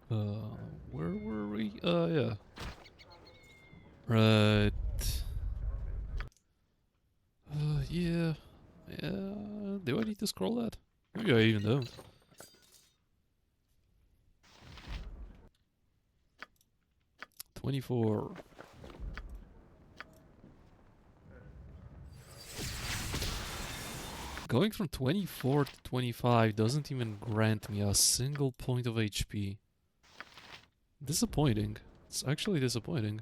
Where were we? Yeah. Right. Yeah. Yeah. Do I need to scroll that? Maybe I even don't. $24. Going from 24 to 25 doesn't even grant me a single point of HP. Disappointing. It's actually disappointing.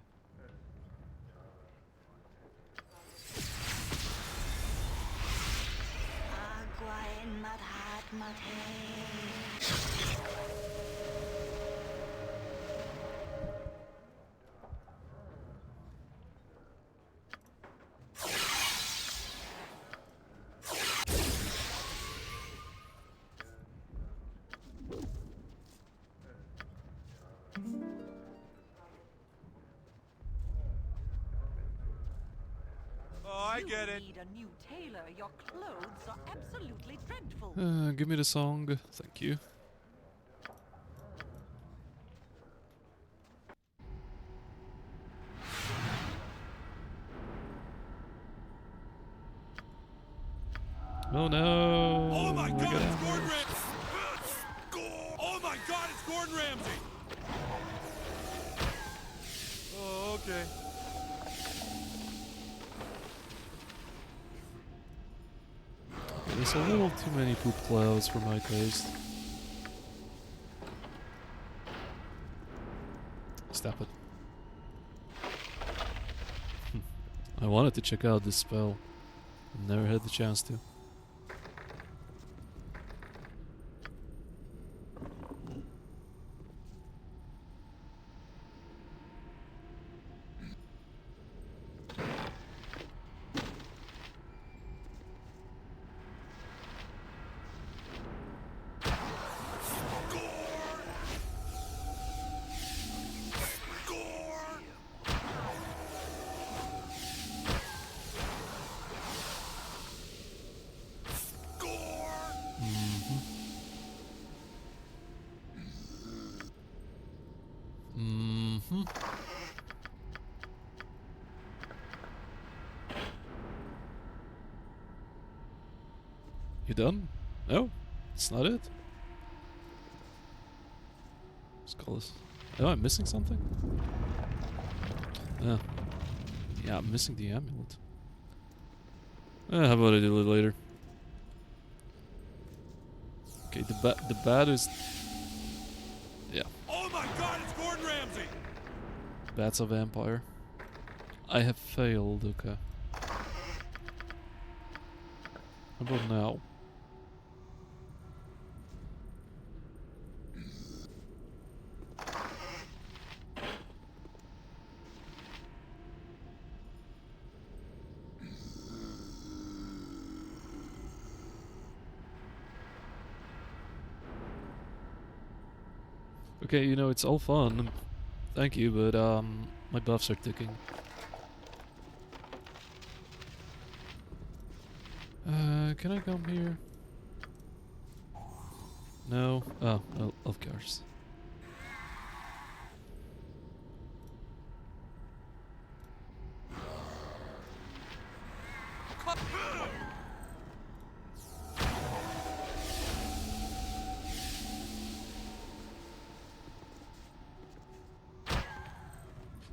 Oh, I get it. Need a new tailor. Your clothes are absolutely dreadful. Give me the song. Thank you. Oh no! Oh my I God, got it's Gordon ambushed. Ramsay! Oh my God, it's Gordon Ramsay! Oh, okay. There's a little too many poop clouds for my taste. Stop it. I wanted to check out this spell. Never had the chance to. Mm-hmm. You done? No? It's not it? Skullus. Oh, I'm missing something? Yeah. Yeah, I'm missing the amulet. How about I do it later? Okay, the bat is... Yeah, Oh my God, it's Gordon Ramsay! bat's a vampire. I have failed, okay. How about now? Okay, you know, it's all fun. Thank you, but my buffs are ticking. Can I come here? No? Oh, well, of course.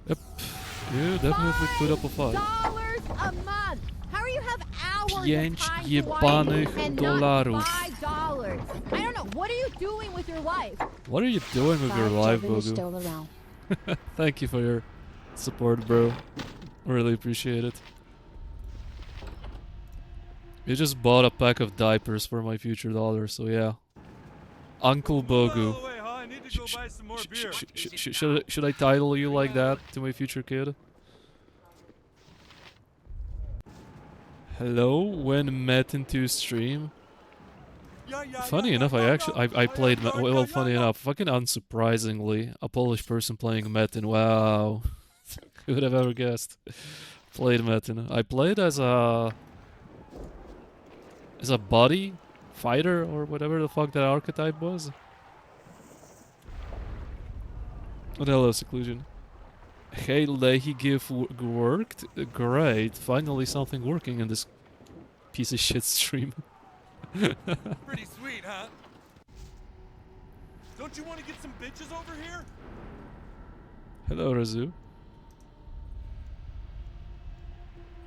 Yep. You definitely put up a fight. $5 a month. How are you have hours Pięć of time to jebanych wife and dolarów. not $5? I don't know. What are you doing with your life? What are you doing with your life, Jevin is Bogu? still around. Thank you for your support, bro. Really appreciate it. You just bought a pack of diapers for my future daughter, so yeah. Uncle Bogu. By the way, huh? I need to go buy some more beer. Should I title you like that to my future kid? Hello, when met into stream. Funny enough, I played well. Funny enough, fucking unsurprisingly, a Polish person playing Metin. Wow, who would have ever guessed? Played Metin. I played as a body fighter or whatever the fuck that archetype was. What the hell is seclusion? Hey, Leahy GIF worked? Great. Finally something working in this piece of shit stream. Pretty sweet, huh? Don't you want to get some bitches over here? Hello, Razu.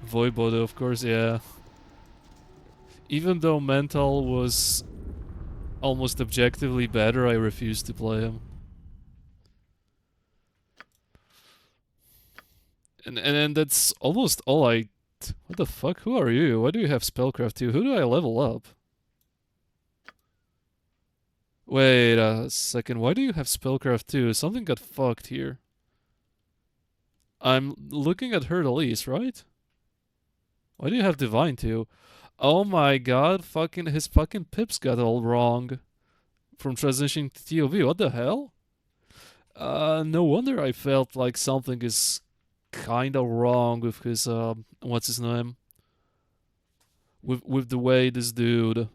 Voivoda, of course, yeah. Even though Mental was almost objectively better, I refused to play him. And that's almost all I... What the fuck? Who are you? Why do you have Spellcraft 2? Who do I level up? Wait a second, why do you have Spellcraft 2? Something got fucked here. I'm looking at her the least, right? Why do you have Divine 2? Oh my god, his fucking pips got all wrong. From transitioning to TOV, what the hell? No wonder I felt like something is kinda wrong with his, what's his name? With the way this dude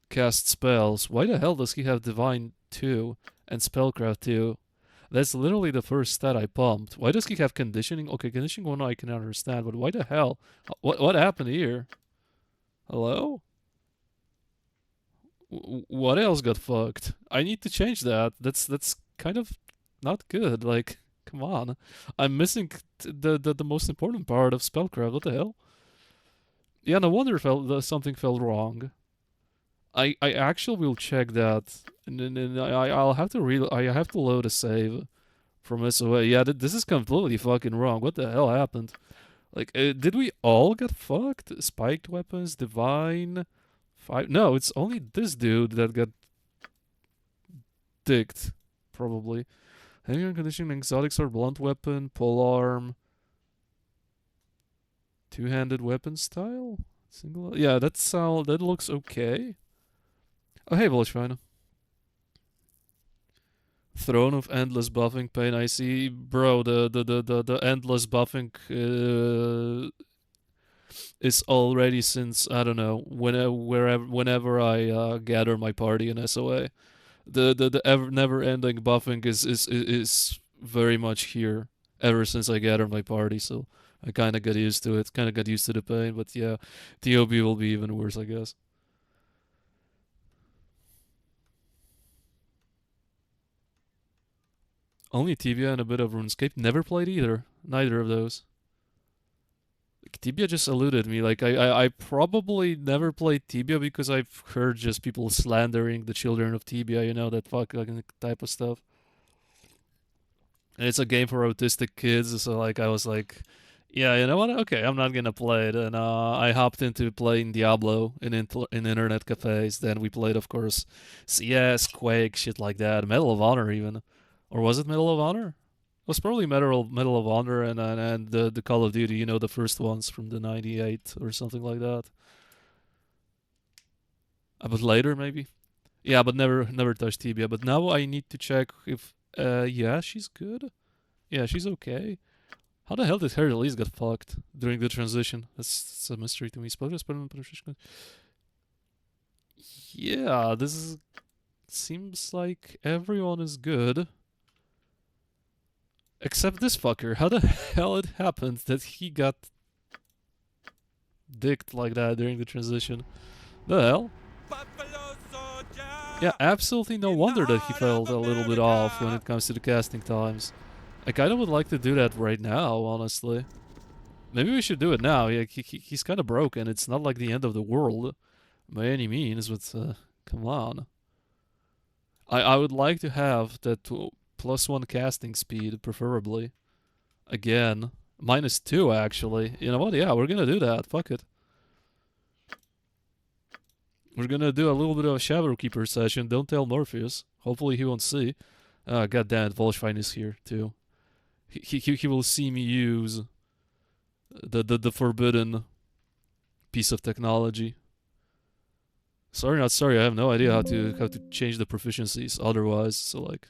casts spells. Why the hell does he have Divine 2 and Spellcraft 2? That's literally the first stat I pumped. Why does he have Conditioning? Okay, Conditioning 1 I can understand, but why the hell? What happened here? Hello? What else got fucked? I need to change that. That's kind of not good. Like, come on. I'm missing the most important part of Spellcraft. What the hell? Yeah, no wonder something felt wrong. I actually will check that, and then I'll have to I have to load a save from SOA. Yeah, this is completely fucking wrong. What the hell happened? Like, did we all get fucked? Spiked weapons, divine, no, it's only this dude that got dicked, probably. Heavy conditioning, exotic sword, blunt weapon, polearm, two-handed weapon style, single. Yeah, that looks okay. Oh hey, Volchvine. Throne of Endless Buffing Pain. I see, bro. The endless buffing is already since I don't know whenever I gather my party in SOA. The never ending buffing is very much here ever since I gather my party. So I kind of got used to it. Kind of got used to the pain. But yeah, TOB will be even worse, I guess. Only Tibia and a bit of RuneScape. Never played either. Neither of those. Like, Tibia just eluded me. Like, I probably never played Tibia because I've heard just people slandering the children of Tibia, you know, that fucking type of stuff. And it's a game for autistic kids, so like I was like, yeah, you know what? Okay, I'm not gonna play it. And I hopped into playing Diablo in internet cafes. Then we played, of course, CS, Quake, shit like that. Medal of Honor even. Or was it Medal of Honor? It was probably Medal of Honor and the Call of Duty, you know, the first ones from the 98 or something like that. But later maybe. Yeah, but never touched Tibia. But now I need to check if yeah, she's good. Yeah, she's okay. How the hell did Hercules get fucked during the transition? That's a mystery to me. Yeah, seems like everyone is good. Except this fucker. How the hell it happened that he got dicked like that during the transition? The hell? Yeah, absolutely no wonder that he felt a little bit off when it comes to the casting times. I kind of would like to do that right now, honestly. Maybe we should do it now. Yeah, he's kind of broken. It's not like the end of the world by any means, but come on. I would like to have that +1 casting speed, preferably. Again. -2, actually. You know what? Yeah, we're gonna do that. Fuck it. We're gonna do a little bit of a Shadowkeeper session. Don't tell Morpheus. Hopefully he won't see. God damn it, Volchvine is here, too. He will see me use the forbidden piece of technology. Sorry, not sorry. I have no idea how to change the proficiencies otherwise. So like,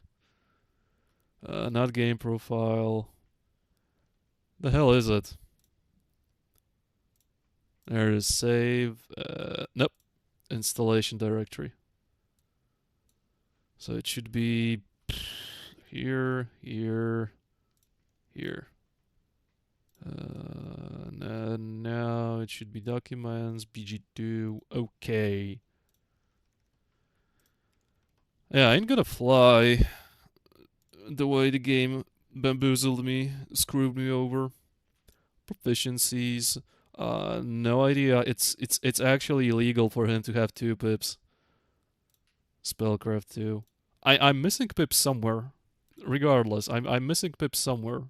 not game profile. The hell is it? There it is. Save. Nope. Installation directory. So it should be here, here, here. Now it should be documents, BG2, okay. Yeah, I ain't gonna fly the way the game bamboozled me, screwed me over. Proficiencies, no idea. It's actually illegal for him to have 2 pips. Spellcraft 2. I'm missing pips somewhere. Regardless, I'm missing pips somewhere,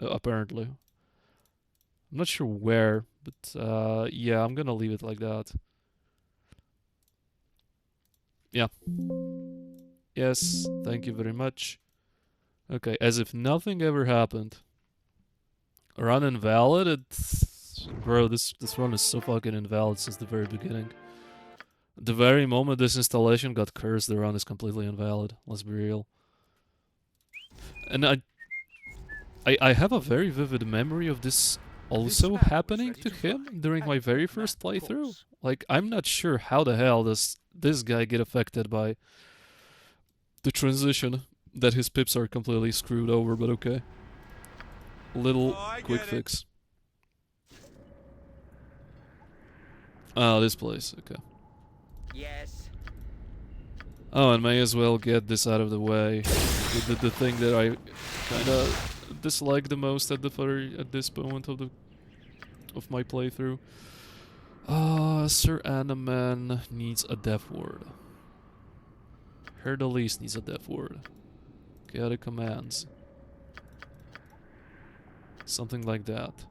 apparently. I'm not sure where, but yeah, I'm gonna leave it like that. Yeah. Yes, thank you very much. Okay, as if nothing ever happened. Run invalid? Bro, this run is so fucking invalid since the very beginning. The very moment this installation got cursed, the run is completely invalid. Let's be real. And I have a very vivid memory of this also happening to him during my very first playthrough. Like, I'm not sure how the hell does this guy get affected by the transition that his pips are completely screwed over, but okay. Little quick fix. Oh, this place, okay. Yes. Oh, and may as well get this out of the way. The thing that I kinda dislike the most at this moment of my playthrough. Sir Animan needs a death ward. Herdelise needs a death ward. Chaotic commands. Something like that.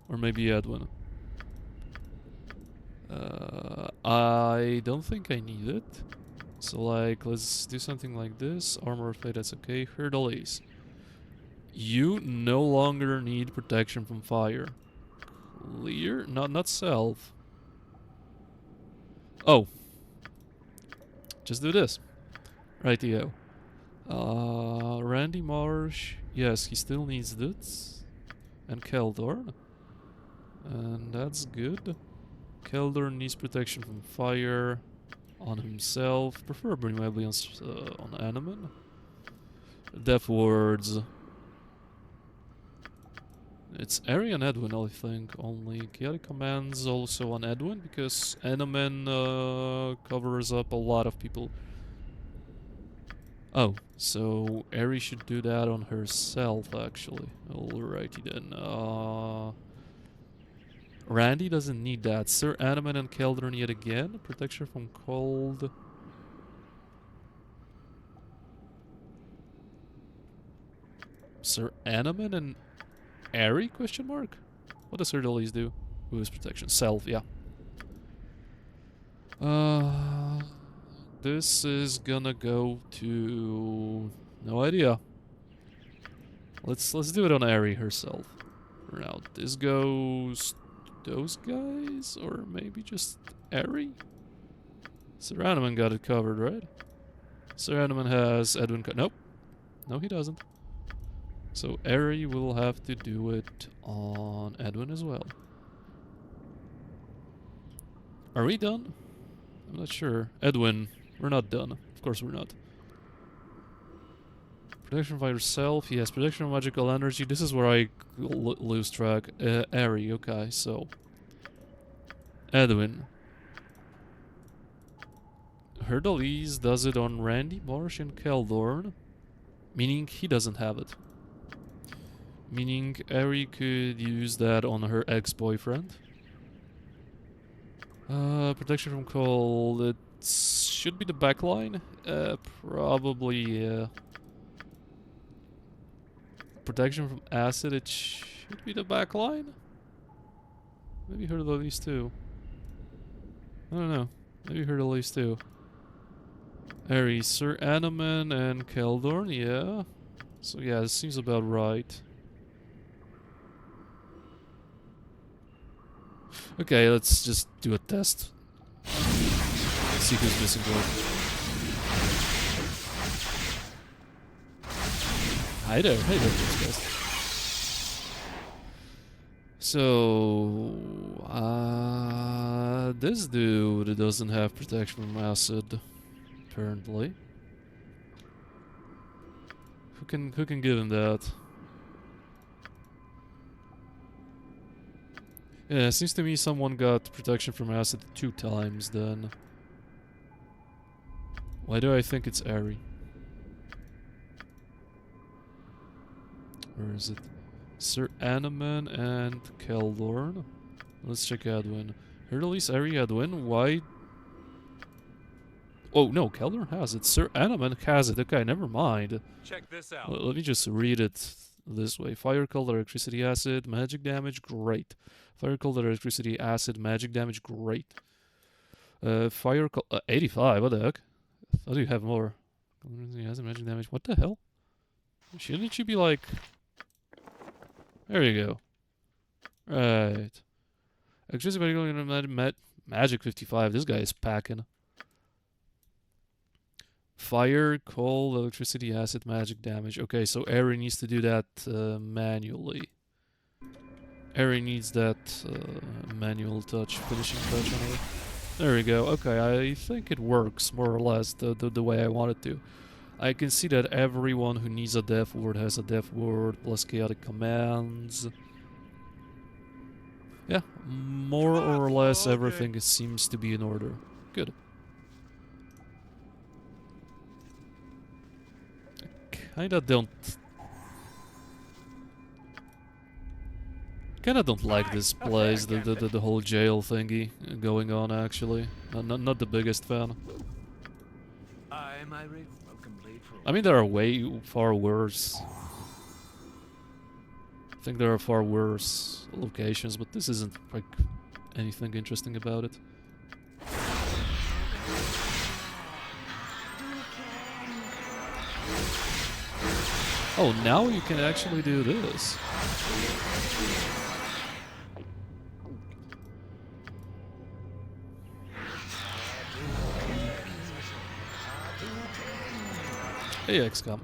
Or maybe Edwin. I don't think I need it. So like, let's do something like this. Armor of Fate, that's okay. Herdelise. You no longer need protection from fire. Clear? Not self. Oh. Just do this. Rightio. Randy Marsh. Yes, he still needs this. And Keldorn. And that's good. Keldorn needs protection from fire on himself, preferably maybe on Animan. Death wards. It's Ari and Edwin, I think, only. Chaotic commands also on Edwin, because Animan covers up a lot of people. Oh, so Ari should do that on herself, actually. Alrighty then. Randy doesn't need that. Sir Animan and Keldorn yet again. Protection from cold. Sir Animan and Ari? Question mark? What does Herdelise do? Who is protection? Self, yeah. This is gonna go to... no idea. Let's do it on Ari herself. For now, this goes... those guys? Or maybe just Ari? Sir Animan got it covered, right? Sir Animan has Edwin... nope. No, he doesn't. So Ari will have to do it on Edwin as well. Are we done? I'm not sure. Edwin, we're not done. Of course we're not. Protection by yourself. Yes, protection from magical energy. This is where I lose track. Ari, okay, so... Edwin. Herdelise does it on Randy Marsh and Keldorn. Meaning he doesn't have it. Meaning Ari could use that on her ex-boyfriend. Protection from cold. It should be the backline. Probably, yeah. Protection from acid. It should be the backline. Maybe Herdelise too. I don't know. Maybe Herdelise too. Ari, Sir Animan and Keldorn, yeah. So yeah, this seems about right. Okay, let's just do a test. See who's missing what. Hi there, guys. So, this dude doesn't have protection from acid, apparently. Who can give him that? Yeah, it seems to me someone got protection from acid 2 times then. Why do I think it's Ari? Where is it? Sir Animan and Keldorn. Let's check Adwin. Hurley's Ari Adwin. Why? Oh no, Keldorn has it. Sir Animan has it. Okay, never mind. Check this out. Let me just read it this way. Fire, cold, electricity, acid, magic damage, great. Fire, cold, electricity, acid, magic damage, great. Fire, 85, what the heck? I thought you have more. Acid, magic damage, what the hell? Shouldn't you be like... There you go. Right. Electricity, magic 55, this guy is packing. Fire, cold, electricity, acid, magic damage. Okay, so Eri needs to do that manually. Eri needs that manual touch, finishing touch on it. There we go. Okay, I think it works more or less the way I want it to. I can see that everyone who needs a death ward has a death ward plus chaotic commands. Yeah, more or less everything seems to be in order. Good. Kinda don't like this place, the whole jail thingy going on actually. Not the biggest fan. I mean there are way far worse. I think there are far worse locations, but this isn't like anything interesting about it. Oh, now you can actually do this. Hey XCOM.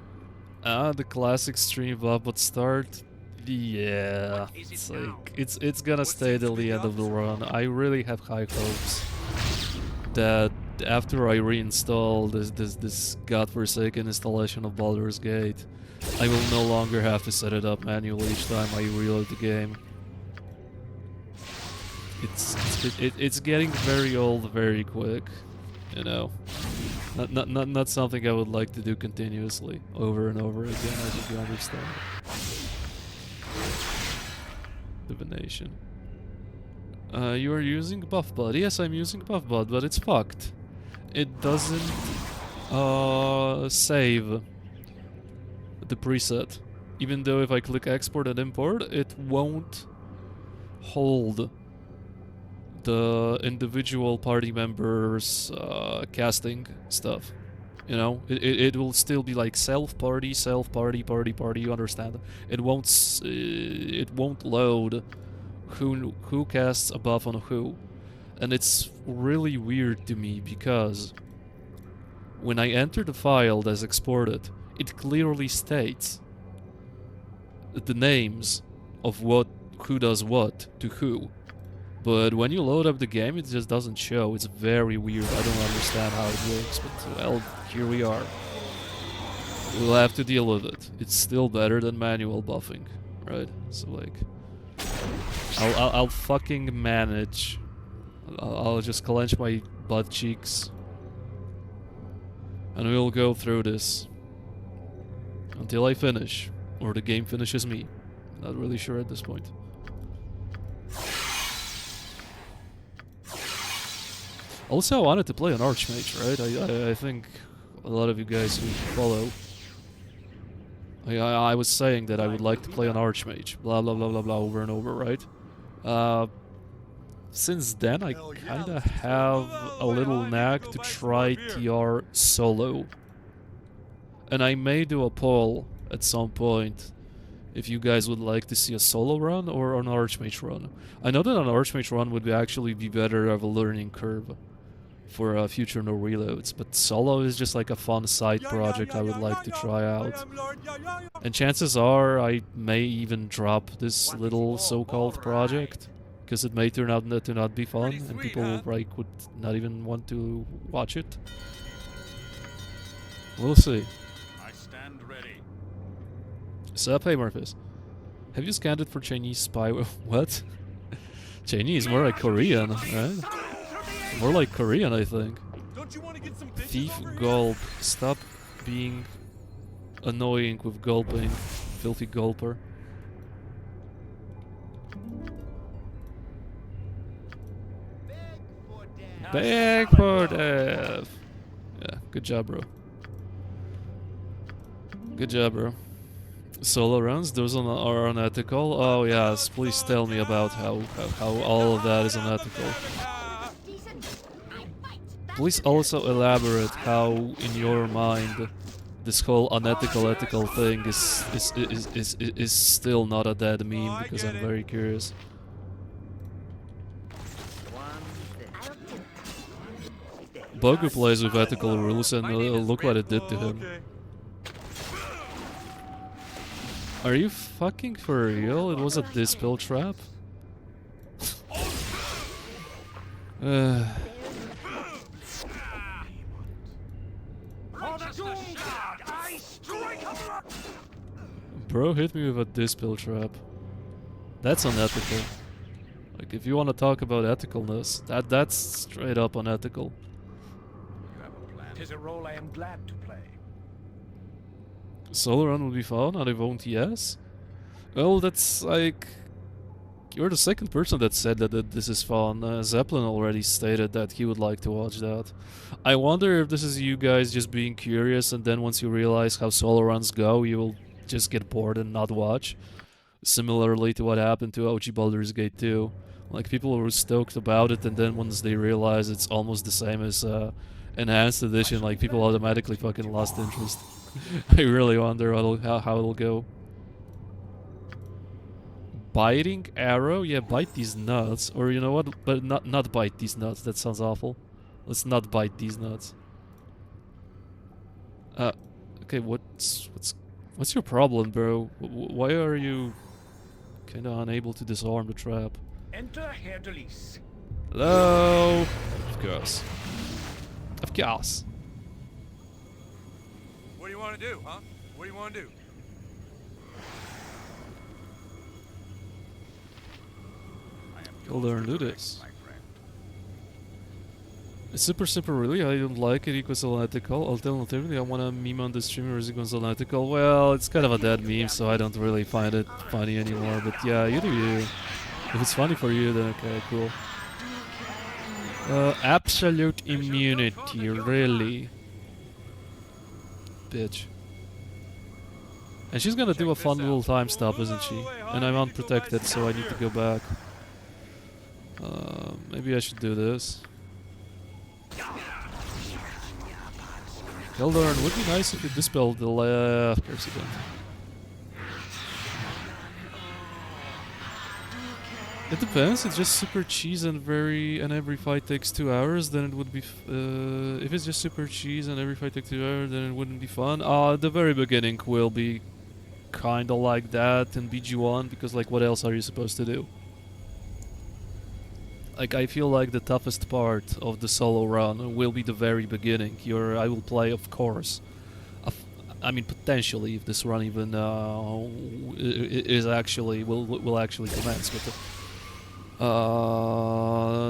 The classic stream buff, but start. Yeah, it's like it's gonna stay till the end of the run. I really have high hopes that after I reinstall this godforsaken installation of Baldur's Gate, I will no longer have to set it up manually each time I reload the game. It's getting very old very quick, you know. Not something I would like to do continuously over and over again. I think you understand. Divination. You are using BuffBud. Yes, I'm using BuffBud, but it's fucked. It doesn't save the preset. Even though if I click export and import, it won't hold the individual party members casting stuff. You know, it will still be like self party, party. You understand? It won't load who casts a buff on who, and it's really weird to me because when I enter the file that's exported, it clearly states the names of who does what to who. But when you load up the game, it just doesn't show. It's very weird. I don't understand how it works, but well, here we are. We'll have to deal with it. It's still better than manual buffing, right? So like, I'll fucking manage. I'll just clench my butt cheeks, and we'll go through this until I finish, or the game finishes me. Not really sure at this point. Also, I wanted to play an Archmage, right? I think a lot of you guys who follow. I was saying that I would like to play an Archmage, blah blah blah blah blah, over and over, right? Since then, I kinda have a little knack to try TR solo. And I may do a poll at some point if you guys would like to see a solo run or an Archmage run. I know that an Archmage run would actually be better of a learning curve for future no reloads, but solo is just like a fun side project I would like to try out. And chances are I may even drop this little so-called project, because it may turn out to not be fun, and people like would not even want to watch it. We'll see. I stand ready. Sup, hey Marcus. Have you scanned it for Chinese spy? What? Chinese, more like Korean, right? More like Korean, I think. Don't you want to get some bitches Thief over here? gulp. Stop being annoying with gulping. Filthy gulper. Big for death. Yeah, good job, bro. Good job, bro. Solo runs, those are unethical. Oh yes, please tell me about how all of that is unethical. Please also elaborate how, in your mind, this whole unethical ethical thing is still not a dead meme, because I'm very curious. Bogu plays with ethical rules, and look what it did to him. Okay. Are you fucking for real? It was a dispel trap? Bro hit me with a dispel trap. That's unethical. Like, if you want to talk about ethicalness, that's straight up unethical. Tis a role I am glad to play. Solo run would be fun, and I won't yes? Well, that's like... You're the second person that said that this is fun. Zeppelin already stated that he would like to watch that. I wonder if this is you guys just being curious, and then once you realize how solo runs go, you will just get bored and not watch. Similarly to what happened to OG Baldur's Gate 2. Like, people were stoked about it, and then once they realize it's almost the same as Enhanced Edition, like, people automatically fucking lost interest. I really wonder how it'll go. Biting arrow? Yeah, bite these nuts. Or you know what? But not bite these nuts. That sounds awful. Let's not bite these nuts. Okay, what's your problem, bro? Why are you kinda unable to disarm the trap? Enter Herr Delis. Hello? Of course. Of course. What do you want to do, huh? What do you want to do? You'll learn to do this. It's super really, I don't like it equals unethical. Alternatively, I want a meme on the streamer is equals unethical. Well, it's kind of a dead meme, so I don't really find it funny anymore. But yeah, you do you. If it's funny for you, then okay, cool. Absolute immunity, really. Bitch. And she's gonna do a fun little time stop, isn't she? And I'm unprotected, so I need to go back. Maybe I should do this. Keldorn, would be nice if you dispelled the left president. It depends. It's just super cheese and every fight takes 2 hours. Then it would be. If it's just super cheese and every fight takes 2 hours, then it wouldn't be fun. The very beginning will be kinda like that in BG1 because like what else are you supposed to do? Like, I feel like the toughest part of the solo run will be the very beginning. I will play, of course. I mean, potentially, if this run even is actually will actually commence. But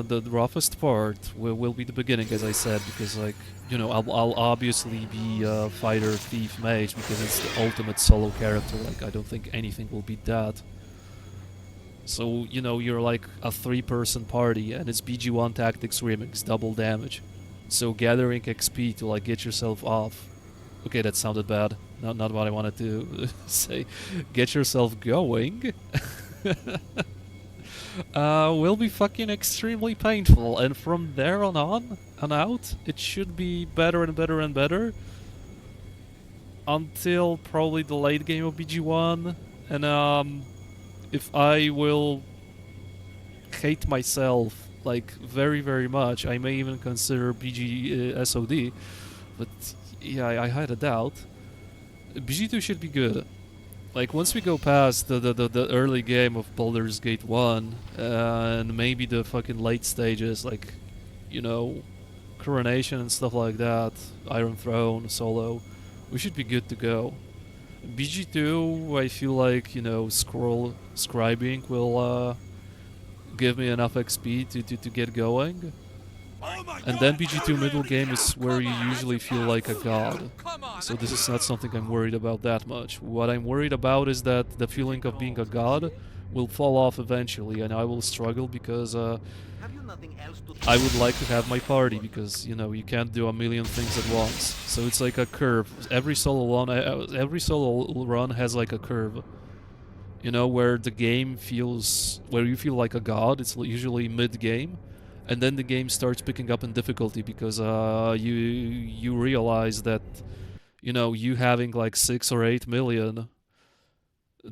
the roughest part will be the beginning, as I said, because like you know I'll obviously be a fighter, thief, mage because it's the ultimate solo character. Like I don't think anything will beat that. So, you know, you're like a 3-person party and it's BG1 Tactics Remix, double damage. So gathering XP to like get yourself off. Okay, that sounded bad. Not what I wanted to say. Get yourself going. Will be fucking extremely painful. And from there on out, it should be better and better and better. Until probably the late game of BG1. And if I will hate myself like very much, I may even consider BG SOD, but yeah, I had a doubt. BG2 should be good. Like once we go past the early game of Baldur's Gate 1 and maybe the fucking late stages, like you know, Coronation and stuff like that, Iron Throne, Solo, we should be good to go. BG2, I feel like, you know, scribing will give me enough XP to get going. Oh my And God, then BG2 you're middle ready. game is where you Come on, usually that's a feel like a pass. god. Come on, So that's this is not something I'm worried about that much. What I'm worried about is that the feeling of being a god will fall off eventually, and I will struggle because Have you nothing else to I would like to have my party, because you know you can't do a million things at once. So it's like a curve. Every solo run has like a curve. You know, where the game feels, where you feel like a god. It's usually mid game, and then the game starts picking up in difficulty because you realize that, you know, you having like 6 or 8 million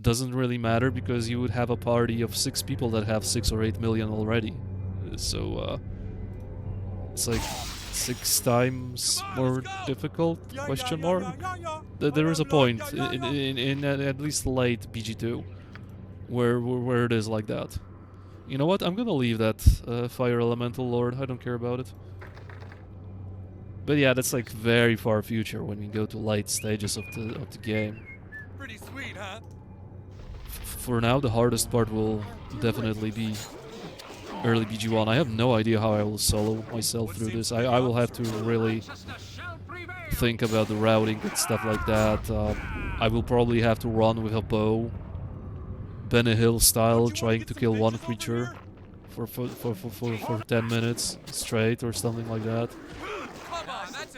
doesn't really matter, because you would have a party of 6 people that have 6 or 8 million already. So it's like 6 times Come on, more let's go. difficult? Yeah, Question yeah, mark. yeah, yeah, yeah. There I is a am Lord, point yeah, yeah, yeah. in at least late BG2 where it is like that. You know what? I'm gonna leave that Fire Elemental Lord. I don't care about it. But yeah, that's like very far future when we go to late stages of the game. Pretty sweet, huh? For now, the hardest part will definitely be early BG1. I have no idea how I will solo myself through this. I will have to really think about the routing and stuff like that. I will probably have to run with a bow, Benny Hill style, trying to kill one creature for 10 minutes straight or something like that. Come on, that's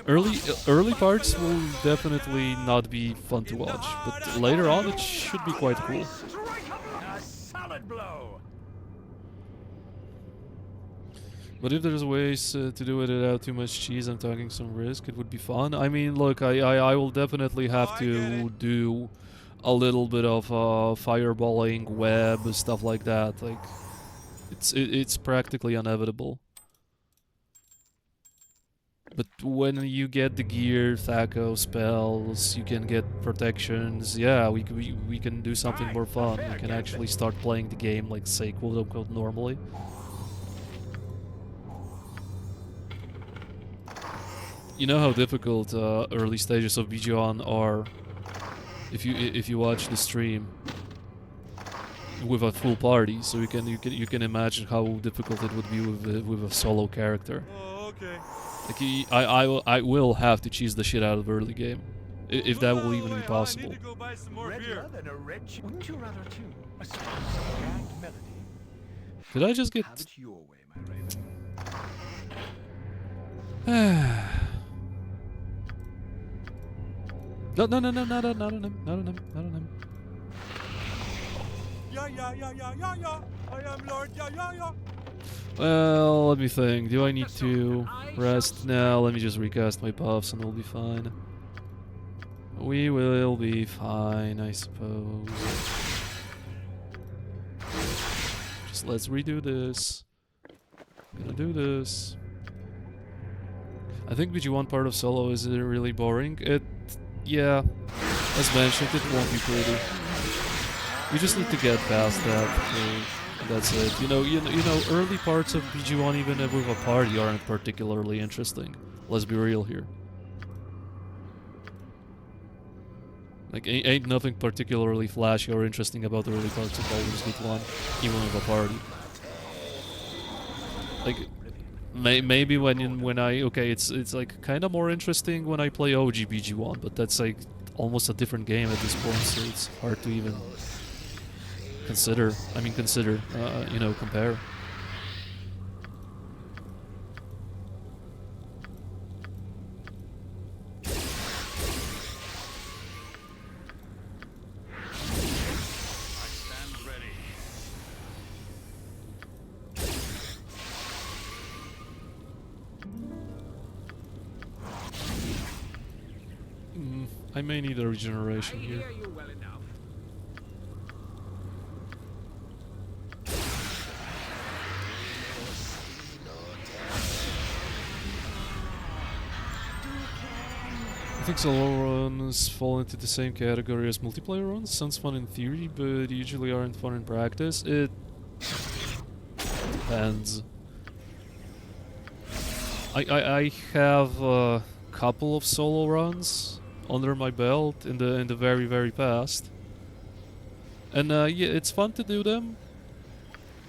Early parts will definitely not be fun to watch, but later on it should be quite cool. A solid blow. But if there's ways to do it without too much cheese and taking some risk, it would be fun. I mean, look, I will definitely have to do a little bit of fireballing, web, stuff like that. Like, it's practically inevitable. But when you get the gear, Thaco spells, you can get protections. Yeah, we can do something more fun. We can actually start playing the game, like, say, quote unquote, normally. You know how difficult early stages of BG1 are if you watch the stream with a full party. So you can imagine how difficult it would be with a solo character. Oh, okay. Like I will have to cheese the shit out of early game, if that will even be possible. I need to go buy some more Red beer. than a red chip. Wouldn't you rather tune a grand melody? Did I just get? Have it your way, my raven. No, not on him, not on him. Yeah, yeah, yeah, yeah, yeah, yeah. I am Lord, yeah, yeah, yeah. Well, let me think. Do I need to rest? No, let me just recast my buffs and we'll be fine. We will be fine, I suppose. Just let's redo this. Gonna do this. I think BG1 part of solo is really boring. Yeah, as mentioned, it won't be pretty. You just need to get past that. That's it. You know, early parts of BG1, even with a party, aren't particularly interesting. Let's be real here. Like, ain't nothing particularly flashy or interesting about the early parts of Baldur's Gate 1, even with a party. Like, maybe it's like kind of more interesting when I play OG BG1, but that's like almost a different game at this point, so it's hard to even consider. Compare. I may need a regeneration here. you well enough. I think solo runs fall into the same category as multiplayer runs. Sounds fun in theory, but usually aren't fun in practice. It depends. I have a couple of solo runs under my belt in the very past. And yeah, it's fun to do them,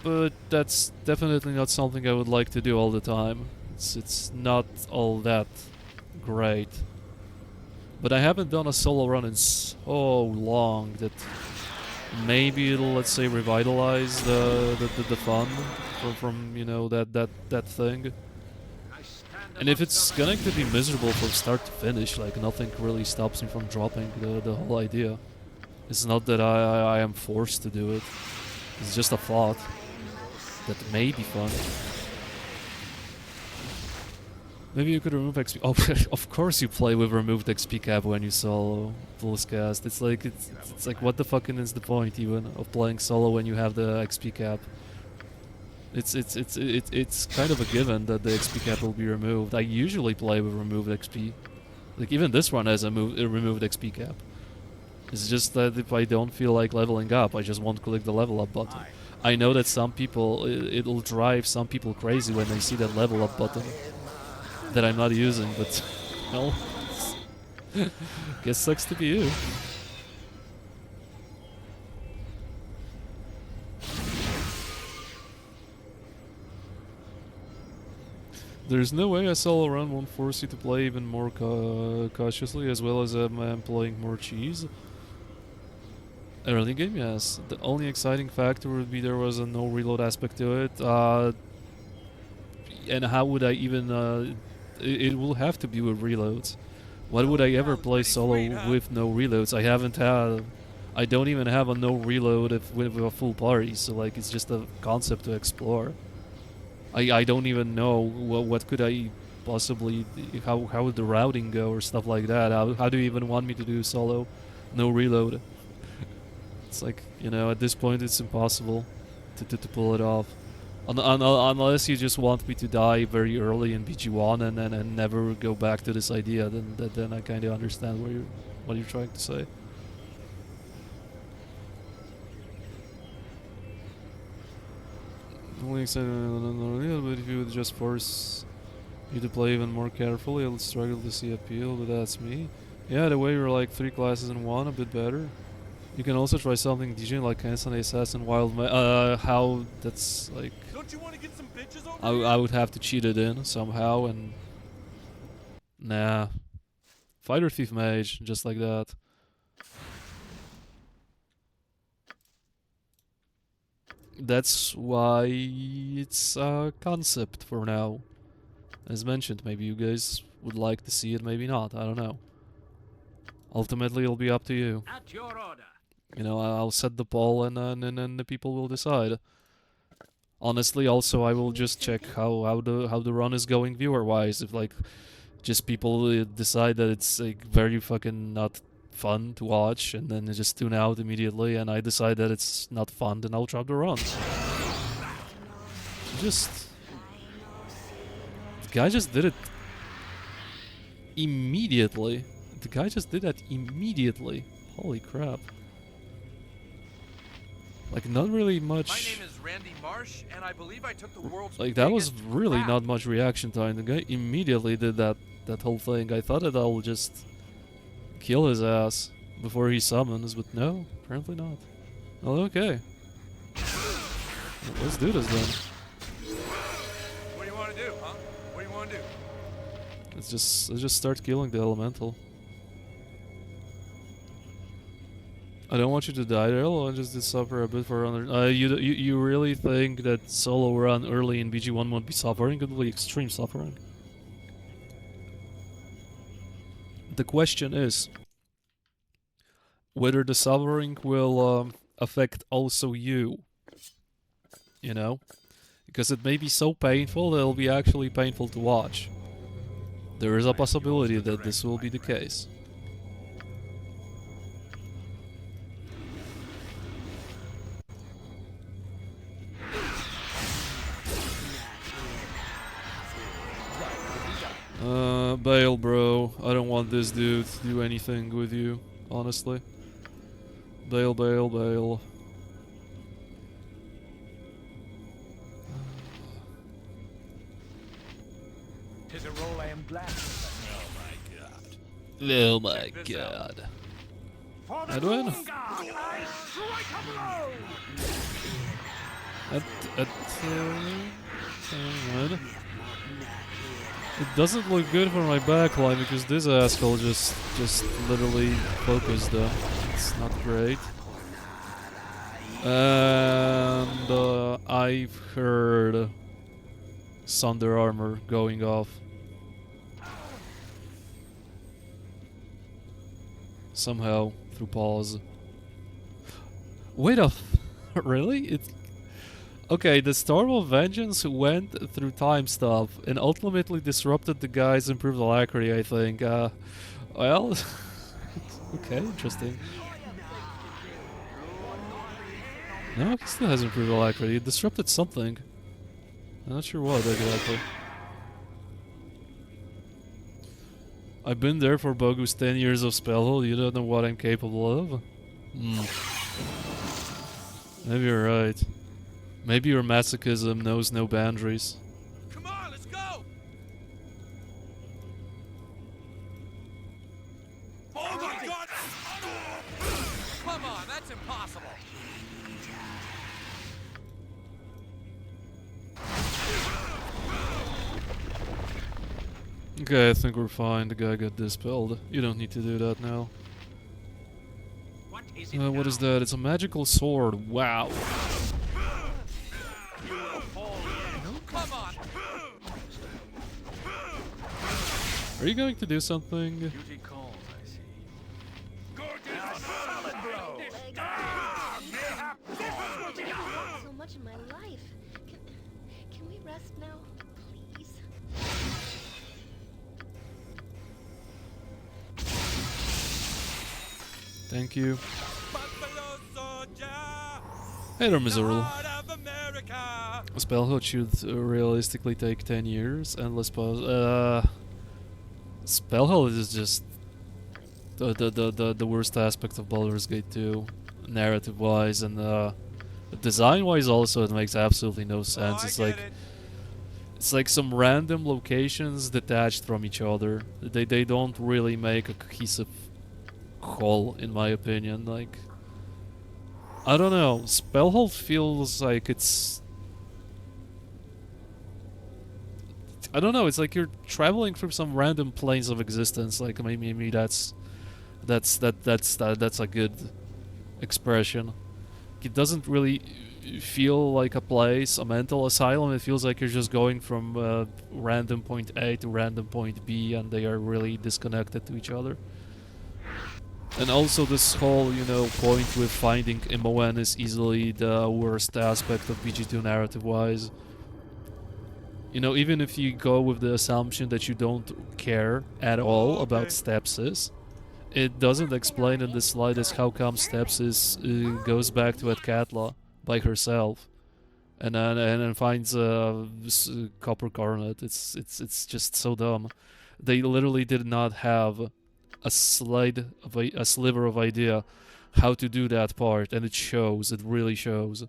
but that's definitely not something I would like to do all the time. It's not all that great. But I haven't done a solo run in so long that maybe it'll, let's say, revitalize the fun from you know that thing. And if it's going to be miserable from start to finish, like nothing really stops me from dropping the whole idea. It's not that I am forced to do it. It's just a thought that may be fun. Maybe you could remove XP. Oh, of course you play with removed XP cap when you solo Pulse Cast. It's like what the fucking is the point even of playing solo when you have the XP cap? It's kind of a given that the XP cap will be removed. I usually play with removed XP. Like even this one has a removed XP cap. It's just that if I don't feel like leveling up, I just won't click the level up button. I know that some people, it'll drive some people crazy when they see that level up button that I'm not using, but well, guess sucks to be you. There's no way a solo run won't force you to play even more cautiously, as well as employing more cheese. Early game, yes. The only exciting factor would be there was a no reload aspect to it. And how would I even... it will have to be with reloads. Why would I ever play solo with no reloads? I haven't had... I don't even have a no reload with a full party, so like it's just a concept to explore. I don't even know what could I possibly... How would the routing go or stuff like that? How do you even want me to do solo? No reload. It's like, you know, at this point it's impossible to pull it off. Unless you just want me to die very early in BG1 and never go back to this idea, then I kind of understand what you're trying to say. Only excited but if you would just force you to play even more carefully, I'll struggle to see appeal, but that's me. Yeah, the way you're like 3 classes in one, a bit better. You can also try something DJing like Hanson Assassin Wild how that's like... Don't you want to get some bitches over I would have to cheat it in somehow and... Nah. Fighter Thief Mage, just like that. That's why it's a concept for now. As mentioned, maybe you guys would like to see it, maybe not, I don't know. Ultimately, it'll be up to you. At your order. You know, I'll set the poll and the people will decide. Honestly, also I will just check how the run is going viewer-wise. If like just people decide that it's like very fucking not fun to watch, and then they just tune out immediately, and I decide that it's not fun, then I'll drop the run. The guy just did it immediately. The guy just did that immediately. Holy crap. Like, not really much... My name is Randy Marsh, and I believe I took the world's like, that was biggest really crap. not much reaction time. The guy immediately did that whole thing. I thought that I'll just kill his ass before he summons, but no, apparently not. Well, okay. Well, let's do this then. What do you want to do, huh? What do you want to do? Let's just start killing the elemental. I don't want you to die there, I just did suffer a bit for another... you really think that solo run early in BG1 won't be suffering? It will be extreme suffering. The question is whether the suffering will affect also you. You know? Because it may be so painful that it'll be actually painful to watch. There is a possibility that this will be the case. Bail, bro. I don't want this dude to do anything with you, honestly. Bail, bail, bail. Tis a role I am glad to play. Oh my god. Oh my god. Edwin? Edwin? It doesn't look good for my backline because this asshole just literally focused them. It's not great. And I've heard Sunder Armor going off. Somehow, through pause. Wait a really? Okay, the Storm of Vengeance went through time stuff and ultimately disrupted the guy's improved alacrity, I think. Well, okay, interesting. No, he still has improved alacrity. It disrupted something. I'm not sure what exactly. I've been there for Bogu's 10 years of Spellhold. You don't know what I'm capable of? Maybe you're right. Maybe your masochism knows no boundaries. Come on, let's go! Oh my god! Come on, that's impossible! Okay, I think we're fine. The guy got dispelled. You don't need to do that now. What is it What is that? It's a magical sword. Wow. Come on! Are you going to do something? Duty calls, I see. So much in my life. Can we rest now, please? Thank you. Buffalo soldier! Hey there, Miserable. Heart of America! Spellhold should realistically take 10 years. Endless pause. Spellhold is just the worst aspect of Baldur's Gate 2, narrative-wise, and design-wise also it makes absolutely no sense. It's like some random locations detached from each other. They don't really make a cohesive whole, in my opinion. Like, I don't know. Spellhold feels like it's... I don't know. It's like you're traveling through some random planes of existence. Like maybe that's a good expression. It doesn't really feel like a place, a mental asylum. It feels like you're just going from random point A to random point B, and they are really disconnected to each other. And also this whole, you know, point with finding Imoen is easily the worst aspect of BG2 narrative-wise. You know, even if you go with the assumption that you don't care at all about Stepsis, it doesn't explain in the slightest how come Stepsis goes back to Atkatla by herself, and then finds Copper Coronet. It's just so dumb. They literally did not have a sliver of idea how to do that part, and it shows. It really shows.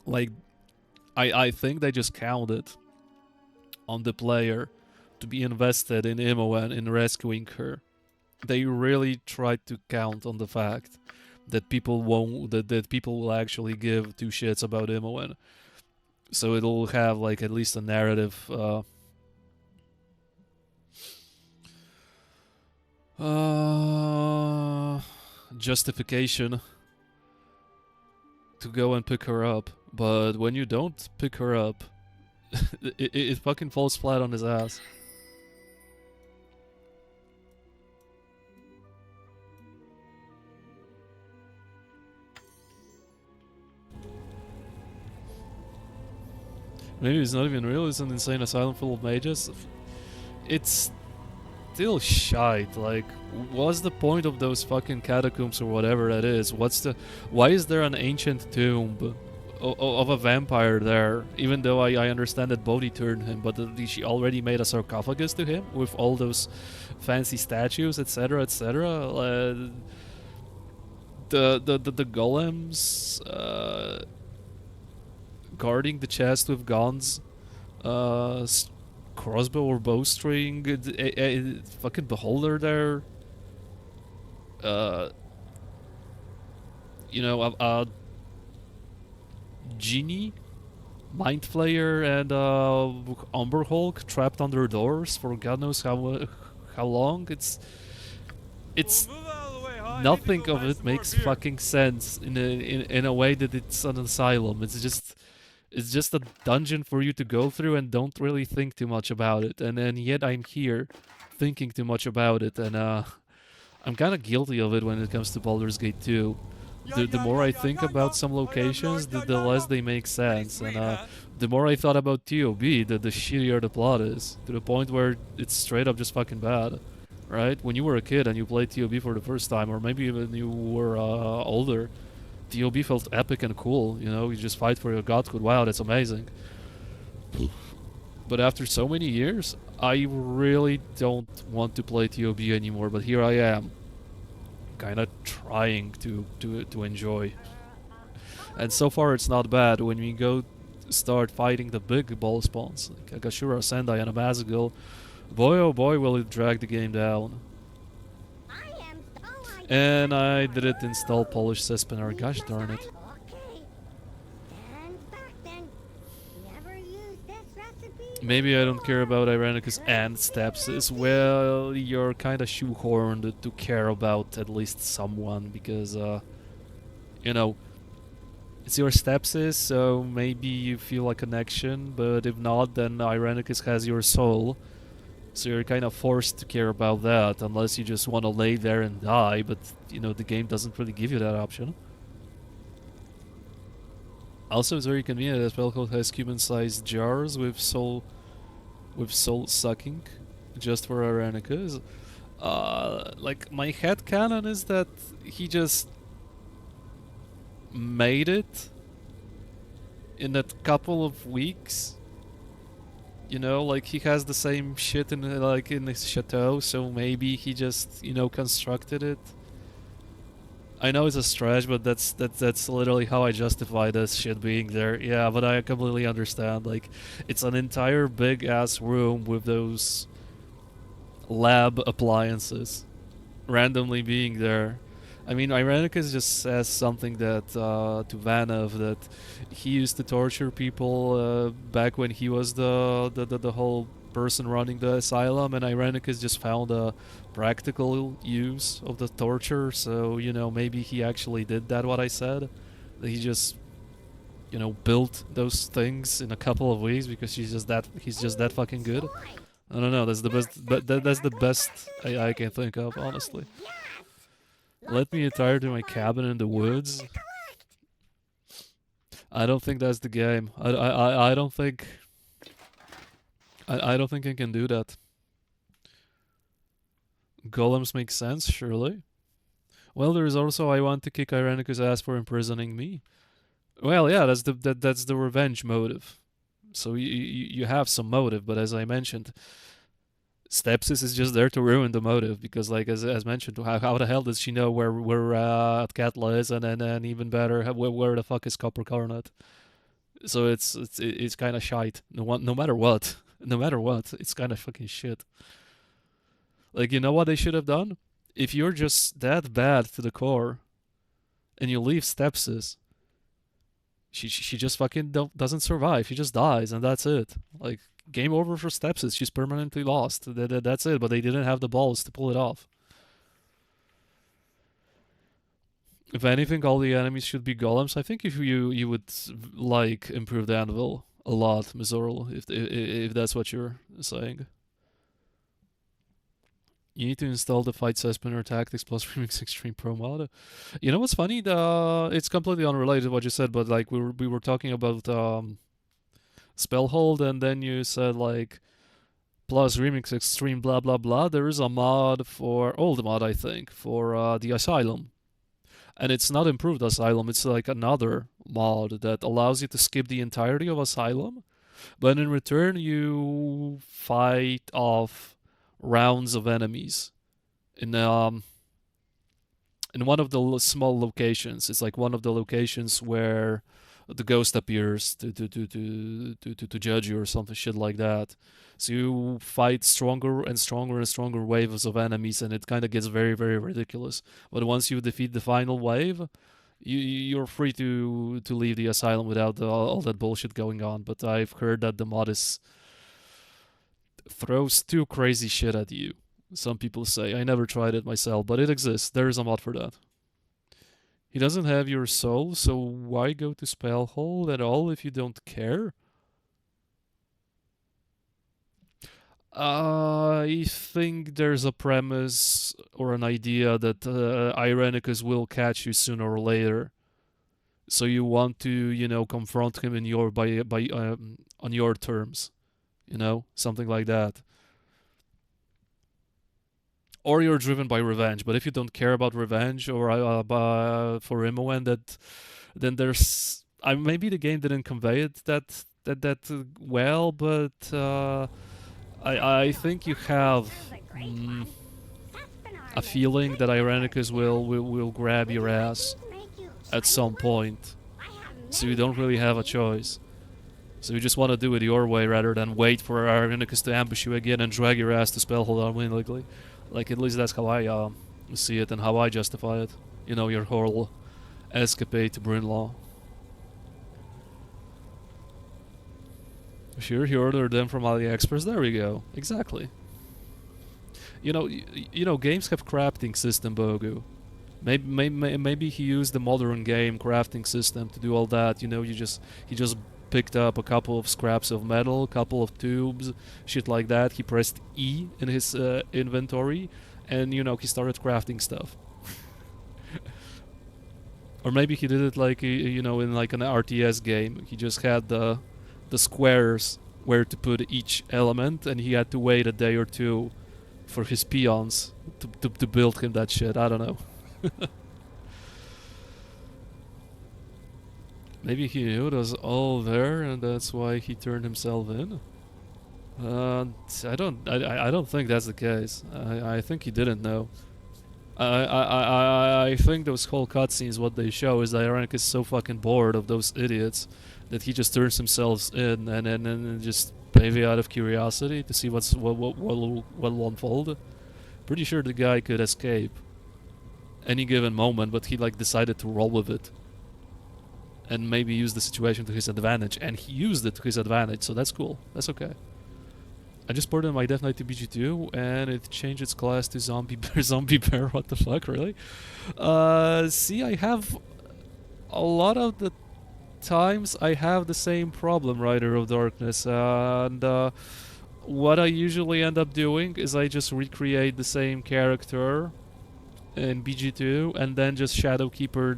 Like, I think they just counted on the player to be invested in Imoen, in rescuing her. They really tried to count on the fact that people won't, that people will actually give two shits about Imoen. So it'll have like at least a narrative justification to go and pick her up. But when you don't pick her up, it fucking falls flat on his ass. Maybe it's not even real, it's an insane asylum full of mages. It's still shite. Like, what's the point of those fucking catacombs or whatever that is? Why is there an ancient tomb of a vampire there? Even though I understand that Bodhi turned him, but she already made a sarcophagus to him with all those fancy statues, etc., etc. The golems guarding the chest with guns crossbow or bowstring, fucking beholder there. You know, a genie, mind flayer, and Umber Hulk trapped under doors for God knows how long. It's Move out of the way, huh? I need to nothing go of buy it some more makes beer. fucking sense in a way that it's an asylum. It's just a dungeon for you to go through and don't really think too much about it. And yet I'm here thinking too much about it, and I'm kind of guilty of it when it comes to Baldur's Gate 2. The more I think about some locations, the less they make sense, and the more I thought about TOB, the shittier the plot is, to the point where it's straight up just fucking bad. Right? When you were a kid and you played TOB for the first time, or maybe even you were older, TOB felt epic and cool. You know, you just fight for your godhood. Wow, that's amazing. But after so many years, I really don't want to play TOB anymore. But here I am, kind of trying to enjoy. And so far, it's not bad. When we go start fighting the big ball spawns, like Agashura, Sendai, and Amazagal, boy oh boy will it drag the game down. And I didn't install Polish Sespinner, gosh darn it. Maybe I don't care about Irenicus and Stepsis. Well, you're kinda shoehorned to care about at least someone, because, you know, it's your Stepsis, so maybe you feel a connection, but if not, then Irenicus has your soul. So you're kind of forced to care about that, unless you just want to lay there and die, but, you know, the game doesn't really give you that option. Also, it's very convenient that Spellcode has human-sized jars with soul sucking, just for Irenicus. Like, my headcanon is that he just made it in a couple of weeks. You know, like, he has the same shit in his chateau, so maybe he just, you know, constructed it. I know it's a stretch, but that's literally how I justify this shit being there. Yeah, but I completely understand. Like, it's an entire big ass room with those lab appliances randomly being there. I mean, Irenicus just says something that to Vanov, that he used to torture people back when he was the whole person running the asylum, and Irenicus just found a practical use of the torture. So, you know, maybe he actually did that, what I said. That he just, you know, built those things in a couple of weeks because he's just that fucking good. I don't know. That's the best. That's the best I can think of, honestly. Let me retire to my cabin in the woods. I don't think that's the game. I don't think. I don't think I can do that. Golems make sense, surely. Well, there's also I want to kick Irenicus' ass for imprisoning me. Well, yeah, that's the revenge motive. So you have some motive, but as I mentioned, Stepsis is just there to ruin the motive, because, like, as mentioned, how the hell does she know where Katla is, and even better, where the fuck is Copper Coronet? So it's kind of shite. No matter what, it's kind of fucking shit. Like, you know what they should have done? If you're just that bad to the core, and you leave Stepsis, she just fucking doesn't survive. She just dies, and that's it. Like, game over for Stepsis. She's permanently lost. That's it. But they didn't have the balls to pull it off. If anything, all the enemies should be golems. I think if you would like improve the anvil a lot, Mizorl, if that's what you're saying. You need to install the Fight Cespinner Tactics plus Remix Extreme Pro mod. You know what's funny? It's completely unrelated to what you said, but like we were talking about Spellhold, and then you said like plus Remix Extreme blah blah blah. There is a mod for old mod, I think, for the Asylum. And it's not improved Asylum, it's like another mod that allows you to skip the entirety of Asylum, but in return you fight off rounds of enemies in one of the small locations. It's like one of the locations where the ghost appears to judge you or something shit like that. So you fight stronger and stronger and stronger waves of enemies, and it kind of gets very, very ridiculous. But once you defeat the final wave, you're free to leave the asylum without all that bullshit going on. But I've heard that the mod throws too crazy shit at you. Some people say. I never tried it myself, but it exists. There is a mod for that. He doesn't have your soul, so why go to Spellhold at all if you don't care? I think there's a premise or an idea that Irenicus will catch you sooner or later. So you want to, confront him in your on your terms, something like that. Or you're driven by revenge. But if you don't care about revenge or for Imoen, then there's maybe the game didn't convey it that well, but I think you have a feeling that Irenicus will grab your ass at some point, so you don't really have a choice. So you just want to do it your way rather than wait for Irenicus to ambush you again and drag your ass to Spellhold unwillingly. Like, at least that's how I see it and how I justify it. Your whole escapade to Brynlaw. Sure, he ordered them from AliExpress. There we go. Exactly. Games have crafting system, Bogu. Maybe he used the modern game crafting system to do all that. He just picked up a couple of scraps of metal, a couple of tubes, shit like that. He pressed E in his inventory, and he started crafting stuff. Or maybe he did it like in like an RTS game. He just had the squares where to put each element, and he had to wait a day or two for his peons to build him that shit. I don't know. Maybe he knew it was all there, and that's why he turned himself in. I don't think that's the case. I think he didn't know. I think those whole cutscenes, what they show is that Irenicus is so fucking bored of those idiots that he just turns himself in and just maybe out of curiosity to see what will unfold. Pretty sure the guy could escape any given moment, but he decided to roll with it and maybe use the situation to his advantage, and he used it to his advantage, so that's cool. That's okay. I just ported my Death Knight to BG2, and it changed its class to Zombie Bear. What the fuck, really? See, I have a lot of the times I have the same problem, Rider of Darkness, and what I usually end up doing is I just recreate the same character in BG2 and then just Shadowkeeper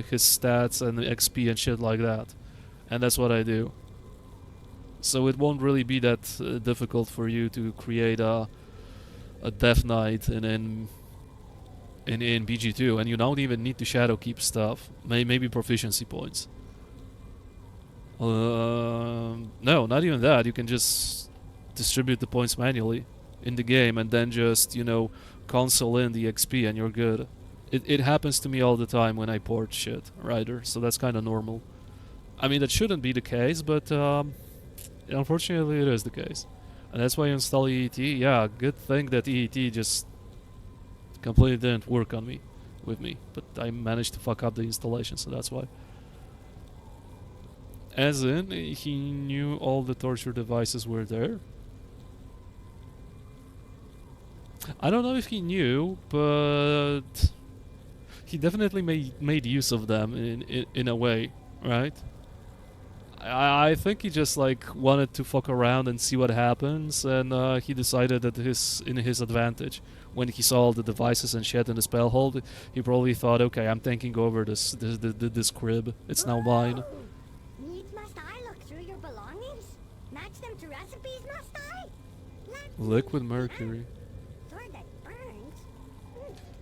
his stats and the XP and shit like that, and that's what I do. So it won't really be that difficult for you to create a Death Knight in BG2, and you don't even need to Shadowkeep stuff. Maybe proficiency points. No, not even that. You can just distribute the points manually in the game and then just, console in the XP and you're good. It happens to me all the time when I port shit, Rider, so that's kind of normal. I mean, that shouldn't be the case, but unfortunately it is the case. And that's why you install EET. Yeah, good thing that EET just completely didn't work with me. But I managed to fuck up the installation, so that's why. As in, he knew all the torture devices were there. I don't know if he knew, but he definitely made use of them in a way, right? I think he just wanted to fuck around and see what happens, and he decided that in his advantage. When he saw all the devices and shit in the Spellhold, he probably thought, okay, I'm taking over this crib. It's now mine. Needs must I look through your belongings? Match them to recipes, must I? Liquid mercury. Sword that burns.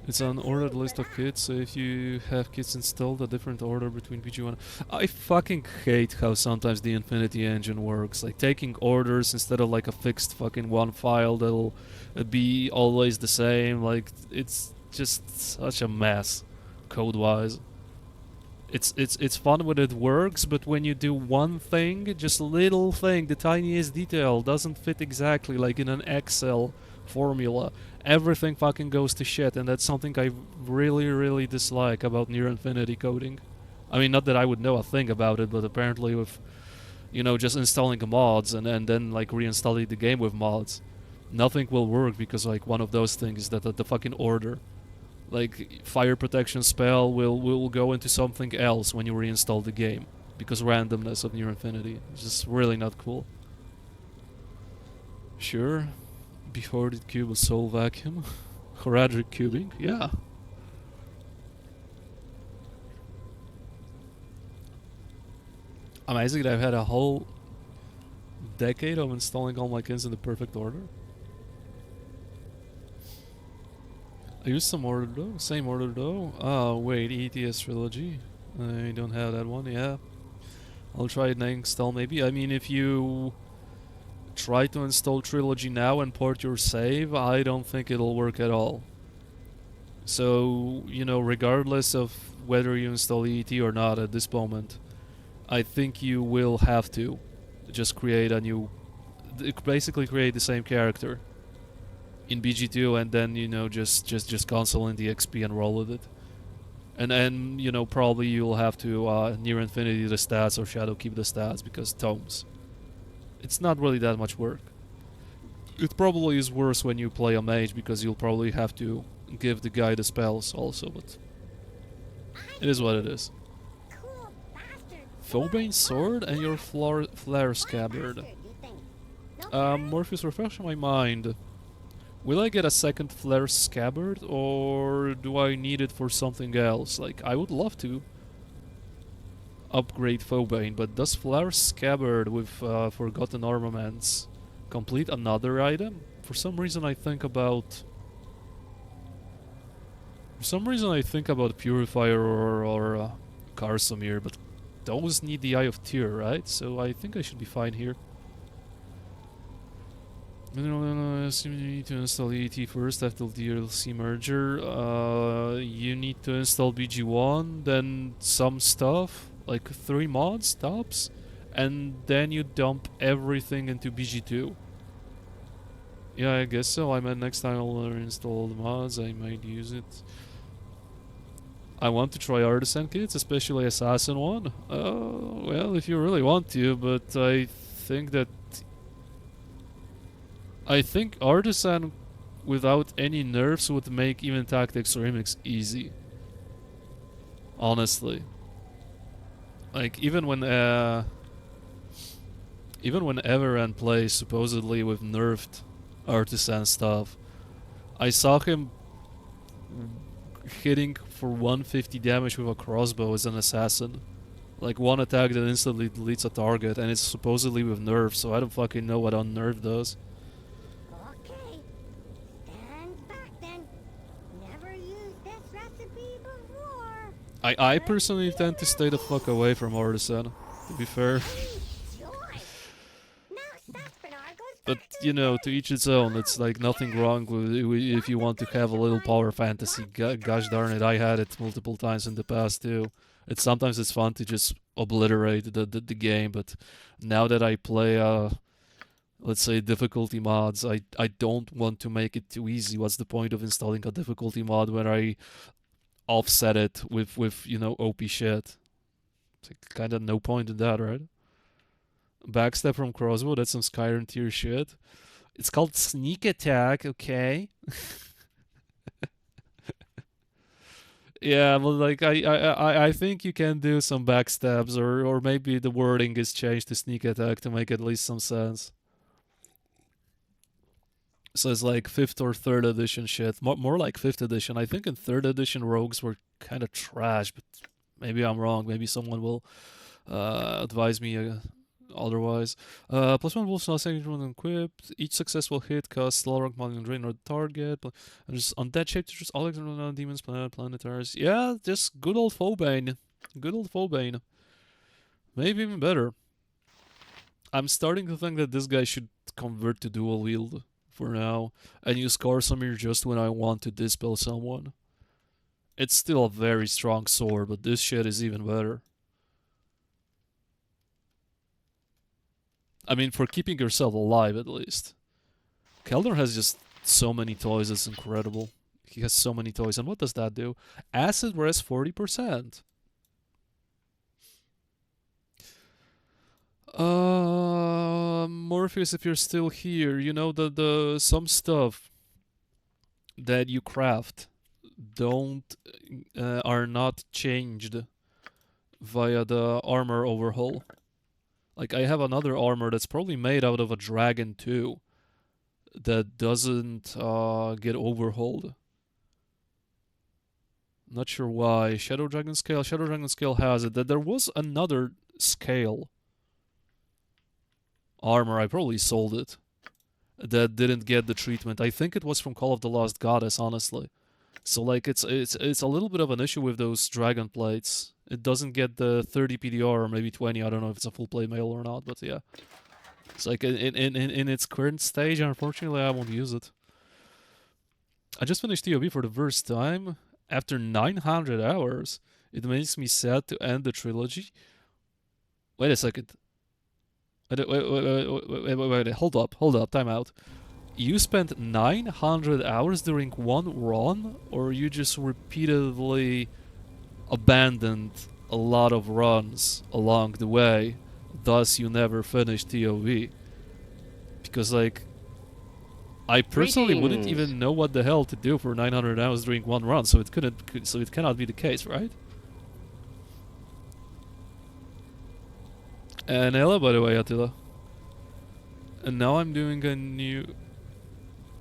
It's an ordered list of kits, so if you have kits installed, a different order between PG1. I fucking hate how sometimes the Infinity Engine works. Like, taking orders instead of a fixed fucking one file that'll be always the same. Like, it's just such a mess, code-wise. It's fun when it works, but when you do one thing, just a little thing, the tiniest detail doesn't fit exactly like in an Excel formula, everything fucking goes to shit, and that's something I really dislike about Near Infinity coding. I mean, not that I would know a thing about it, but apparently with, you know, just installing mods and then like reinstalling the game with mods, nothing will work because like one of those things that the fucking order. Like, fire protection spell will go into something else when you reinstall the game. Because randomness of Near Infinity. It's just really not cool. Sure. Before the cube was Soul Vacuum. Horadric cubing, yeah. Amazing that I've had a whole decade of installing all my kins in the perfect order. I used some order though, same order though. Oh wait, ETS Trilogy. I don't have that one, yeah. I'll try it next install maybe. I mean, if you try to install Trilogy now and port your save, I don't think it'll work at all. So, you know, regardless of whether you install EET or not at this moment, I think you will have to just create a new, basically create the same character in BG2 and then, you know, just console in the XP and roll with it. And then, you know, probably you'll have to Near Infinity the stats or Shadow keep the stats because tomes. It's not really that much work. It probably is worse when you play a mage because you'll probably have to give the guy the spells also, but it is what it is. Cool bastard. Phobane sword and your flare scabbard. Bastard, you think. No Morpheus, refresh my mind. Will I get a second flare scabbard or do I need it for something else? Like, I would love to upgrade Phobane, but does flare scabbard with forgotten armaments complete another item? For some reason I think about Purifier or Karsamir, but those need the Eye of Tyr, right? So I think I should be fine here. You need to install EET first after the DLC merger. You need to install BG1, then some stuff, like 3 mods tops, and then you dump everything into BG2. Yeah, I guess so. I meant next time I'll install the mods, I might use it. I want to try Artisan kits, especially Assassin one. Well, if you really want to, but I think Artisan without any nerfs would make even Tactics Remix easy. Honestly. Like, even when Everand plays supposedly with nerfed Artisan stuff, I saw him hitting for 150 damage with a crossbow as an assassin. Like, one attack that instantly deletes a target, and it's supposedly with nerfs, so I don't fucking know what unnerf does. Okay. Stand back then. Never used this recipe before. I personally tend to stay the fuck away from Artisan, to be fair. Enjoy. Now Saspenar goes But, back to you know, to each its own. It's like nothing wrong with if you want to have a little power fantasy. Gosh darn it, I had it multiple times in the past too. Sometimes it's fun to just obliterate the game, but now that I play let's say difficulty mods, I don't want to make it too easy. What's the point of installing a difficulty mod when I offset it with you know, OP shit? It's like, kind of no point in that, right? Backstab from crossbow, that's some Skyrim tier shit. It's called sneak attack, okay? Yeah, but like I think you can do some backstabs, or maybe the wording is changed to sneak attack to make at least some sense. So it's like 5th or 3rd edition shit. More like 5th edition. I think in 3rd edition rogues were kind of trash, but maybe I'm wrong. Maybe someone will advise me otherwise. +1 wolves not second when equipped. Each successful hit costs slow rank mod and drain or the target. And just undead shapeshifters, all demons, planetaries. Yeah, just good old Phobane. Good old Phobane. Maybe even better. I'm starting to think that this guy should convert to dual wield for now and use Karsamir just when I want to dispel someone. It's still a very strong sword, but this shit is even better. I mean, for keeping yourself alive, at least. Keldor has just so many toys, it's incredible. He has so many toys, and what does that do? Acid res 40%. Morpheus, if you're still here, you know the some stuff that you craft are not changed via the armor overhaul. Like, I have another armor that's probably made out of a dragon too, that doesn't get overhauled. Not sure why. Shadow Dragon Scale. Shadow Dragon Scale has it. That there was another scale armor, I probably sold it, that didn't get the treatment. I think it was from Call of the Lost Goddess, honestly. So like it's a little bit of an issue with those dragon plates. It doesn't get the 30 PDR or maybe 20. I don't know if it's a full plate mail or not, but yeah. It's like in its current stage, unfortunately I won't use it. I just finished TOB for the first time after 900 hours. It makes me sad to end the trilogy. Wait a second. Wait, hold up, time out. You spent 900 hours during one run, or you just repeatedly abandoned a lot of runs along the way, thus you never finished TOV? Because, like, I personally wouldn't even know what the hell to do for 900 hours during one run, so it cannot be the case, right? And hello, by the way, Attila. And now I'm doing a new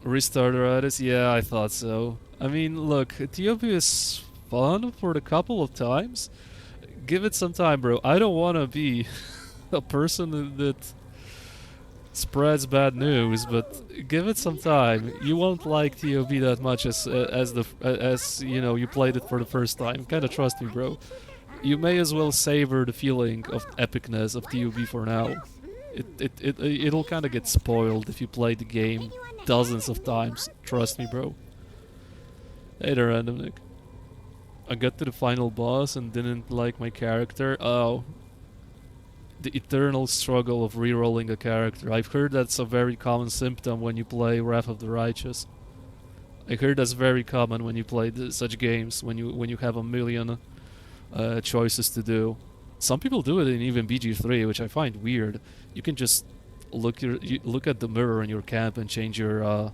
restarteritis. Yeah, I thought so. I mean, look, TOP is fun for the couple of times. Give it some time, bro. I don't want to be a person that spreads bad news, but give it some time. You won't like TOB that much as you know, you played it for the first time. Kinda trust me, bro. You may as well savor the feeling of epicness of TOB for now. It'll kind of get spoiled if you play the game dozens of times. Trust me, bro. Hey there, Random Nick. I got to the final boss and didn't like my character. Oh. The eternal struggle of rerolling a character. I've heard that's a very common symptom when you play Wrath of the Righteous. I heard that's very common when you play such games, when you have a million choices to do. Some people do it in even BG3, which I find weird. You can just look at the mirror in your camp and change your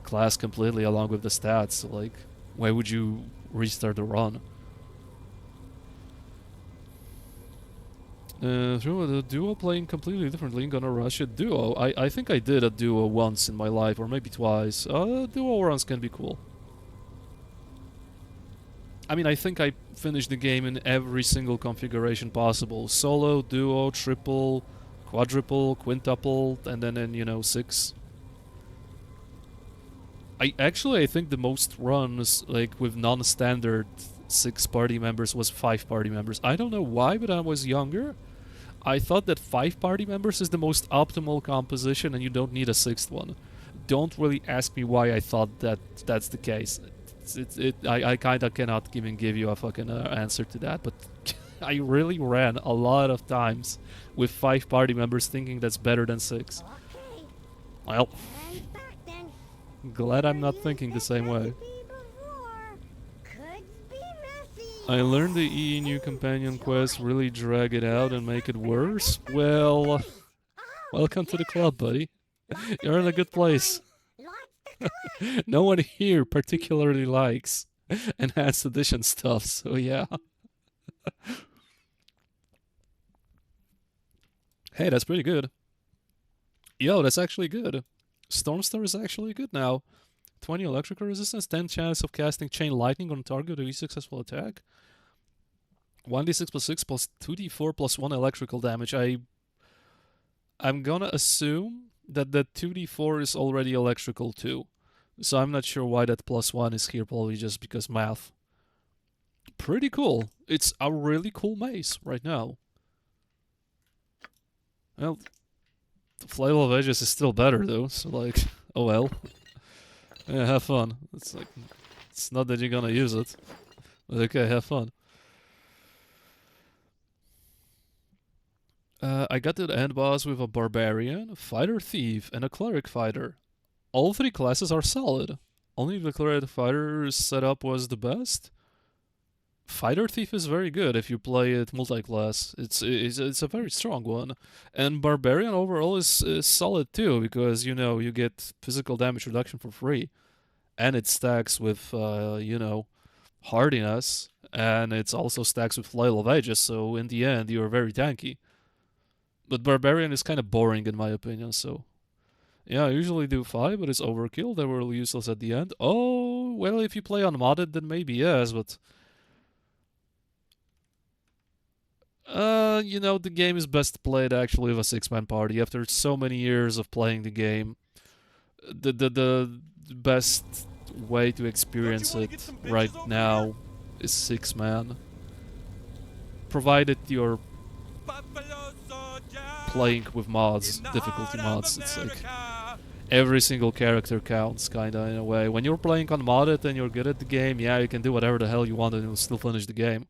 class completely along with the stats. So, like, why would you restart the run? Through the duo playing completely differently, gonna rush a duo. I think I did a duo once in my life, or maybe twice. Duo runs can be cool. I mean, I think I finished the game in every single configuration possible. Solo, duo, triple, quadruple, quintuple, and then in, you know, 6. I think the most runs, like, with non-standard 6 party members was 5 party members. I don't know why, but I was younger. I thought that 5 party members is the most optimal composition and you don't need a 6th one. Don't really ask me why I thought that that's the case. I kinda cannot even give you a fucking answer to that, but I really ran a lot of times with 5 party members thinking that's better than 6. Okay, Well, and back then. glad I'm not thinking the same way. Could be messy. I learned the EE new companion quest really drag it out and make it worse? Well, welcome to the club, buddy. You're in a good place. No one here particularly likes enhanced edition stuff, so yeah. Hey, that's pretty good. Yo, that's actually good. Stormstar is actually good now. 20 electrical resistance, 10 chance of casting chain lightning on target with a successful attack. 1d6 plus 6 plus 2d4 plus 1 electrical damage. I'm gonna assume that the 2d4 is already electrical too. So I'm not sure why that plus 1 is here, probably just because math. Pretty cool. It's a really cool mace right now. Well, the Flail of Edges is still better though, so like, oh well. Yeah, have fun. It's like, it's not that you're gonna use it. Okay, have fun. I got to the end boss with a barbarian, fighter thief, and a cleric fighter. All three classes are solid. Only the cleric fighter setup was the best. Fighter thief is very good if you play it multi-class. It's a very strong one, and barbarian overall is solid too because you know you get physical damage reduction for free, and it stacks with you know hardiness, and it's also stacks with flail of ages. So in the end, you are very tanky. But barbarian is kind of boring in my opinion. So yeah, I usually do 5, but it's overkill. They were useless at the end. Oh well, if you play unmodded, then maybe yes, but. You know, the game is best played actually with a 6-man party. After so many years of playing the game, the best way to experience it right now is 6-man. Provided you're Buffalo soldier playing with mods, in the difficulty heart of mods. It's like America. every single character counts, kinda in a way. When you're playing unmodded and you're good at the game, yeah, you can do whatever the hell you want and you'll still finish the game.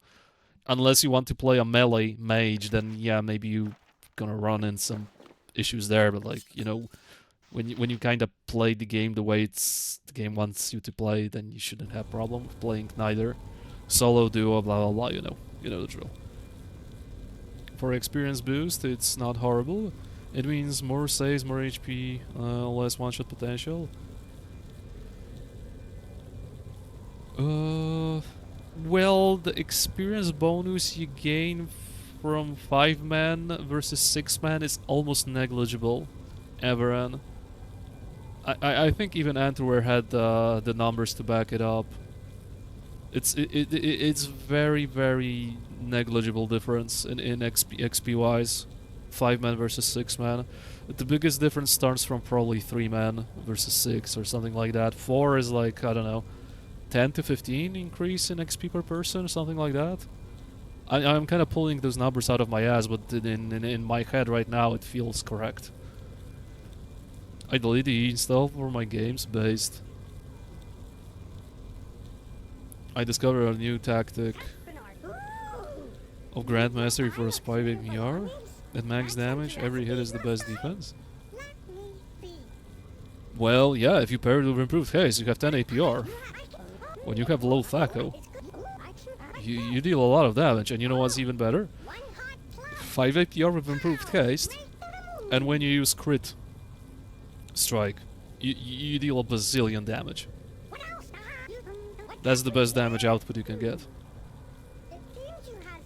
Unless you want to play a melee mage, then yeah, maybe you gonna run in some issues there. But like you know, when you kind of play the game the way the game wants you to play, then you shouldn't have problem with playing neither solo, duo, blah blah blah. You know the drill. For experience boost, it's not horrible. It means more saves, more HP, less one-shot potential. Well, the experience bonus you gain from 5-man versus 6-man is almost negligible, Everan. I think even Antwerp had the numbers to back it up. It's very very negligible difference in XP wise, 5-man versus 6-man. The biggest difference starts from probably 3-man versus 6 or something like that. 4 is like I don't know. 10 to 15 increase in XP per person, something like that. I'm kind of pulling those numbers out of my ass, but in my head right now it feels correct. I delete the install for my games based. I discovered a new tactic of Grand Mastery for a Spy BR. At max damage, every hit is the best defense. Well, yeah, if you pair it with improved haste, you have 10 APR. When you have low THAC0, you deal a lot of damage, and you know what's even better? 5 APR with improved haste, and when you use crit strike, you deal a bazillion damage. That's the best damage output you can get.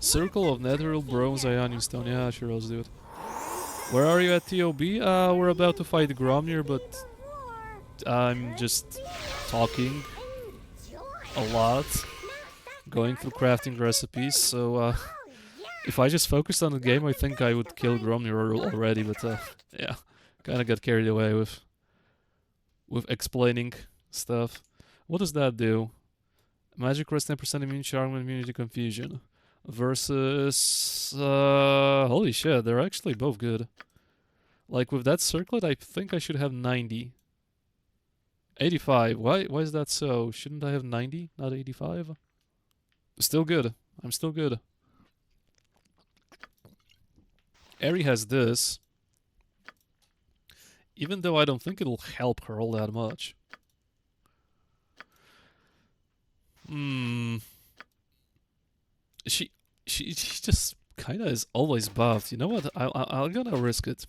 Circle of Netheril, Bronze, Ionian Stone. Yeah, sure, let's do it. Where are you at TOB? We're about to fight Gromnir, but I'm just talking a lot, going through crafting recipes, so if I just focused on the game, I think I would kill Gromnir already, but yeah, kinda got carried away with explaining stuff. What does that do? Magic rest 10% immune charm and immunity confusion. Versus holy shit, they're actually both good. Like with that circlet, I think I should have 90. 85. Why is that so? Shouldn't I have 90, not 85? Still good. I'm still good. Eri has this. Even though I don't think it'll help her all that much. She just kinda is always buffed. You know what? I'm gonna risk it.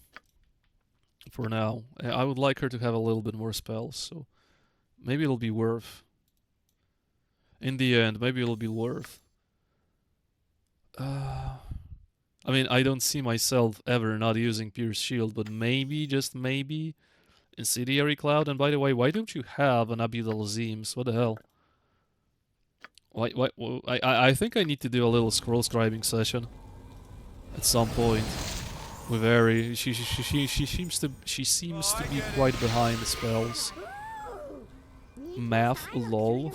For now. I would like her to have a little bit more spells, so maybe it'll be worth. In the end, maybe it'll be worth. I mean, I don't see myself ever not using Pierce Shield, but maybe, just maybe, Incendiary Cloud. And by the way, why don't you have an Abidal Zeems? What the hell? Why, I think I need to do a little scroll scribing session at some point with Eri. She seems to be quite behind the spells. Math, lol.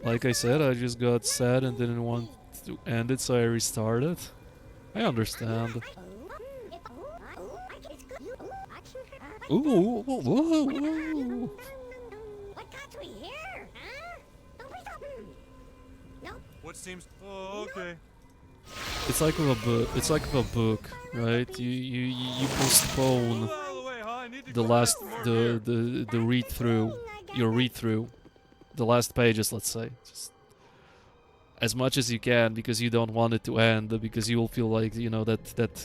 Like I said, I just got sad and didn't want to end it, so I restarted. I understand. Ooh, ooh. What got we here, huh? Don't we stop? What seems... Oh, okay. It's like with a book. It's like with a book, right? You postpone Move out of the way, huh? I need to the go last get some more beer. the read through, your read through, the last pages, let's say, just as much as you can, because you don't want it to end, because you will feel like, you know, that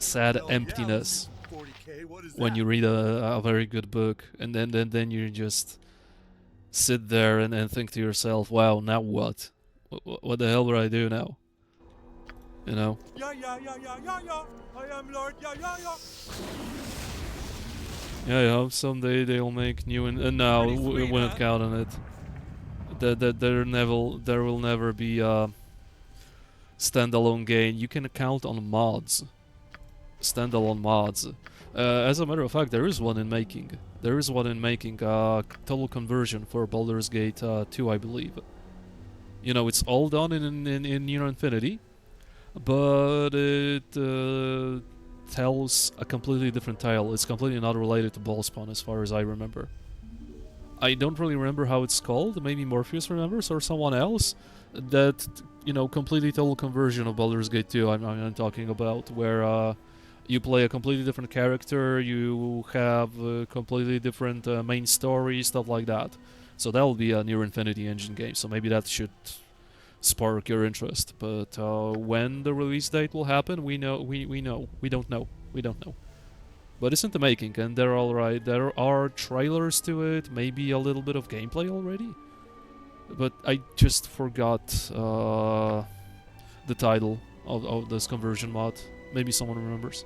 sad emptiness when you read a very good book, and then you just sit there and think to yourself, wow, now what? What the hell do I do now? You know? Yeah, yeah, yeah, yeah, yeah, yeah. I am Lord. Yeah, yeah, yeah. Yeah, someday they'll make new and no, Pretty we sweet, wouldn't huh? count on it. There will never be a standalone game. You can count on mods, standalone mods. As a matter of fact, there is one in making. There is one in making. Total conversion for Baldur's Gate 2, I believe. You know, it's all done in Near Infinity, but it tells a completely different tale. It's completely not related to Ballspawn, as far as I remember. I don't really remember how it's called. Maybe Morpheus remembers, or someone else. That, you know, completely total conversion of Baldur's Gate 2 I'm talking about, where you play a completely different character, you have completely different main story, stuff like that. So that will be a Near Infinity engine game, so maybe that should spark your interest. But when the release date will happen, we don't know. But it's in the making, and they're alright. There are trailers to it, maybe a little bit of gameplay already. But I just forgot the title of this conversion mod. Maybe someone remembers.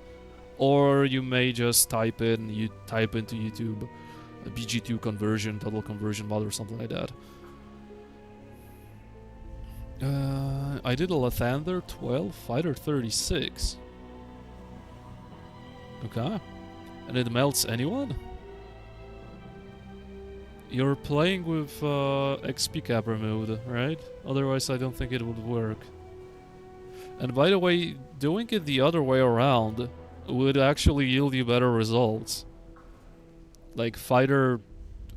Or you may just type into YouTube a BG2 conversion, total conversion mod or something like that. I did a Lathander 12, Fighter 36. Okay. And it melts anyone? You're playing with XP cap removed, right? Otherwise I don't think it would work. And by the way, doing it the other way around would actually yield you better results. Like Fighter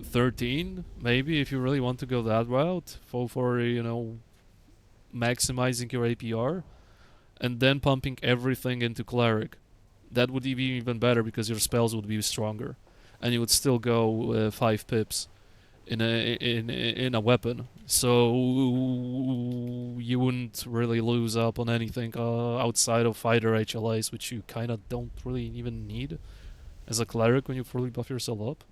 13, maybe, if you really want to go that route, for you know, maximizing your APR, and then pumping everything into Cleric. That would be even better because your spells would be stronger, and you would still go 5 pips in a weapon, so you wouldn't really lose up on anything outside of fighter HLAs, which you kind of don't really even need as a cleric when you fully buff yourself up.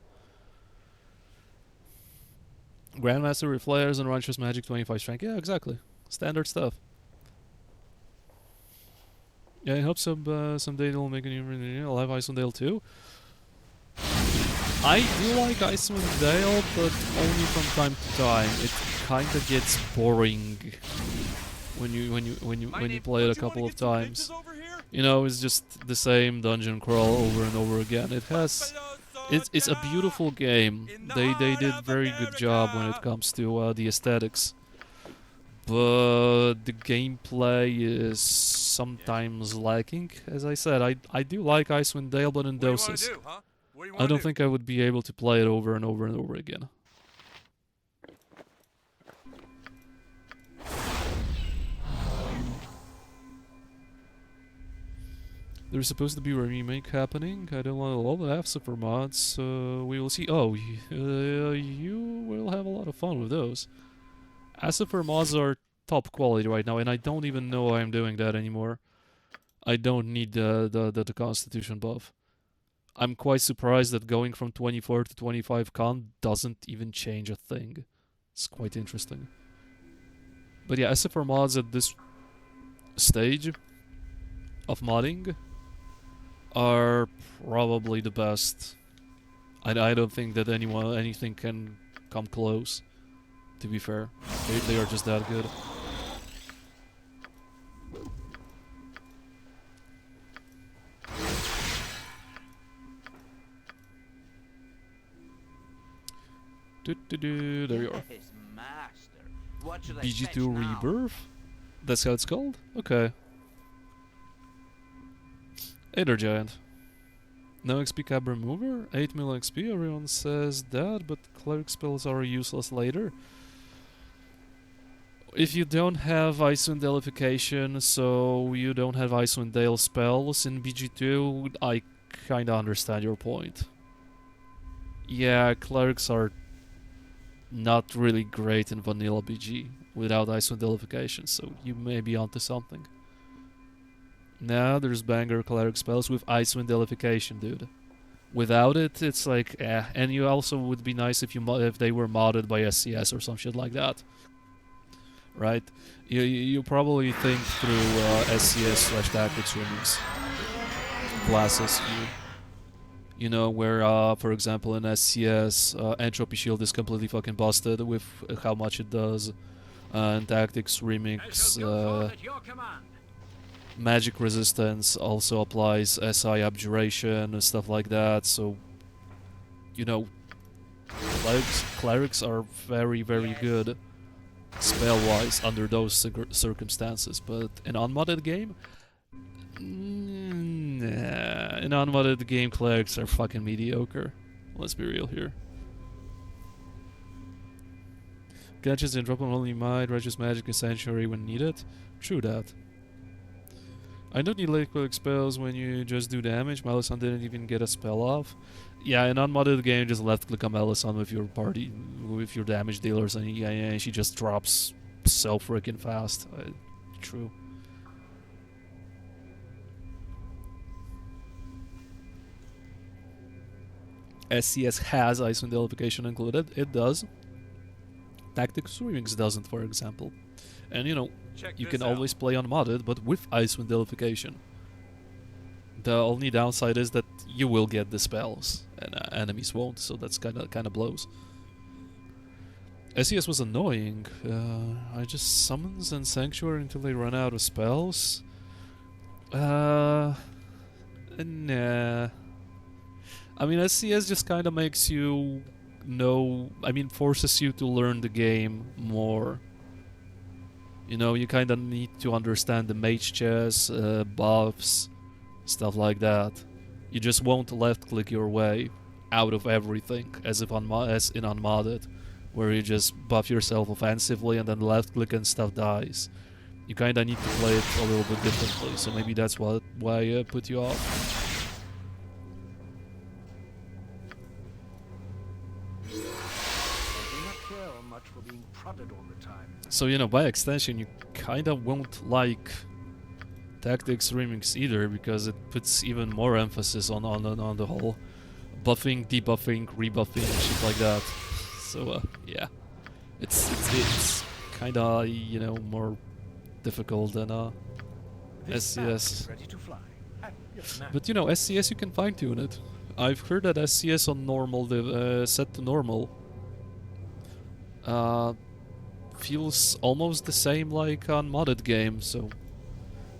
Grandmaster with flares and Righteous Magic 25 strength. Yeah, exactly. Standard stuff. Yeah, I hope someday they'll make a new Live Icewind Dale too. I do like Icewind Dale, but only from time to time. It kind of gets boring when you play it a couple of times. You know, it's just the same dungeon crawl over and over again. It's a beautiful game. They did very good job when it comes to the aesthetics, but the gameplay is sometimes lacking. As I said, I do like Icewind Dale, but in doses. I don't think I would be able to play it over and over and over again. There's supposed to be a remake happening. I don't want to love the for mods. We will see. Oh, you will have a lot of fun with those. Asifer mods are top quality right now, and I don't even know why I'm doing that anymore. I don't need the Constitution buff. I'm quite surprised that going from 24 to 25 con doesn't even change a thing. It's quite interesting. But yeah, SFR mods at this stage of modding are probably the best. I don't think that anything can come close, to be fair. They are just that good. There you are. BG2 Rebirth? That's how it's called? Okay. Aether Giant. No XP cap remover? 8 mil XP, everyone says that, but cleric spells are useless later. if you don't have Icewind Deification, so you don't have Icewind Dale spells in BG2, I kinda understand your point. Yeah, clerics are not really great in vanilla BG without Icewind Deification, so you may be onto something. Now there's banger cleric spells with Icewind Deification, dude. Without it, it's like, eh. And you also would be nice if if they were modded by SCS or some shit like that. Right? You probably think through SCS/Tactics remix classes. You know, where, for example, in SCS, Entropy Shield is completely fucking busted with how much it does. And Tactics Remix, Magic Resistance also applies SI Abjuration and stuff like that, so, you know, clerics are very, very good spell-wise under those circumstances, but in unmodded game, nah, in unmodded game, clerics are fucking mediocre. Let's be real here. Gadgets and drop on only might, righteous magic and sanctuary when needed. True that. I don't need late click spells when you just do damage. Melisande didn't even get a spell off. Yeah, in unmodded game, just left click on Melisande with your party, with your damage dealers, and yeah, she just drops so freaking fast. True. SCS has Icewind Deification included. It does. Tactics Remix doesn't, for example. And you know, you can always play unmodded, but with Icewind Deification. The only downside is that you will get the spells, and enemies won't, so that's kind of blows. SCS was annoying. I just summons and Sanctuary until they run out of spells. Nah. I mean, SCS just kind of makes you know, forces you to learn the game more. You know, you kind of need to understand the mage chess, buffs, stuff like that. You just won't left-click your way out of everything, as in unmodded, where you just buff yourself offensively and then left-click and stuff dies. You kind of need to play it a little bit differently, so maybe that's why it put you off. So, you know, by extension, you kinda won't like Tactics Remix either, because it puts even more emphasis on the whole buffing, debuffing, rebuffing, and shit like that. So, yeah. It's kinda, you know, more difficult than SCS. But, you know, SCS, you can fine-tune it. I've heard that SCS on normal, set to normal, feels almost the same like on modded games. So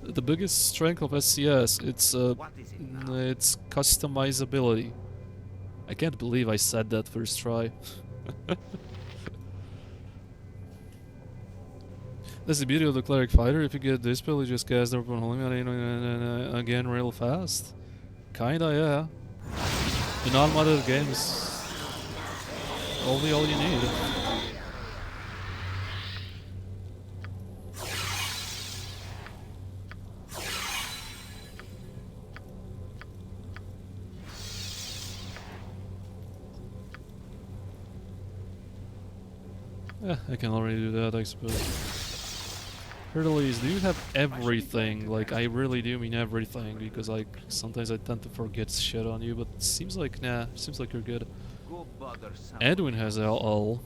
the biggest strength of SCS, it's customizability. I can't believe I said that first try. That's the beauty of the cleric fighter. If you get this spell, you just cast the weapon holding again real fast. Kinda, yeah. In non-modded games, all you need. Yeah, I can already do that, I suppose. Hercules, do you have everything? Like, I really do mean everything, because like sometimes I tend to forget shit on you, but it seems like, nah, seems like you're good. Edwin has all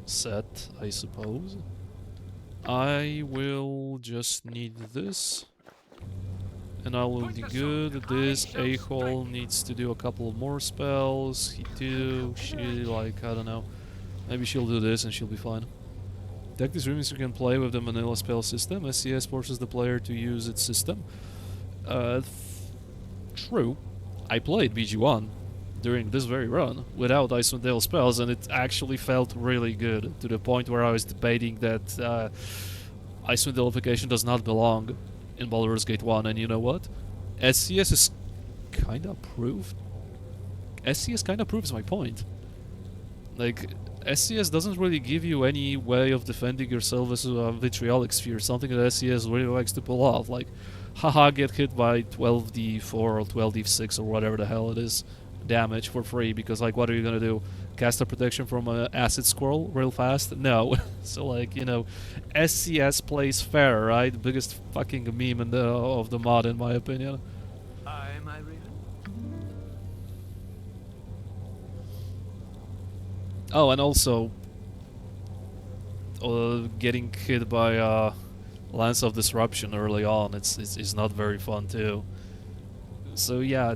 set, I suppose. I will just need this, and I will be good. This a-hole needs to do a couple more spells. He too, she, like, I don't know. Maybe she'll do this and she'll be fine. Tactics Remix, you can play with the vanilla spell system. SCS forces the player to use its system. True. I played BG1 during this very run without Icewind Dale spells, and it actually felt really good, to the point where I was debating that Icewind Deification does not belong in Baldur's Gate 1, and you know what? SCS is kinda proved. SCS kinda proves my point. Like, SCS doesn't really give you any way of defending yourself as a vitriolic sphere, something that SCS really likes to pull off. Like, haha, get hit by 12d4 or 12d6 or whatever the hell it is damage for free, because, like, what are you gonna do? Cast a protection from an acid squirrel real fast? No. So, like, you know, SCS plays fair, right? Biggest fucking meme of the mod, in my opinion. Am I Raven? Oh, and also, getting hit by Lance of Disruption early on, it's not very fun too. So yeah,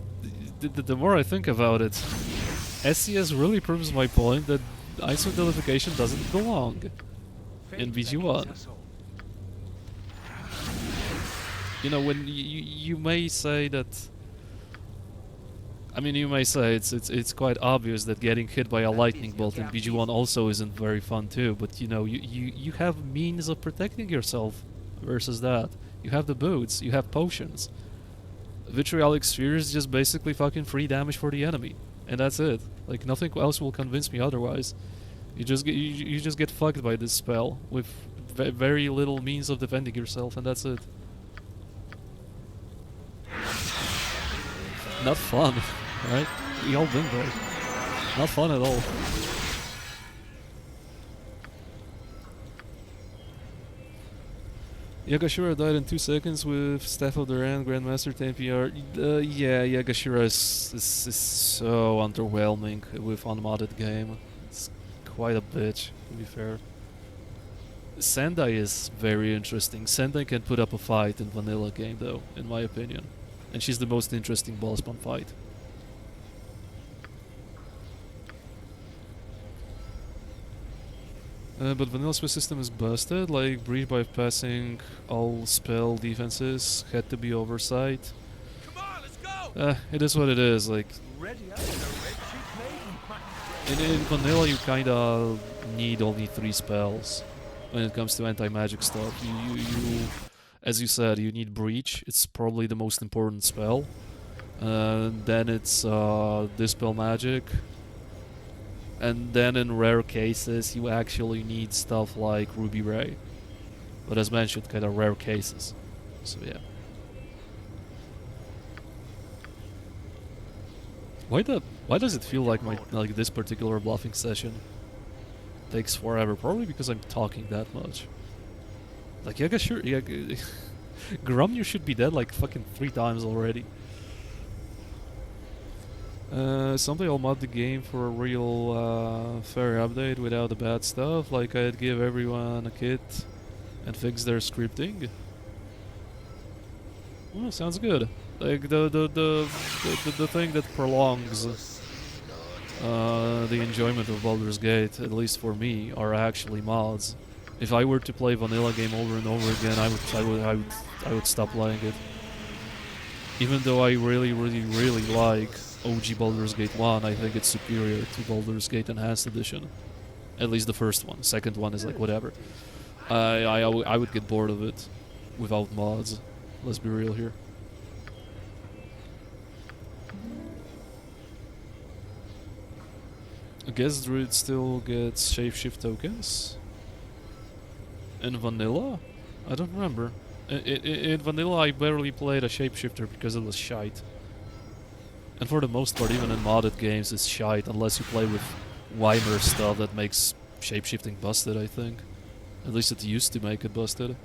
the more I think about it, SCS really proves my point that isodelification doesn't belong in BG1. You know, when you may say that. I mean, you may say it's quite obvious that getting hit by a lightning bolt in BG1 also isn't very fun too, but you know, you have means of protecting yourself versus that. You have the boots, you have potions. Vitriolic Sphere is just basically fucking free damage for the enemy, and that's it. Like, nothing else will convince me otherwise. You just get fucked by this spell with very little means of defending yourself, and that's it. Not fun. Right? We all been there. Not fun at all. Yagashira died in 2 seconds with Staff of the Rand, Grandmaster 10 PR. Yeah, Yagashira is so underwhelming with unmodded game. It's quite a bitch, to be fair. Sendai is very interesting. Sendai can put up a fight in vanilla game though, in my opinion. And she's the most interesting ball spawn fight. But vanilla spell system is busted, like breach bypassing all spell defenses had to be oversight. Come on, let's go! It is what it is, like in vanilla you kinda need only 3 spells when it comes to anti-magic stuff. You as you said, you need breach, it's probably the most important spell. Then it's dispel magic. And then in rare cases, you actually need stuff like Ruby Ray. But as mentioned, kind of rare cases. So yeah. Why does it feel like this particular bluffing session takes forever? Probably because I'm talking that much. Like, Grumnir should be dead like fucking 3 times already. Someday I'll mod the game for a real fair update without the bad stuff, like I'd give everyone a kit and fix their scripting. Well, sounds good. Like the thing that prolongs the enjoyment of Baldur's Gate, at least for me, are actually mods. If I were to play vanilla game over and over again, I would stop playing it. Even though I really like OG Baldur's Gate 1, I think it's superior to Baldur's Gate Enhanced Edition. At least the first one. Second one is like whatever. I would get bored of it without mods. Let's be real here. I guess Druid still gets shapeshift tokens. In vanilla? I don't remember. In vanilla I barely played a shapeshifter because it was shite. And for the most part, even in modded games, it's shite unless you play with Weimer stuff that makes shapeshifting busted, I think. At least it used to make it busted.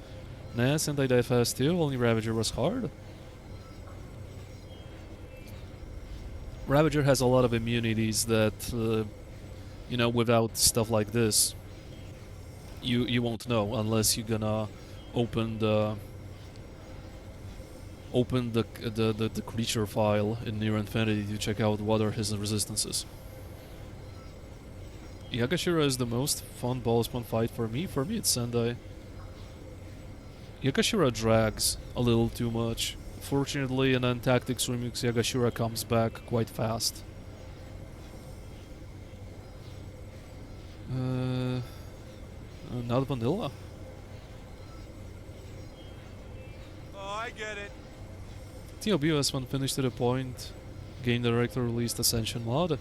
Nah, Sendai died fast too, only Ravager was hard. Ravager has a lot of immunities that, you know, without stuff like this, you won't know unless you're gonna open the creature file in Near Infinity to check out what are his resistances. Yagashira is the most fun ball spawn fight for me. For me, it's Sendai. Yagashira drags a little too much. Fortunately, in Tactics Remix, Yagashira comes back quite fast. Not vanilla. Oh, I get it. TOBS1 finished to the point. Game director released Ascension mod.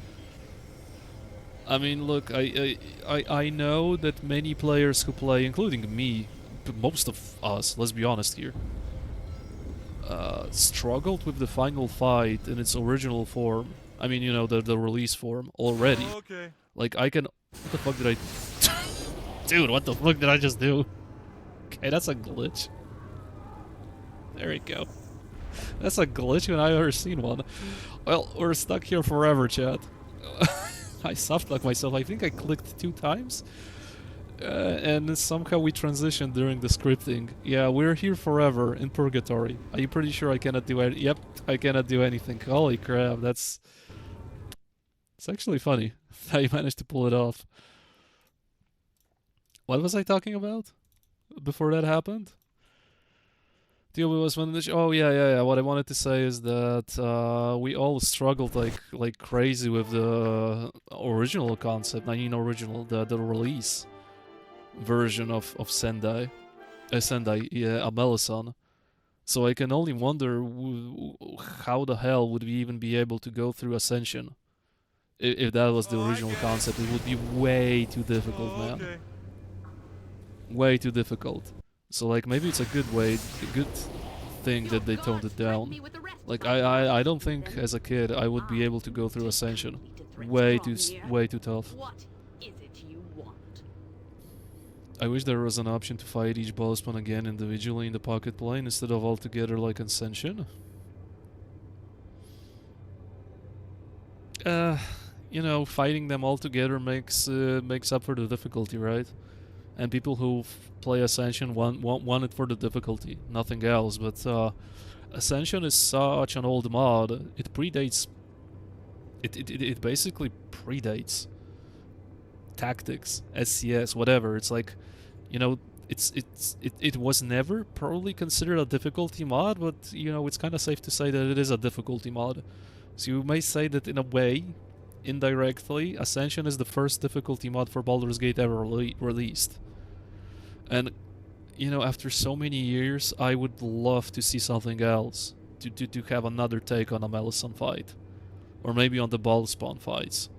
I mean, look, I know that many players who play, including me, most of us, let's be honest here, struggled with the final fight in its original form. I mean, you know, the release form already. Okay. Like, I can... What the fuck did I... Dude, what the fuck did I just do? Okay, that's a glitch. There we go. That's a glitch when I've ever seen one. Well, we're stuck here forever, chat. I softlocked myself. I think I clicked 2 times. And somehow we transitioned during the scripting. Yeah, we're here forever in purgatory. Are you pretty sure I cannot do any? Yep, I cannot do anything. Holy crap, that's... It's actually funny how you managed to pull it off. What was I talking about before that happened? Deal was when the oh yeah. What I wanted to say is that we all struggled like crazy with the original concept. I mean, original the release version of Sendai, Amelisson. So I can only wonder how the hell would we even be able to go through Ascension if that was the original concept. It would be way too difficult, man. Okay. Way too difficult. So like maybe it's a good thing that they toned it down. Like I don't think as a kid I would be able to go through Ascension. Way too tough. What is it you want? I wish there was an option to fight each boss spawn again individually in the pocket plane instead of all together like Ascension. You know, fighting them all together makes up for the difficulty, right? And people who play Ascension want it for the difficulty, nothing else. But Ascension is such an old mod. It predates. It basically predates Tactics, SCS, whatever. It's like, you know, it was never probably considered a difficulty mod, but you know, it's kind of safe to say that it is a difficulty mod. So you may say that in a way, indirectly, Ascension is the first difficulty mod for Baldur's Gate ever released. And, you know, after so many years, I would love to see something else. To have another take on a Amelisson fight. Or maybe on the Ballspawn fights.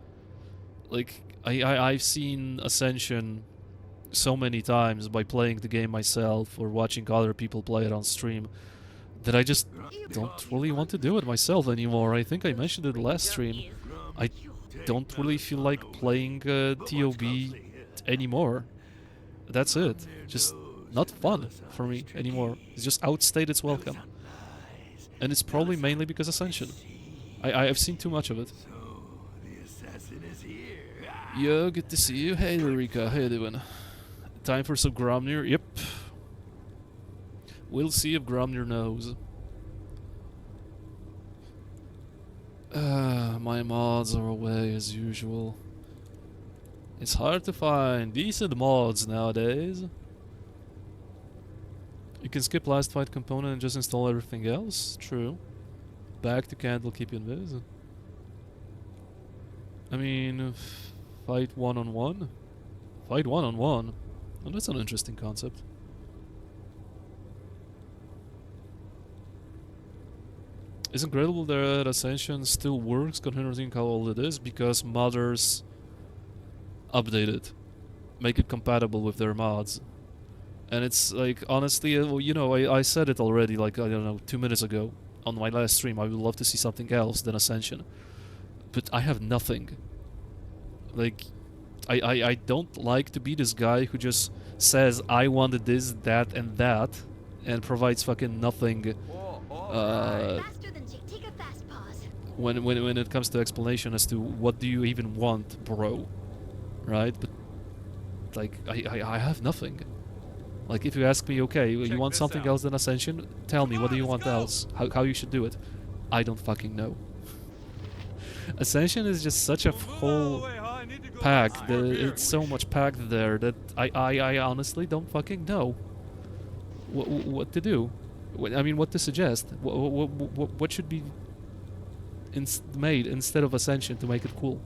Like, I've seen Ascension so many times by playing the game myself or watching other people play it on stream that I just don't really want to do it myself anymore. I think I mentioned it last stream. I don't really feel like playing TOB anymore. That's it. Just not fun for me anymore. It's just outstayed its welcome. And it's probably mainly because Ascension. I've seen too much of it. Yo, good to see you. Hey, Lurica, how you doing? Time for some Gromnir? Yep. We'll see if Gromnir knows. My mods are away as usual. It's hard to find decent mods nowadays. You can skip last fight component and just install everything else. True. Back to Candlekeep Invis. I mean, fight one-on-one? Fight one-on-one? Oh, that's an interesting concept. It's incredible that Ascension still works considering how old it is, because modders update it, make it compatible with their mods. And it's like, honestly, you know, I said it already, like, I don't know, 2 minutes ago on my last stream. I would love to see something else than Ascension, but I have nothing. Like, I don't like to be this guy who just says I wanted this, that, and provides fucking nothing. When it comes to explanation as to what do you even want, bro, right? But like I have nothing. Like if you ask me, okay, you want something else than Ascension? Tell me, what do you want else? How you should do it? I don't fucking know. Ascension is just such a whole pack. It's so much packed there that I honestly don't fucking know what to do. I mean, what to suggest? What should be made instead of Ascension to make it cool?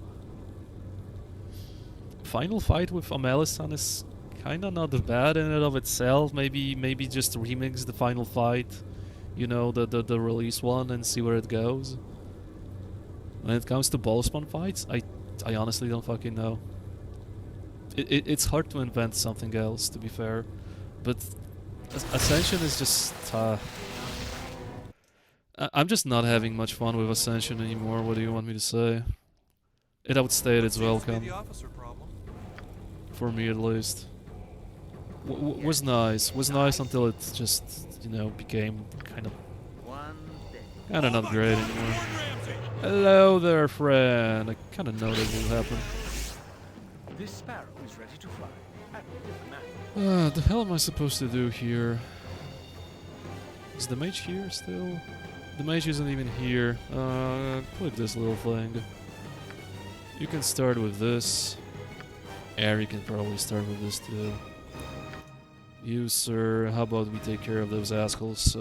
Final fight with Amelisson is kinda not bad in and of itself. Maybe just remix the final fight, you know, the release one, and see where it goes. When it comes to Ballspawn fights, I honestly don't fucking know. It's hard to invent something else, to be fair. But Ascension is just... I'm just not having much fun with Ascension anymore, what do you want me to say? It outstayed its welcome. The officer problem. For me at least. Was nice until it just, you know, became kind of not great anymore. Hello there, friend. I kind of know that will happen. This sparrow is ready to fly. And with the man. The hell am I supposed to do here? Is the mage here still? The mage isn't even here. Click this little thing. You can start with this. You can probably start with this too. You, sir, how about we take care of those assholes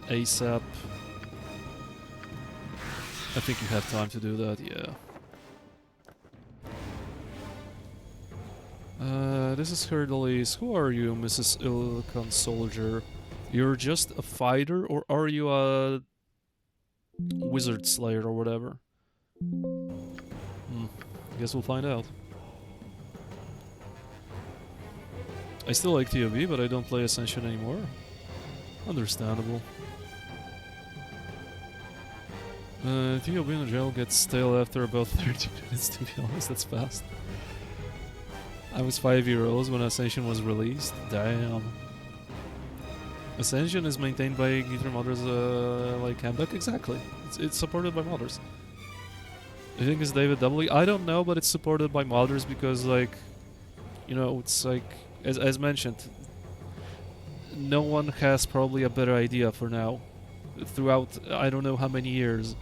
ASAP? I think you have time to do that, yeah. This is Hercules. Who are you, Mrs. Illican Soldier? You're just a fighter, or are you a wizard slayer or whatever? Guess we'll find out. I still like TOB, but I don't play Ascension anymore. Understandable. TOB in general gets stale after about 30 minutes, to be honest, that's fast. I was 5 years old when Ascension was released. Damn. Ascension is maintained by Guitar modders like Hambeck? Exactly. It's supported by modders. I think it's David W. I don't know, but it's supported by modders because, like, you know, it's like, as mentioned, no one has probably a better idea for now. Throughout, I don't know how many years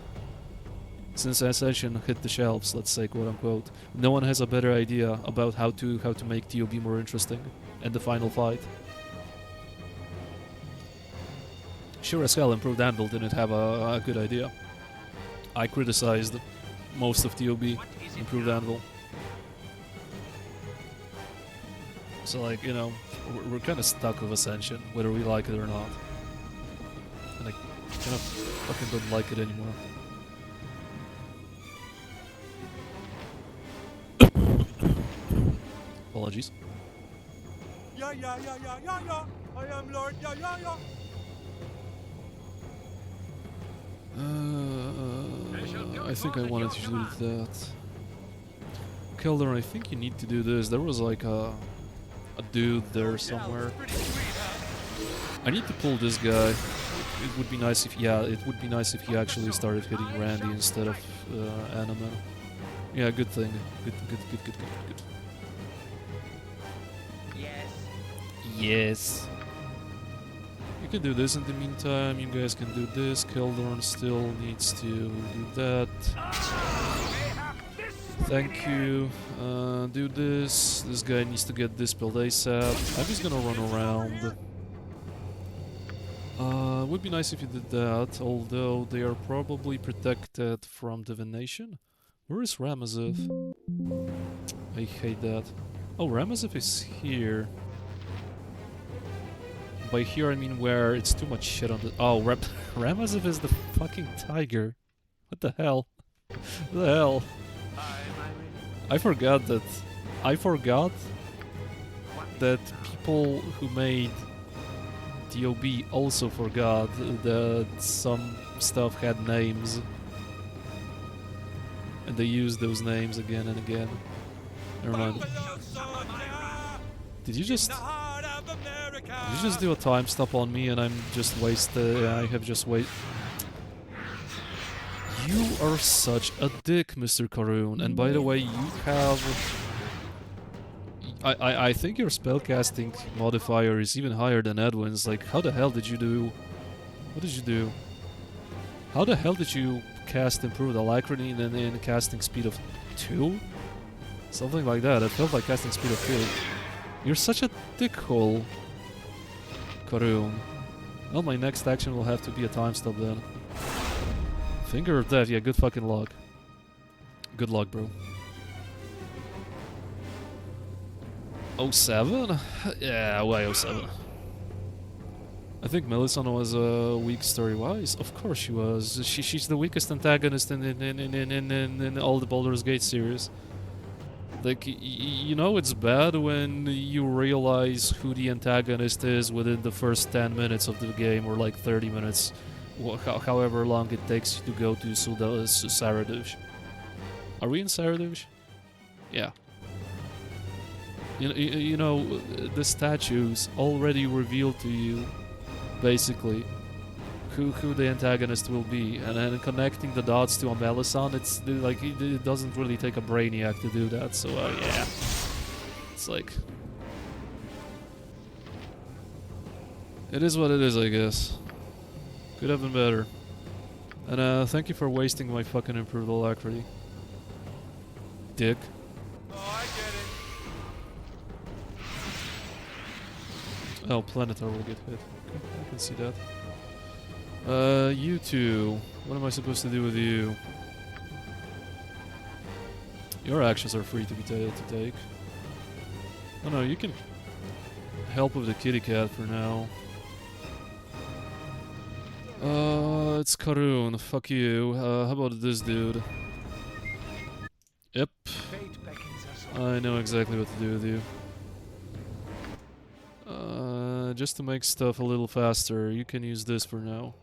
since Ascension hit the shelves, let's say, quote unquote, no one has a better idea about how to make TOB more interesting and the final fight. Sure as hell, Improved Anvil didn't have a good idea. I criticized most of TOB, Improved Anvil. So, like, you know, we're kind of stuck with Ascension, whether we like it or not. And I kind of fucking don't like it anymore. Apologies. Yeah, yeah, yeah, yeah, yeah, yeah. I am Lord. Yeah, yeah, yeah. I think I wanted to do that. Kelder, I think you need to do this. There was like a dude there somewhere. I need to pull this guy. It would be nice if, yeah, it would be nice if he actually started hitting Randy instead of Anima. Yeah, good thing. Good. Yes. You can do this in the meantime. You guys can do this. Keldorn still needs to do that. Thank you. Do this. This guy needs to get dispelled ASAP. I'm just gonna run around. Would be nice if you did that, although they are probably protected from divination. Where is Ramazov? I hate that. Oh, Ramazov is here. By here I mean where it's too much shit on the... Oh, Ramazov is the fucking tiger. What the hell? What the hell? I forgot that people who made TOB also forgot that some stuff had names. And they used those names again and again. Never mind. Did you just do a time stop on me and I'm just wasted? I have just You are such a dick, Mr. Karun. And by the way, you have... I think your spellcasting modifier is even higher than Edwin's. Like, how the hell did you do... What did you do? How the hell did you cast Improved Alacrity and then casting speed of 2? Something like that. It felt like casting speed of 2. You're such a dickhole, Karun. Well, my next action will have to be a time stop then. Finger of Death, yeah, good fucking luck. Good luck, bro. 07? Yeah, why 07? I think Melisandre was weak story-wise. Of course she was. She's the weakest antagonist in all the Baldur's Gate series. Like, you know it's bad when you realize who the antagonist is within the first 10 minutes of the game, or like 30 minutes, however long it takes you to go to Saradush. Are we in Saradush? Yeah. You know, the statues already reveal to you, basically, who the antagonist will be, and then connecting the dots to a Melisandre, it's like it doesn't really take a brainiac to do that. So yeah, it's like it is what it is, I guess. Could have been better. And thank you for wasting my fucking improved alacrity, dick. Oh, I get it. Oh, Planetar will get hit. Okay, I can see that. You two. What am I supposed to do with you? Your actions are free to be to take. Oh no, you can help with the kitty cat for now. It's Karun. Fuck you. How about this dude? Yep. Fate beckons us all. I know exactly what to do with you. Just to make stuff a little faster, you can use this for now.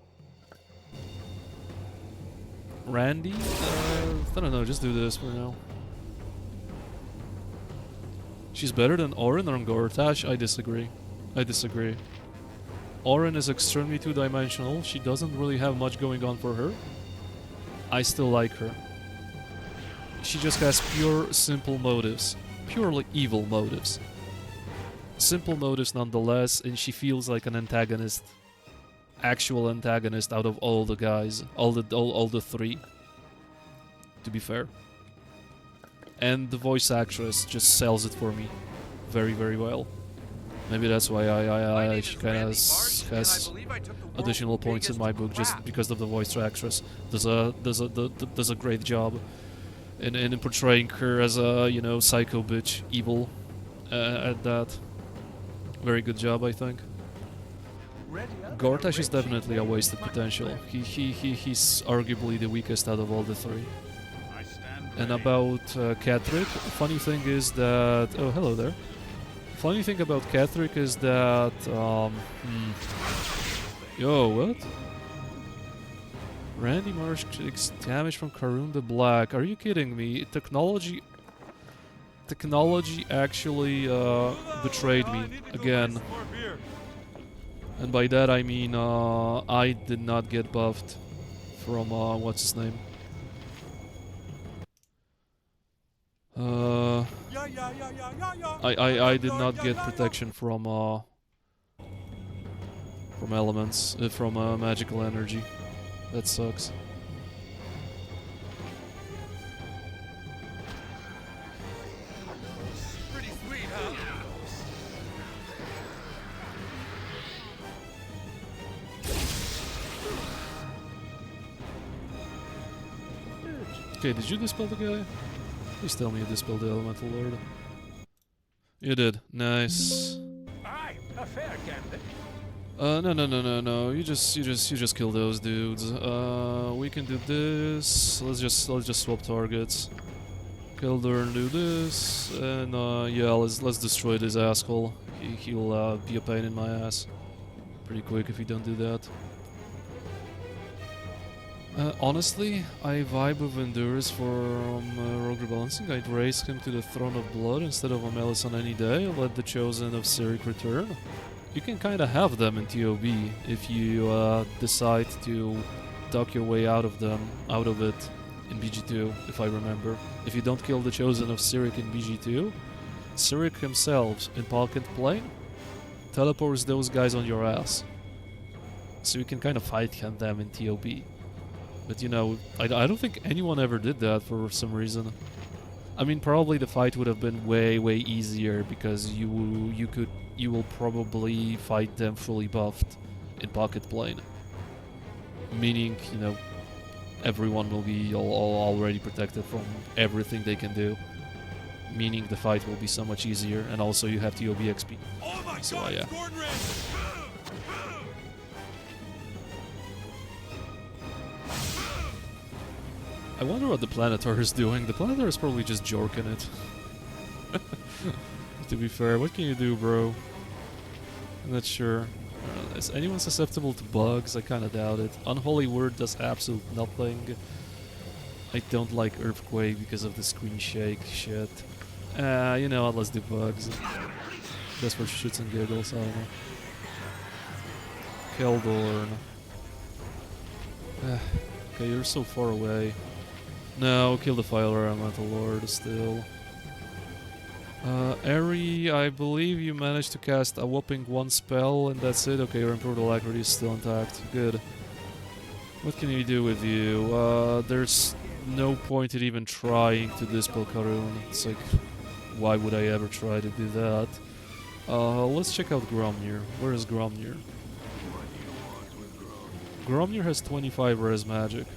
Randy? I don't know, just do this for now. She's better than Orin or Gortash? I disagree. I disagree. Orin is extremely two-dimensional. She doesn't really have much going on for her. I still like her. She just has pure, simple motives. Purely evil motives. Simple motives nonetheless, and she feels like an antagonist. Actual antagonist out of all the guys. All the three. To be fair. And the voice actress just sells it for me. Very, very well. Maybe that's why she kind of has additional points in my book, just because of the voice actress. Does a great job in portraying her as a, you know, psycho bitch, evil at that. Very good job, I think. Gortash is definitely a wasted potential. He's arguably the weakest out of all the three. And about Ketheric, funny thing is that... Oh, hello there. Funny thing about Ketheric is that... Yo, what? Randy Marsh takes damage from Karun the Black. Are you kidding me? Technology actually betrayed me again. And by that I mean I did not get buffed from what's his name? I did not get protection from elements, from magical energy. That sucks. Pretty sweet, huh? Okay, did you dispel the guy? Please tell me you dispelled the Elemental Lord. You did. Nice. Aye, a fair gambit. No. You just kill those dudes. We can do this. Let's just swap targets. Keldurn do this, and yeah, let's destroy this asshole. He'll be a pain in my ass pretty quick if you don't do that. Honestly, I vibe with Endurus from Rogue Rebalancing. I'd raise him to the Throne of Blood instead of a Melisandre any day. Let the Chosen of Cyric return. You can kind of have them in TOB if you decide to duck your way out of it in BG2, if I remember. If you don't kill the Chosen of Cyric in BG2, Cyric himself in Pocket Plane teleports those guys on your ass. So you can kind of fight them in TOB. But you know, I don't think anyone ever did that for some reason. I mean, probably the fight would have been way easier because you will probably fight them fully buffed in Pocket Plane. Meaning, you know, everyone will be already protected from everything they can do. Meaning the fight will be so much easier, and also you have TOB XP. Oh my So God, yeah. it's Gordon Ramsay. I wonder what the Planetar is doing. The Planetar is probably just jorking it. To be fair, what can you do, bro? I'm not sure. Is anyone susceptible to bugs? I kinda doubt it. Unholy Word does absolute nothing. I don't like Earthquake because of the screen shake shit. You know what, let's do bugs. Just for shits and giggles, I don't know. Keldorn. Okay, you're so far away. No, kill the Fire Elemental Lord still. Eri, I believe you managed to cast a whopping 1 spell and that's it. Okay, your Improved Alacrity is still intact. Good. What can we do with you? There's no point in even trying to dispel Karun. It's like, why would I ever try to do that? Let's check out Gromnir. Where is Gromnir? Gromnir has 25 res magic.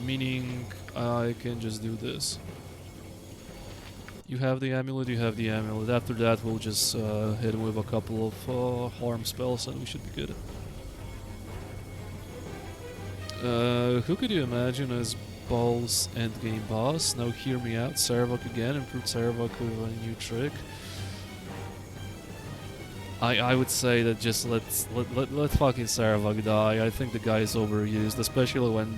Meaning I can just do this. You have the amulet, you have the amulet. After that we'll just hit him with a couple of harm spells and we should be good. Who could you imagine as Ball's endgame boss? Now hear me out. Sarevok again, improved Sarevok with a new trick. I would say that just let fucking Sarevok die. I think the guy is overused, especially when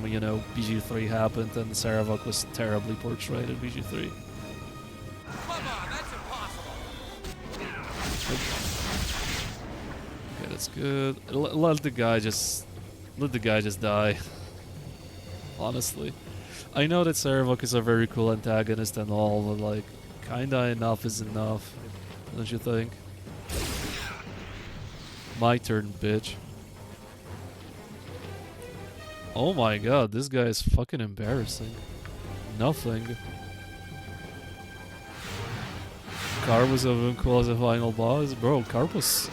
you know BG3 happened and Sarevok was terribly portrayed in BG3. Come on, that's impossible. Okay, that's good. Let the guy just die. Honestly, I know that Sarevok is a very cool antagonist and all, but like, kinda enough is enough, don't you think? My turn, bitch. Oh my god, this guy is fucking embarrassing. Nothing. Carbos of Uncool as a final boss? Bro, Carbos...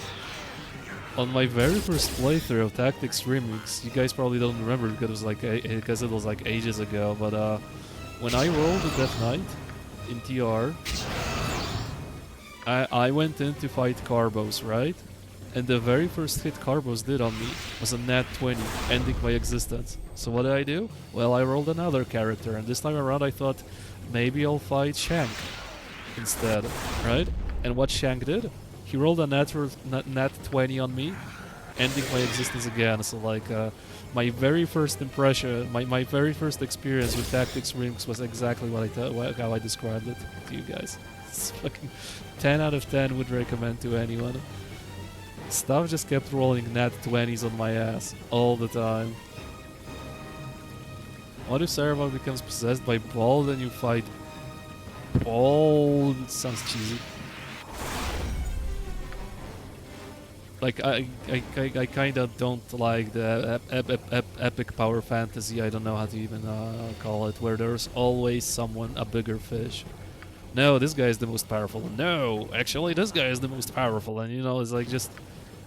On my very first playthrough of Tactics Remix, you guys probably don't remember because it was like ages ago, but when I rolled the Death Knight in TR, I went in to fight Carbos, right? And the very first hit Carbos did on me was a nat 20, ending my existence. So what did I do? Well, I rolled another character, and this time around I thought, maybe I'll fight Shank instead, right? And what Shank did? He rolled a nat 20 on me, ending my existence again. So like, my very first impression, my very first experience with Tactics Remix was exactly what how I described it to you guys. It's fucking 10 out of 10 would recommend to anyone. Stuff just kept rolling nat 20s on my ass all the time. What if Sarevok becomes possessed by Ball, then you fight Ball? It sounds cheesy. Like, I kinda don't like the epic power fantasy, I don't know how to even call it, where there's always someone a bigger fish. No, this guy is the most powerful. No, actually this guy is the most powerful, and you know, it's like just...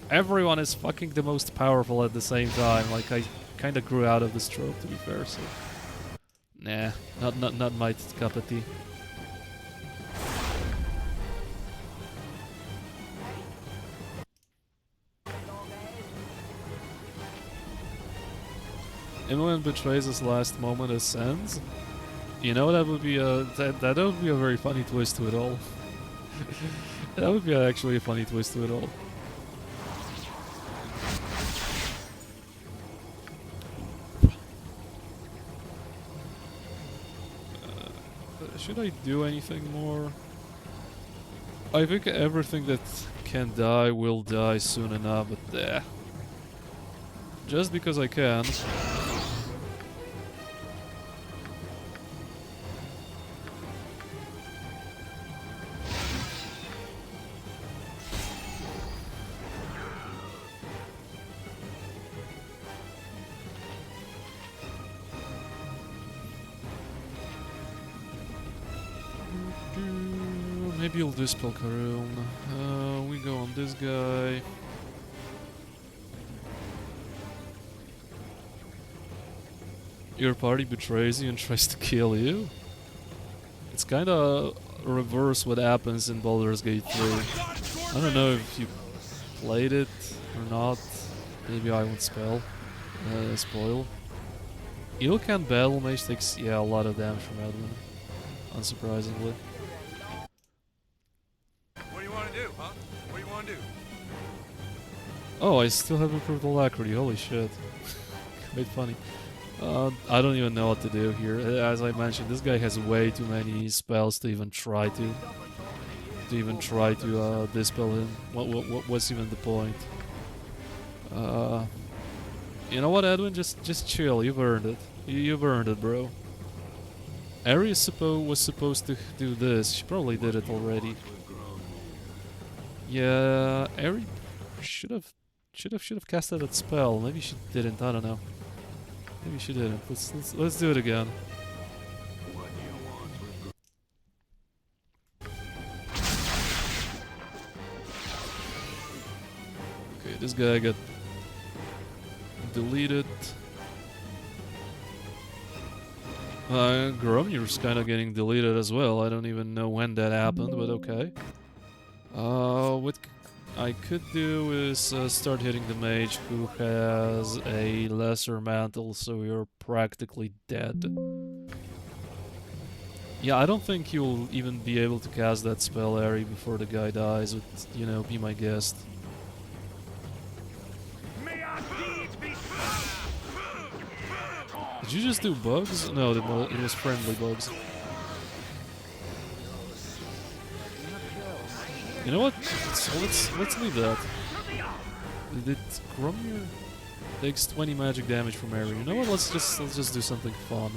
Everyone is fucking the most powerful at the same time. Like, I kinda grew out of this trope, to be fair, so... Nah, not my cup of tea. Imoen betrays his last moment as Sans. You know, that would be a that would be a very funny twist to it all. That would be actually a funny twist to it all. Should I do anything more? I think everything that can die will die soon enough, but just because I can. Maybe you'll dispel Karun. We go on this guy. Your party betrays you and tries to kill you. It's kinda reverse what happens in Baldur's Gate 3. I don't know if you played it or not. Maybe I won't spoil. Illican Battle Mage takes, yeah, a lot of damage from Edwin, unsurprisingly. What do you want to do, huh? What do you want to do? Oh, I still have improved alacrity, holy shit. Quite funny. I don't even know what to do here. As I mentioned, this guy has way too many spells to even try to dispel him. What's even the point? You know what, Edwin? Just chill. You've earned it. You've earned it, bro. Ares was supposed to do this. She probably did it already. Yeah, Ares should have casted that spell. Maybe she didn't. I don't know. Maybe she didn't. Let's do it again. Okay, this guy got deleted. Gromnir's kind of getting deleted as well. I don't even know when that happened, but okay. What I could do is start hitting the mage who has a lesser mantle, so you're practically dead. Yeah, I don't think you'll even be able to cast that spell, Ari, before the guy dies, but, you know, be my guest. Did you just do bugs? No, it was friendly bugs. You know what? So let's leave that. Did Gromnir takes 20 magic damage from Ari? You know what? Let's just do something fun.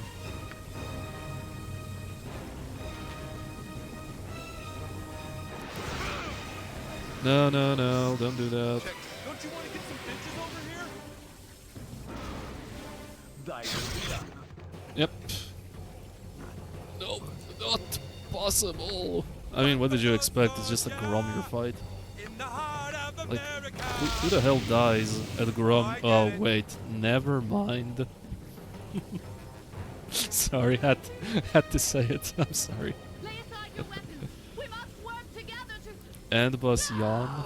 No, don't do that. Don't you want to get some bitches over here? Yep. No, not possible. I mean, what did you expect? It's just a Gromnir fight. In the heart of Like, America. who the hell dies at Grom? Oh, wait, never mind. Sorry, had to say it. I'm sorry. Lay aside your weapons. We must work together to... And boss Jan.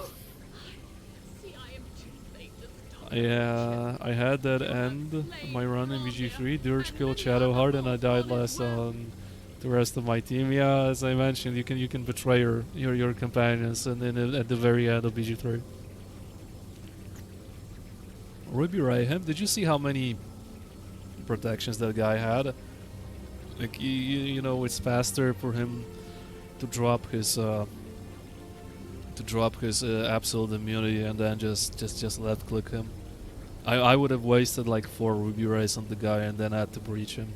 See, I am too late to stop. Yeah, I had that end my run in VG3. Dirge killed Shadowheart, and I died last on the rest of my team. Yeah, as I mentioned, you can betray your companions, and then at the very end of VG3. Ruby Raham, did you see how many protections that guy had? Like you know, it's faster for him to drop his absolute immunity and then just left click him. I would have wasted like 4 Ruby Rays on the guy and then had to breach him.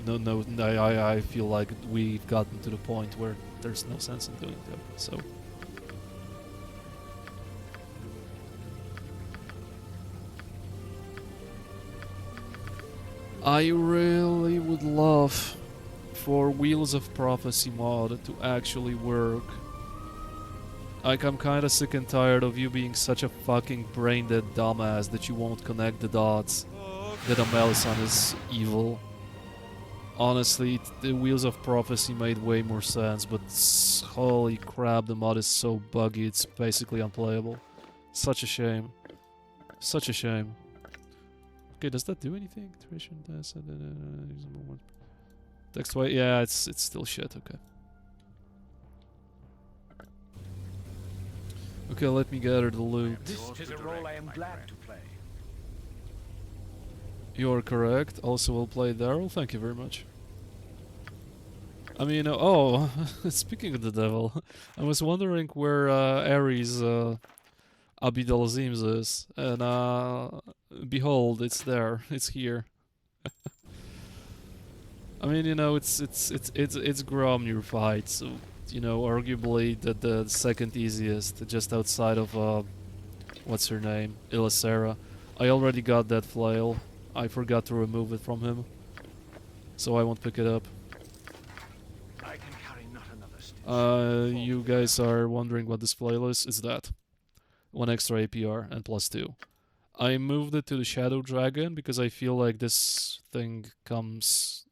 No, I feel like we've gotten to the point where there's no sense in doing that. So. I really would love for Wheels of Prophecy mod to actually work. Like, I'm kinda sick and tired of you being such a fucking brain-dead dumbass that you won't connect the dots that Amelson is evil. Honestly, the Wheels of Prophecy made way more sense, but holy crap, the mod is so buggy, it's basically unplayable. Such a shame. Such a shame. Okay, does that do anything? Text white, yeah, it's still shit, okay. Okay, let me gather the loot. This is a role I am glad to play. You are correct. Also, will play Daryl. Thank you very much. I mean, oh, speaking of the devil, I was wondering where Ares Abidal Azims is, and behold, it's there. It's here. I mean, you know, it's Gromnir fight, so you know, arguably the second easiest, just outside of what's her name, Ilisera. I already got that flail. I forgot to remove it from him, so I won't pick it up. I can carry not another stitch. You guys are wondering what this flail is? It's that. 1 extra APR and +2. I moved it to the Shadow Dragon because I feel like this thing comes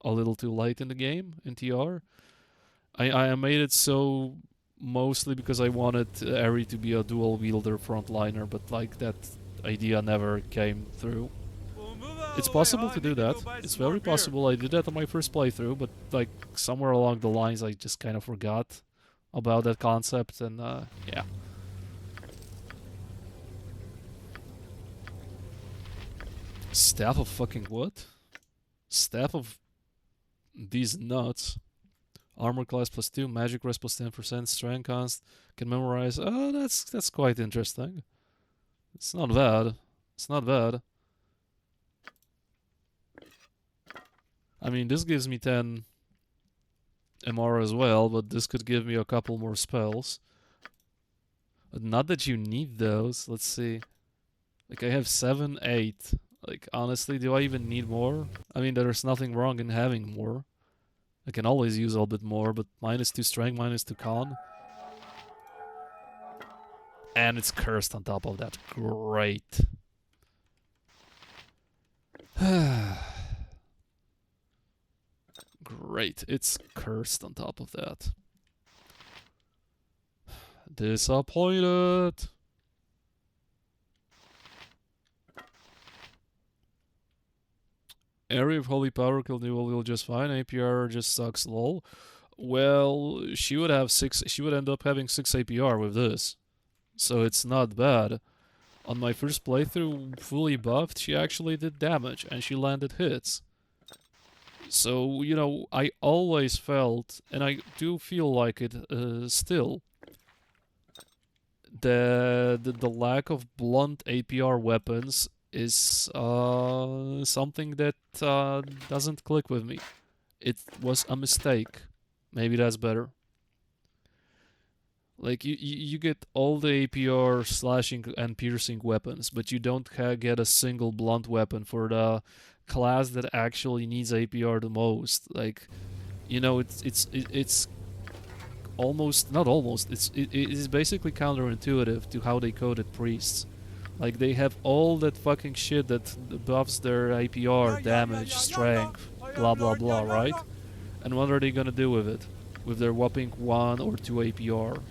a little too late in the game, in TR. I made it so mostly because I wanted Eri to be a dual wielder frontliner, but like that idea never came through. We'll move It's possible to do that. It's very possible. I did that on my first playthrough, but like somewhere along the lines I just kind of forgot about that concept, and yeah. Staff of fucking what? Staff of these nuts. Armor class +2, magic rest +10%, strength const, can memorize. Oh, that's quite interesting. It's not bad. It's not bad. I mean, this gives me 10 MR as well, but this could give me a couple more spells. But not that you need those. Let's see. Like, I have 7, 8. Like, honestly, do I even need more? I mean, there's nothing wrong in having more. I can always use a little bit more, but -2 strength, -2 con. And it's cursed on top of that. Great. Great. It's cursed on top of that. Disappointed. Area of Holy Power kill Newell will just fine. APR just sucks lol. Well, she would have 6. She would end up having 6 APR with this, so it's not bad. On my first playthrough, fully buffed, she actually did damage and she landed hits. So, you know, I always felt, and I do feel like it still, the lack of blunt APR weapons is something that doesn't click with me. It was a mistake. Maybe that's better. Like, you get all the APR slashing and piercing weapons, but you don't get a single blunt weapon for the class that actually needs APR the most. Like, you know, it's almost, not almost, it is basically counterintuitive to how they coded priests. Like, they have all that fucking shit that buffs their APR, damage, strength, blah blah blah, right? And what are they gonna do with it? With their whopping 1 or 2 APR?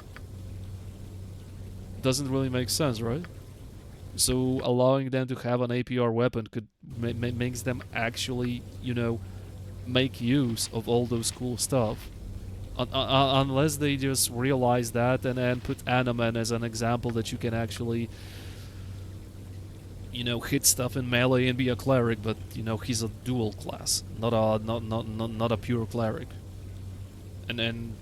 Doesn't really make sense, right? So allowing them to have an APR weapon could makes them actually, you know, make use of all those cool stuff. Unless they just realize that and then put Animan as an example that you can actually, you know, hit stuff in melee and be a cleric, but you know he's a dual class, not a pure cleric. And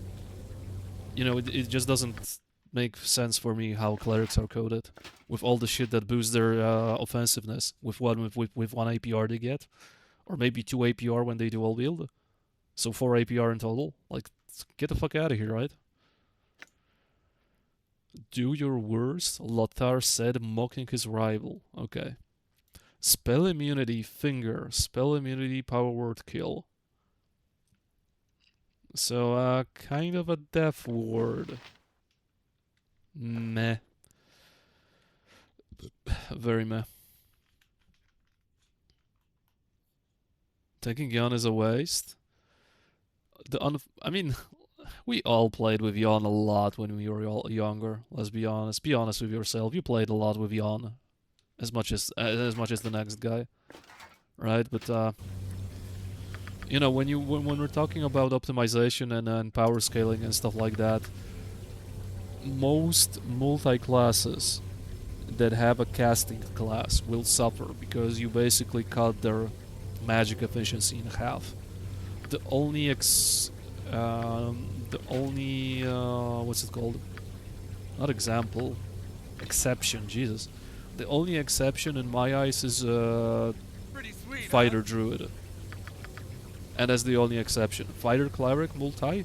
you know it just doesn't make sense for me how clerics are coded with all the shit that boosts their offensiveness with one APR they get, or maybe 2 APR when they dual wield, so 4 APR in total. Like, get the fuck out of here, right? Do your worst, Lothar said, mocking his rival. Okay. Spell immunity, finger. Spell immunity, power word, kill. So, kind of a death ward. Meh. Very meh. Taking Yon is a waste. I mean, we all played with Yon a lot when we were all younger. Let's be honest. Be honest with yourself. You played a lot with Yon, as much as the next guy, right? But you know, when we're talking about optimization and power scaling and stuff like that, most multi-classes that have a casting class will suffer because you basically cut their magic efficiency in half. The only what's it called? Not example, exception. Jesus, the only exception in my eyes is Pretty sweet, fighter druid, and that's the only exception. Fighter cleric multi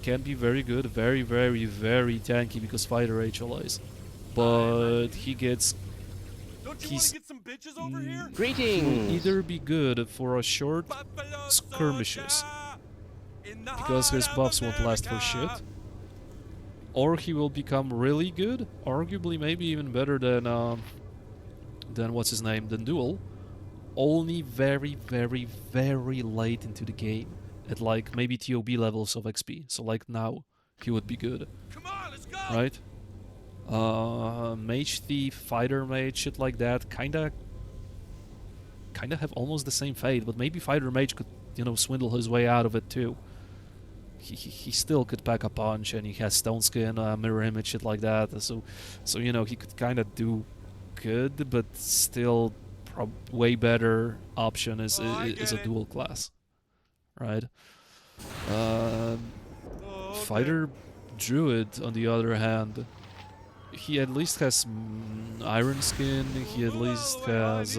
can be very good, very tanky because fighter HLAs, but he gets. Don't you want to get some bitches over here? He'll either be good for a short skirmishes because his buffs won't last for shit, or he will become really good, arguably maybe even better than what's his name, than Duel, only very late into the game, at like maybe TOB levels of XP. So like now, he would be good. Come on, let's go. Right? Mage Thief, Fighter Mage, shit like that, kinda kind of have almost the same fate, but maybe Fighter Mage could, you know, swindle his way out of it too. He still could pack a punch, and he has Stone Skin, Mirror Image, shit like that. So you know, he could kind of do good, but still, way better option is a dual class, right? Fighter Druid, on the other hand, he at least has Iron Skin, he at least has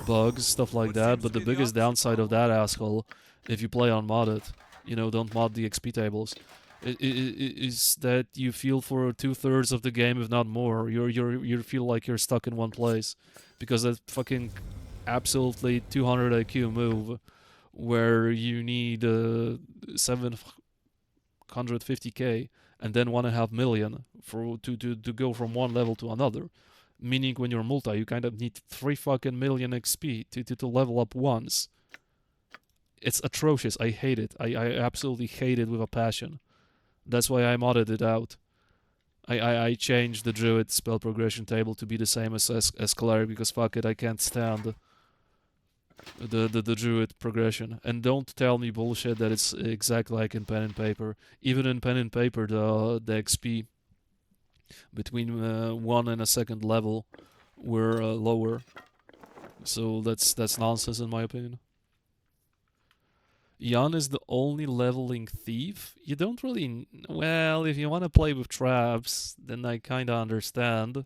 bugs, stuff like that, but the biggest downside of that asshole, if you play unmodded, you know, don't mod the XP tables, is that you feel for 2/3 of the game, if not more, you feel like you're stuck in one place, because that fucking absolutely 200 IQ move, where you need 750k and then 1.5 million to go from one level to another. Meaning when you're multi, you kind of need 3 fucking million XP to level up once. It's atrocious. I hate it. I absolutely hate it with a passion. That's why I modded it out. I changed the Druid spell progression table to be the same as Cleric, because fuck it, I can't stand the Druid progression. And don't tell me bullshit that it's exactly like in Pen and Paper. Even in Pen and Paper, the XP between 1 and a second level were lower. So that's nonsense in my opinion. Jan is the only leveling thief. You don't really... Well, if you want to play with traps, then I kinda understand.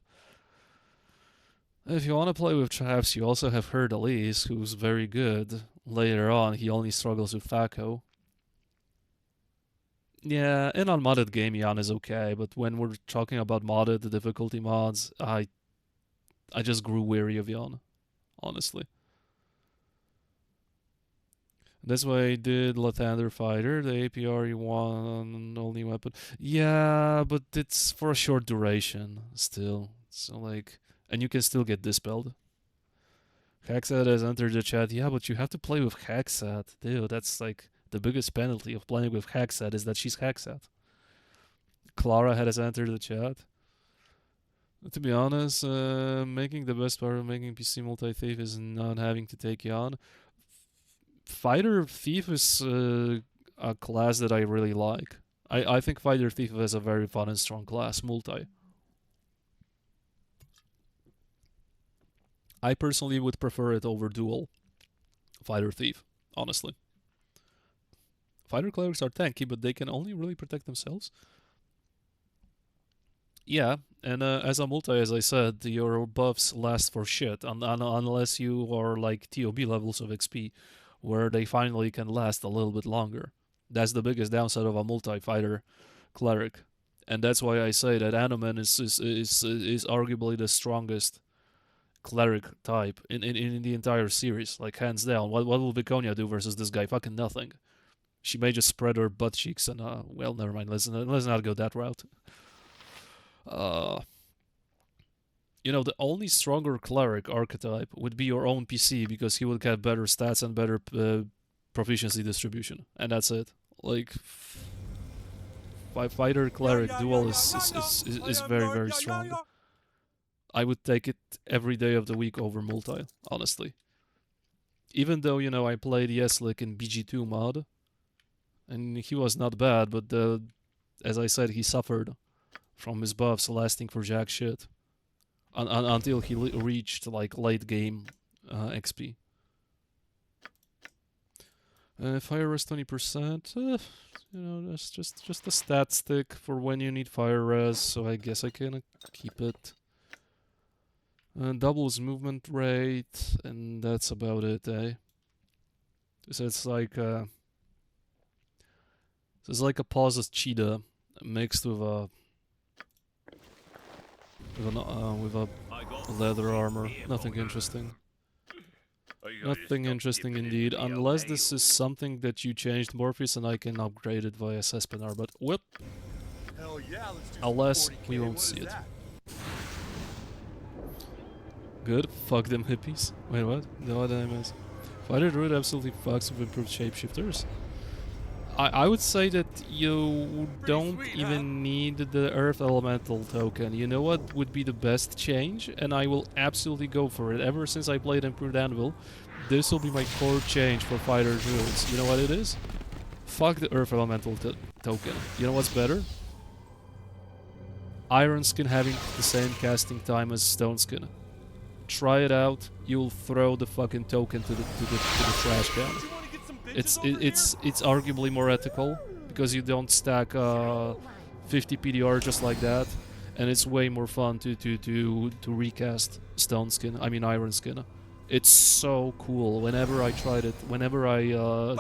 If you want to play with traps, you also have Herdalis, who's very good. Later on, he only struggles with Thaco. Yeah, in unmodded game, Jan is okay, but when we're talking about modded, the difficulty mods, I just grew weary of Jan, honestly. That's why I did Lathander Fighter, the APR one only weapon. Yeah, but it's for a short duration, still. So, like... And you can still get dispelled. Hexat has entered the chat. Yeah, but you have to play with Hexat. Dude, that's like the biggest penalty of playing with Hexat is that she's Hexat. Clara has entered the chat. To be honest, making the best part of making PC multi-thief is not having to take Jan. Fighter Thief is a class that I really like. I think Fighter Thief is a very fun and strong class, multi. I personally would prefer it over dual Fighter Thief, honestly. Fighter Clerics are tanky, but they can only really protect themselves. Yeah, and as a multi, as I said, your buffs last for shit, unless you are like TOB levels of XP, where they finally can last a little bit longer. That's the biggest downside of a multi-fighter cleric, and that's why I say that Anomen is arguably the strongest cleric type in the entire series, like hands down. What will Viconia do versus this guy? Fucking nothing. She may just spread her butt cheeks and well, never mind. Let's not go that route. You know, the only stronger cleric archetype would be your own PC, because he would get better stats and better proficiency distribution, and that's it. Like, fighter cleric duel is very, very strong. I would take it every day of the week over multi, honestly. Even though, you know, I played Yeslik in BG2 mod, and he was not bad, but as I said, he suffered from his buffs lasting for jack shit. Until he reached like late game XP. Fire res 20%. You know, that's just a stat stick for when you need fire res. So I guess I can keep it. Doubles movement rate, and that's about it, eh? So it's like a pauses cheetah mixed with a leather armor. Nothing interesting. Nothing interesting indeed, unless this is something that you changed Morpheus and I can upgrade it via Sespinar, but whoop. Hell yeah, let's do Alas, we won't see it. Good, fuck them hippies. Wait, what? No, what did I miss? Fighter Druid absolutely fucks with improved shapeshifters. I would say that you Pretty don't sweet, even need the Earth Elemental token. You know what would be the best change? And I will absolutely go for it. Ever since I played Improved Anvil, this will be my core change for Fighter Druids. You know what it is? Fuck the Earth Elemental token. You know what's better? Iron Skin having the same casting time as Stone Skin. Try it out. You'll throw the fucking token to the trash can. It's arguably more ethical because you don't stack 50 PDR just like that, and it's way more fun to recast Stone Skin. I mean Iron Skin. It's so cool. Whenever I tried it, whenever I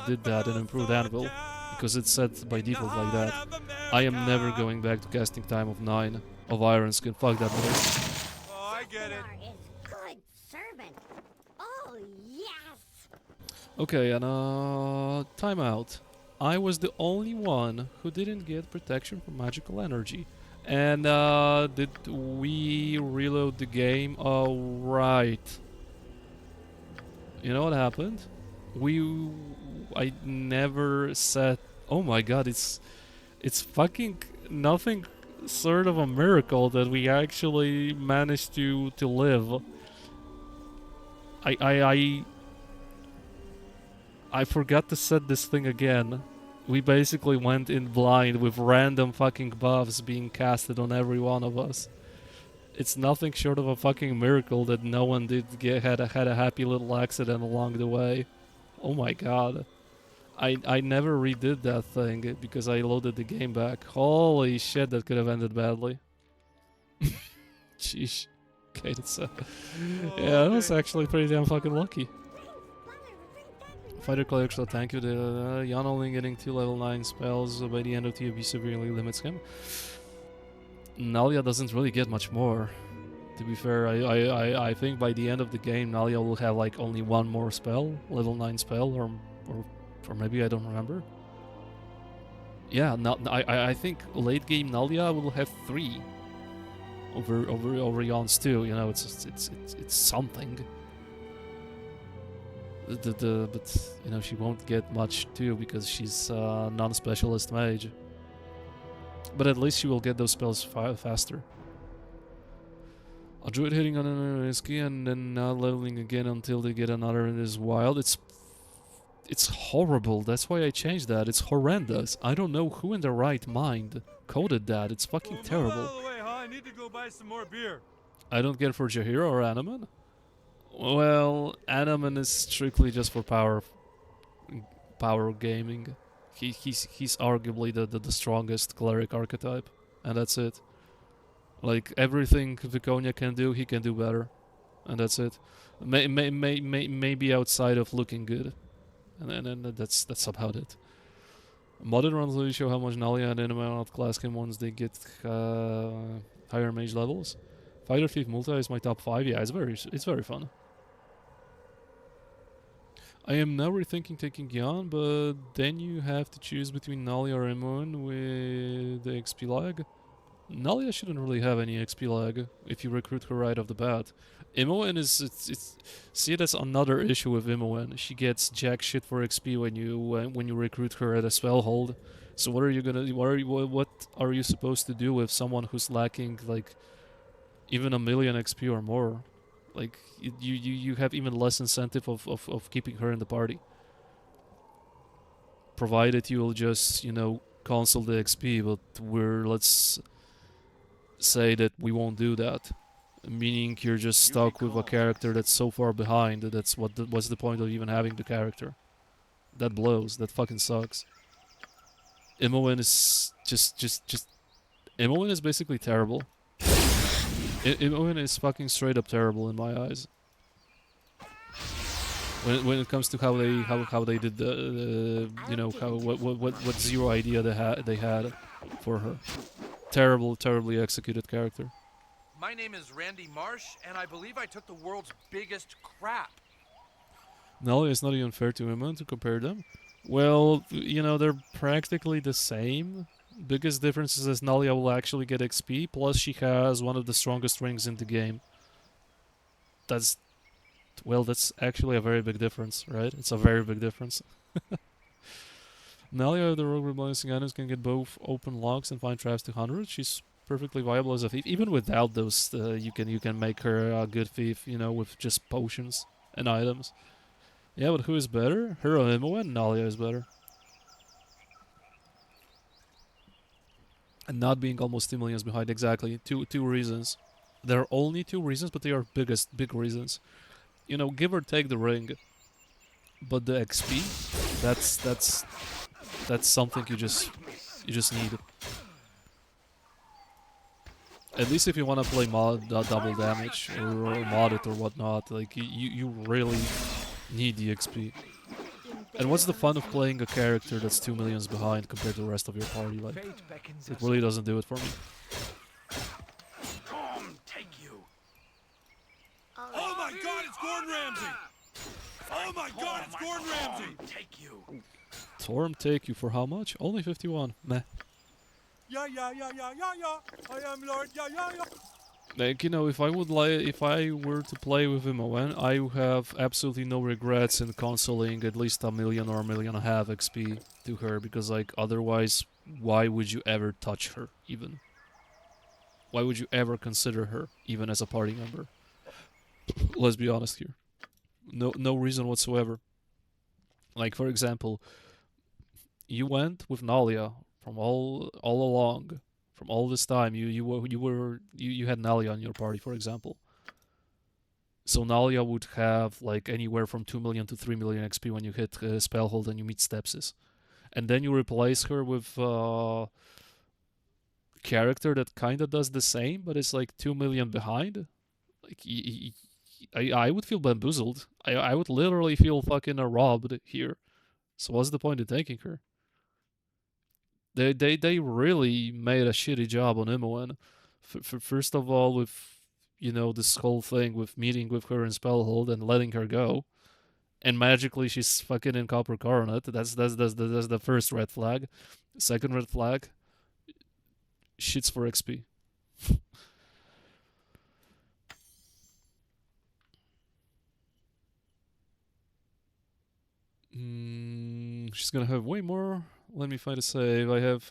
did that in Improved Anvil, because it's set by default like that, I am never going back to casting time of 9 of Iron Skin. Fuck that noise. Oh, I get it. Star is good servant. Oh, yes. Okay, and timeout. I was the only one who didn't get protection from magical energy. And did we reload the game? Oh, right. You know what happened? I never said. Oh my god, it's fucking nothing sort of a miracle that we actually managed to live. I forgot to set this thing again. We basically went in blind with random fucking buffs being casted on every one of us. It's nothing short of a fucking miracle that no one had a happy little accident along the way. Oh my god. I never redid that thing because I loaded the game back. Holy shit, that could have ended badly. Sheesh. Okay, that's yeah, that was actually pretty damn fucking lucky. Fighter Cleric shall thank you. The Jan only getting 2 level 9 spells by the end of TOB severely limits him. Nalia doesn't really get much more. To be fair, I think by the end of the game Nalia will have like only 1 more spell, level 9 spell, or maybe I don't remember. Yeah, I think late game Nalia will have 3 over Jan's too. You know, it's something. But you know, she won't get much too because she's non-specialist mage. But at least she will get those spells faster. A druid hitting on an risky and then not leveling again until they get another in this wild. It's horrible. That's why I changed that. It's horrendous. I don't know who in their right mind coded that. It's fucking terrible. Out of the way, huh? I need to go buy some more beer. I don't get for Jaheira or Anaman. Well, Anaman is strictly just for power gaming. He's arguably the strongest cleric archetype, and that's it. Like everything Viconia can do, he can do better, and that's it. Maybe outside of looking good, and that's about it. Modern runs really show how much Nalia and Inama outclass him once they get higher mage levels. Fighter Thief Multi is my top 5. Yeah, it's very fun. I am now rethinking taking Jan, but then you have to choose between Nalia or Imoen with the XP lag. Nalia shouldn't really have any XP lag if you recruit her right off the bat. Imoen see, that's another issue with Imoen. She gets jack shit for XP when you recruit her at a spell hold. So what are you supposed to do with someone who's lacking like even 1,000,000 XP or more? Like you have even less incentive of keeping her in the party. Provided you will just, you know, cancel the XP, but let's say that we won't do that. Meaning you're just stuck with a character that's so far behind. What's the point of even having the character? That blows. That fucking sucks. Imoen is Imoen is basically terrible. Imoen is fucking straight up terrible in my eyes. When it comes to how they did the you know, what zero idea they had for her. Terribly executed character. My name is Randy Marsh, and I believe I took the world's biggest crap. No, it's not even fair to Imoen to compare them. Well, you know, they're practically the same. Biggest difference is that Nalia will actually get XP, plus she has one of the strongest rings in the game. That's actually a very big difference, right? It's a very big difference. Nalia, the rogue rebalancing items, can get both open locks and find traps to 100. She's perfectly viable as a thief. Even without those, you can make her a good thief, you know, with just potions and items. Yeah, but who is better? Her or Imoen? Nalia is better. And not being almost 2 millions behind, exactly. Two reasons. There are only 2 reasons, but they are big reasons. You know, give or take the ring. But the XP, that's something you just need. At least if you want to play double damage or mod it or whatnot, like you really need the XP. And what's the fun of playing a character that's 2 millions behind compared to the rest of your party? Like, Fate beckons it us really all. doesn't do it for me. Storm take you. Oh my God, it's Gordon Ramsay! Oh my God, it's Gordon Ramsay! Take you. Torm take you for how much? Only 51. Meh. Yeah, yeah, yeah, yeah, yeah, yeah. I am Lord. Yeah, yeah, yeah. Like, you know, if I were to play with Imoen, I would have absolutely no regrets in consoling at least 1 million or 1.5 million XP to her, because like otherwise, why would you ever touch her even? Why would you ever consider her even as a party member? Let's be honest here. No reason whatsoever. Like, for example, you went with Nalia from all along. From all this time, you had Nalia on your party, for example. So Nalia would have like anywhere from 2 million to 3 million XP when you hit Spellhold and you meet Stepsis, and then you replace her with character that kinda does the same, but it's like 2 million behind. Like I would feel bamboozled. I would literally feel fucking robbed here. So what's the point of taking her? They really made a shitty job on Imoen. First of all, with, you know, this whole thing with meeting with her in Spellhold and letting her go, and magically she's fucking in Copper Coronet. That's the first red flag. Second red flag, shits for XP. She's gonna have way more. Let me find a save. I have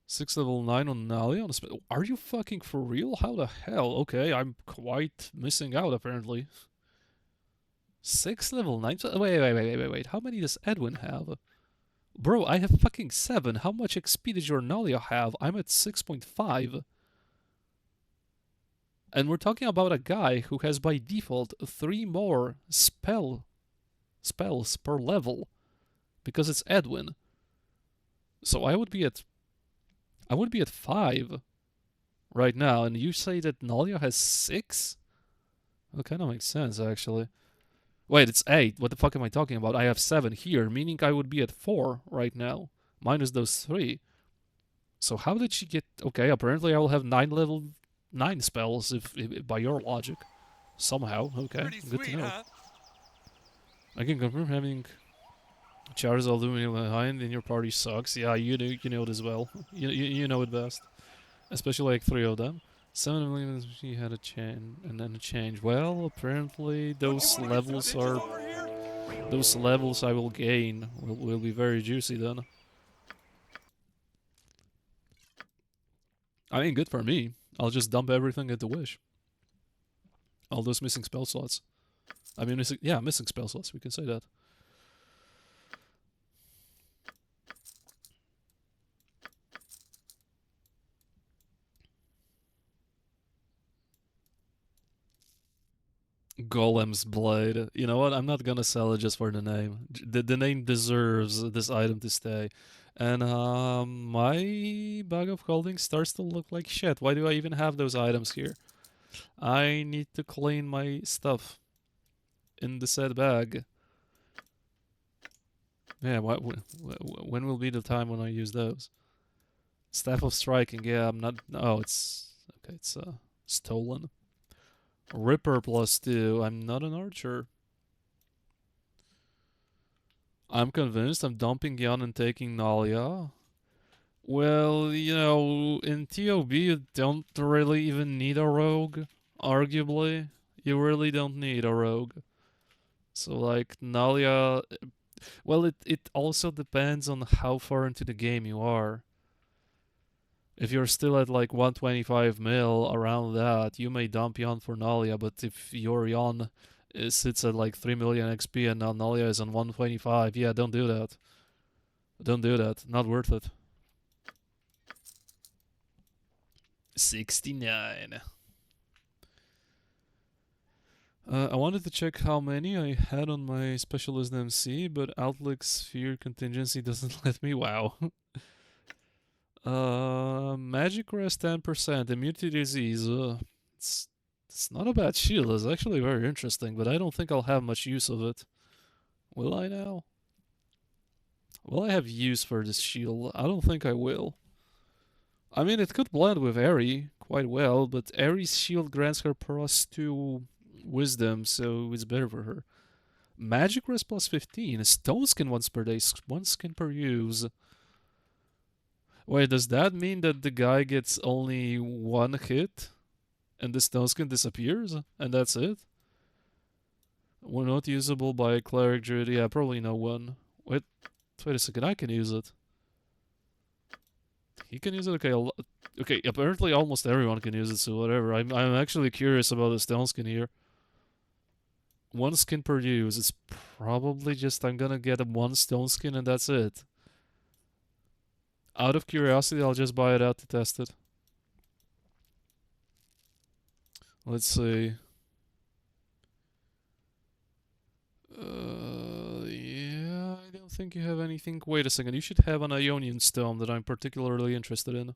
6 level 9 on Nalia. Are you fucking for real? How the hell? Okay, I'm quite missing out apparently. 6 level 9? Wait. How many does Edwin have? Bro, I have fucking 7. How much XP did your Nalia have? I'm at 6.5. And we're talking about a guy who has by default 3 more spells per level. Because it's Edwin. So I would be at 5 right now, and you say that Nalia has 6? That kind of makes sense, actually. Wait, it's 8. What the fuck am I talking about? I have 7 here, meaning I would be at 4 right now, minus those 3. So how did she get... Okay, apparently I will have 9 level 9 spells, if by your logic. Somehow, okay, Pretty good sweet, to know. huh? I can confirm having Charizard looming behind in your party sucks. Yeah, you know it as well. You know it best. Especially like 3 of them. 7 million she had a change and then a change. Well, apparently those levels are those levels I will gain will be very juicy then. I mean, good for me. I'll just dump everything into Wish. All those missing spell slots. I mean, missing spell slots. We can say that. Golem's Blade. You know what? I'm not gonna sell it just for the name. The name deserves this item to stay. And my bag of holding starts to look like shit. Why do I even have those items here? I need to clean my stuff in the said bag. Yeah, when will be the time when I use those? Staff of Striking. Yeah, I'm not... Oh, it's... Okay, it's stolen. Ripper +2. I'm not an archer. I'm convinced I'm dumping Yan and taking Nalia. Well, you know, in TOB you don't really even need a rogue, arguably. You really don't need a rogue. So, like, Nalia... Well, it also depends on how far into the game you are. If you're still at like 125 mil, around that, you may dump Yon for Nalia, but if your Yon sits at like 3 million XP and now Nalia is on 125, yeah, don't do that. Don't do that. Not worth it. 69. I wanted to check how many I had on my specialist MC, but Outlook Sphere contingency doesn't let me. Wow. Magic Rest 10%, Immunity Disease. It's not a bad shield. It's actually very interesting, but I don't think I'll have much use of it. Will I now? Will I have use for this shield? I don't think I will. I mean, it could blend with Eri quite well, but Eri's shield grants her +2 wisdom, so it's better for her. Magic Rest +15. Stone Skin once per day. 1 skin per use. Wait, does that mean that the guy gets only 1 hit? And the Stone Skin disappears? And that's it? We're not usable by a Cleric Druid. Yeah, probably no one. Wait a second, I can use it. He can use it? Okay, okay, apparently almost everyone can use it, so whatever. I'm actually curious about the Stone Skin here. 1 skin per use. It's probably just I'm gonna get 1 Stone Skin and that's it. Out of curiosity, I'll just buy it out to test it. Let's see. Yeah, I don't think you have anything. Wait a second, you should have an Ionian Stone that I'm particularly interested in.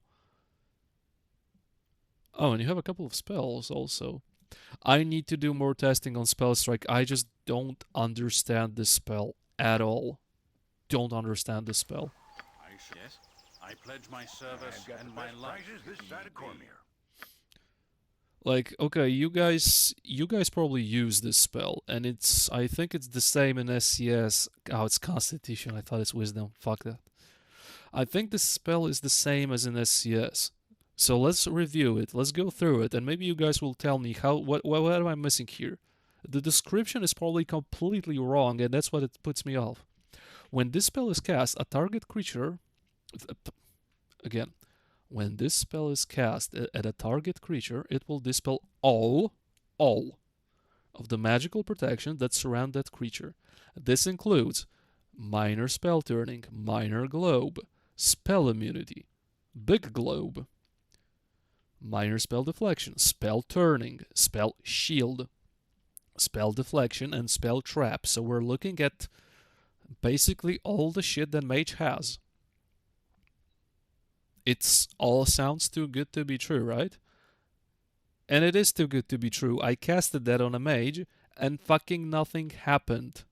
Oh, and you have a couple of spells also. I need to do more testing on Spell Strike. I just don't understand this spell at all. Don't understand this spell. Yes, I pledge my service and my life. This side of Cormyr. Like, okay, you guys probably use this spell, and I think it's the same in SCS. Oh, it's Constitution. I thought it's Wisdom. Fuck that. I think this spell is the same as in SCS. So let's review it. Let's go through it, and maybe you guys will tell me what am I missing here. The description is probably completely wrong, and that's what it puts me off. When this spell is cast, a target creature... Again. When this spell is cast at a target creature, it will dispel all of the magical protection that surround that creature. This includes minor spell turning, minor globe, spell immunity, big globe, minor spell deflection, spell turning, spell shield, spell deflection, and spell trap. So we're looking at basically all the shit that mage has. It's all sounds too good to be true, right? And it is too good to be true. I casted that on a mage, and fucking nothing happened.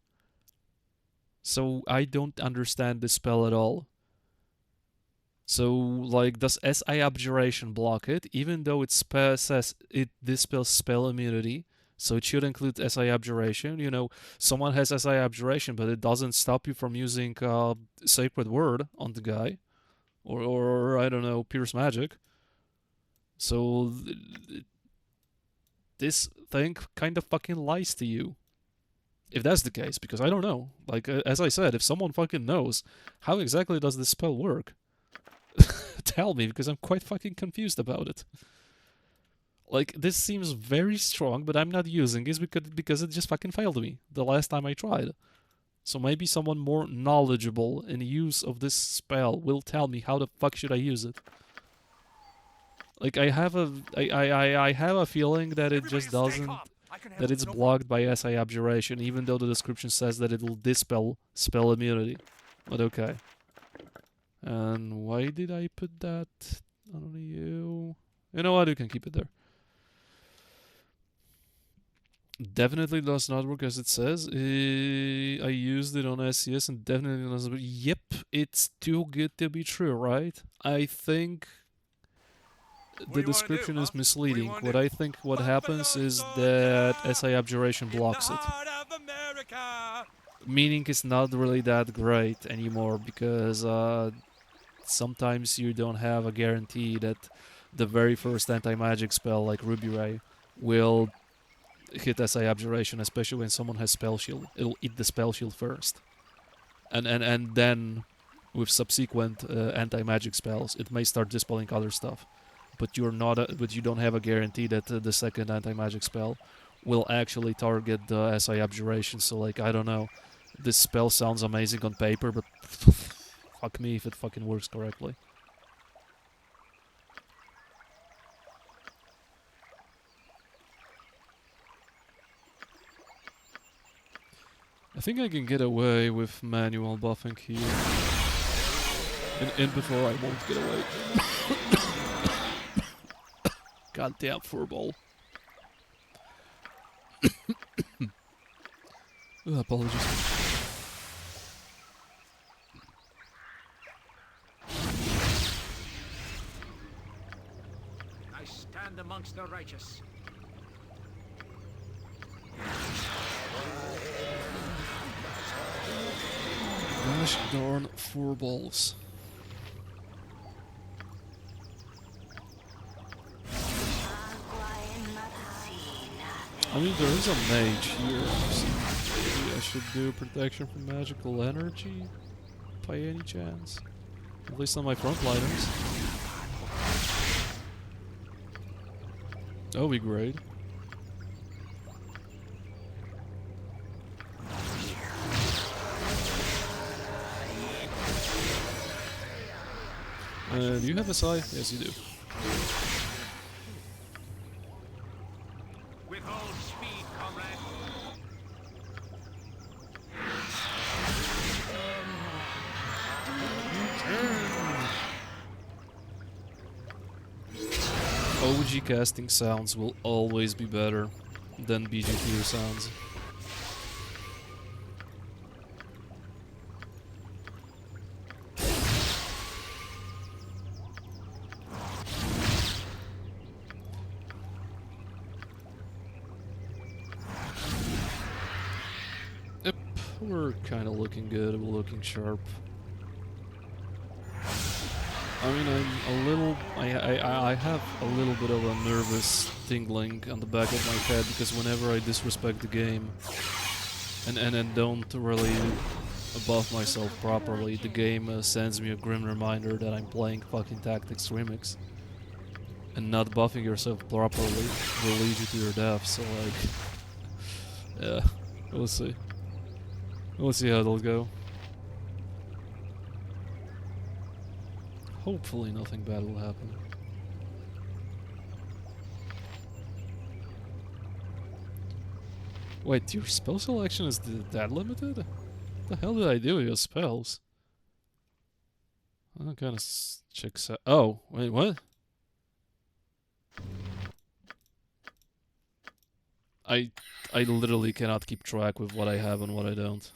So I don't understand this spell at all. So, like, does SI Abjuration block it? Even though it says it dispels spell immunity, so it should include SI Abjuration. You know, someone has SI Abjuration, but it doesn't stop you from using Sacred Word on the guy. Or I don't know, Pierce Magic. So this thing kind of fucking lies to you. If that's the case, because I don't know. Like, as I said, if someone fucking knows, how exactly does this spell work? Tell me, because I'm quite fucking confused about it. Like, this seems very strong, but I'm not using it because it just fucking failed me the last time I tried. So maybe someone more knowledgeable in use of this spell will tell me how the fuck should I use it. Like, I have a feeling that it just doesn't, that it's blocked by SI Abjuration, even though the description says that it will dispel spell immunity. But okay. And why did I put that on you? You know what, you can keep it there. Definitely does not work as it says. I used it on SCS and definitely doesn't work. Yep, it's too good to be true, right? I think the description is misleading. What I think what happens is that SI Abjuration blocks it. Meaning it's not really that great anymore because sometimes you don't have a guarantee that the very first anti-magic spell like Ruby Ray will hit SI Abjuration, especially when someone has Spell Shield. It'll eat the Spell Shield first. and then with subsequent anti-magic spells, it may start dispelling other stuff. But but you don't have a guarantee that the second anti-magic spell will actually target the SI abjuration. So like, I don't know. This spell sounds amazing on paper, but fuck me if it fucking works correctly. I think I can get away with manual buffing here. And before I won't get away. Goddamn furball. Apologies. I stand amongst the righteous. Gosh darn furballs. I mean, there is a mage here, so maybe I should do protection from magical energy, by any chance. At least on my frontliners. That would be great. Do you have a SI? Yes, you do. Withhold speed, comrade. OG casting sounds will always be better than BG tier sounds. Yep, we're kind of looking good, we're looking sharp. I mean, I have a little bit of a nervous tingling on the back of my head because whenever I disrespect the game and don't really buff myself properly, the game sends me a grim reminder that I'm playing fucking Tactics Remix. And not buffing yourself properly will lead you to your death, so like... yeah, we'll see. We'll see how it'll go. Hopefully nothing bad will happen. Wait, your spell selection is that limited? What the hell did I do with your spells? I'm kind of checks out. Oh, wait, what? I literally cannot keep track with what I have and what I don't.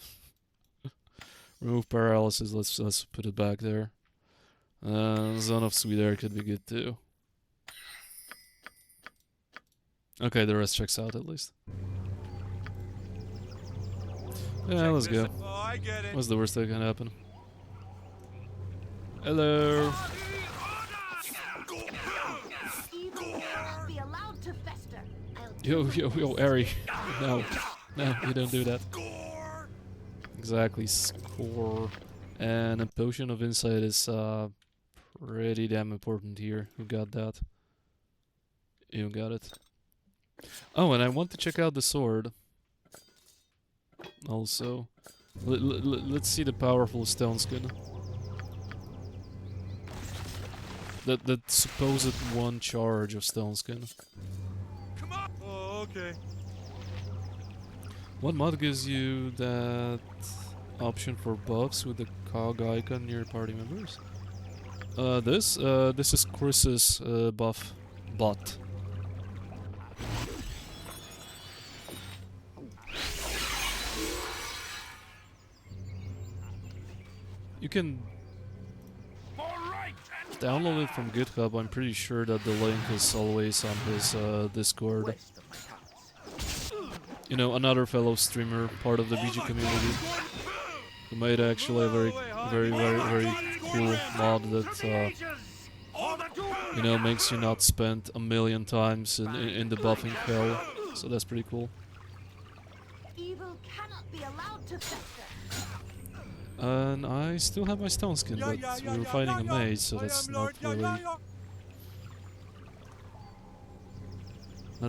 Remove paralysis. Let's put it back there. Zone of Sweet Air could be good too. Okay, the rest checks out at least. Yeah, let's go. Oh, I get it. What's the worst that can happen? Hello. Evil cannot be allowed to fester. Yo, Ari. No, you don't do that. Score. Exactly, score. And a potion of insight is pretty damn important here. Who got that? You got it. Oh, and I want to check out the sword. Also, let's see the powerful stone skin. That supposed one charge of stone skin. Come on. Oh, okay. What mod gives you that option for buffs with the cog icon near party members? This is Chris's buff bot. You can download it from GitHub. I'm pretty sure that the link is always on his Discord. You know, another fellow streamer, part of the BG community, who made actually a very cool mod that you know, makes you not spend a million times in the buffing hell. So that's pretty cool. Evil cannot be allowed to fester. And I still have my stone skin, but we were fighting a mage, so that's not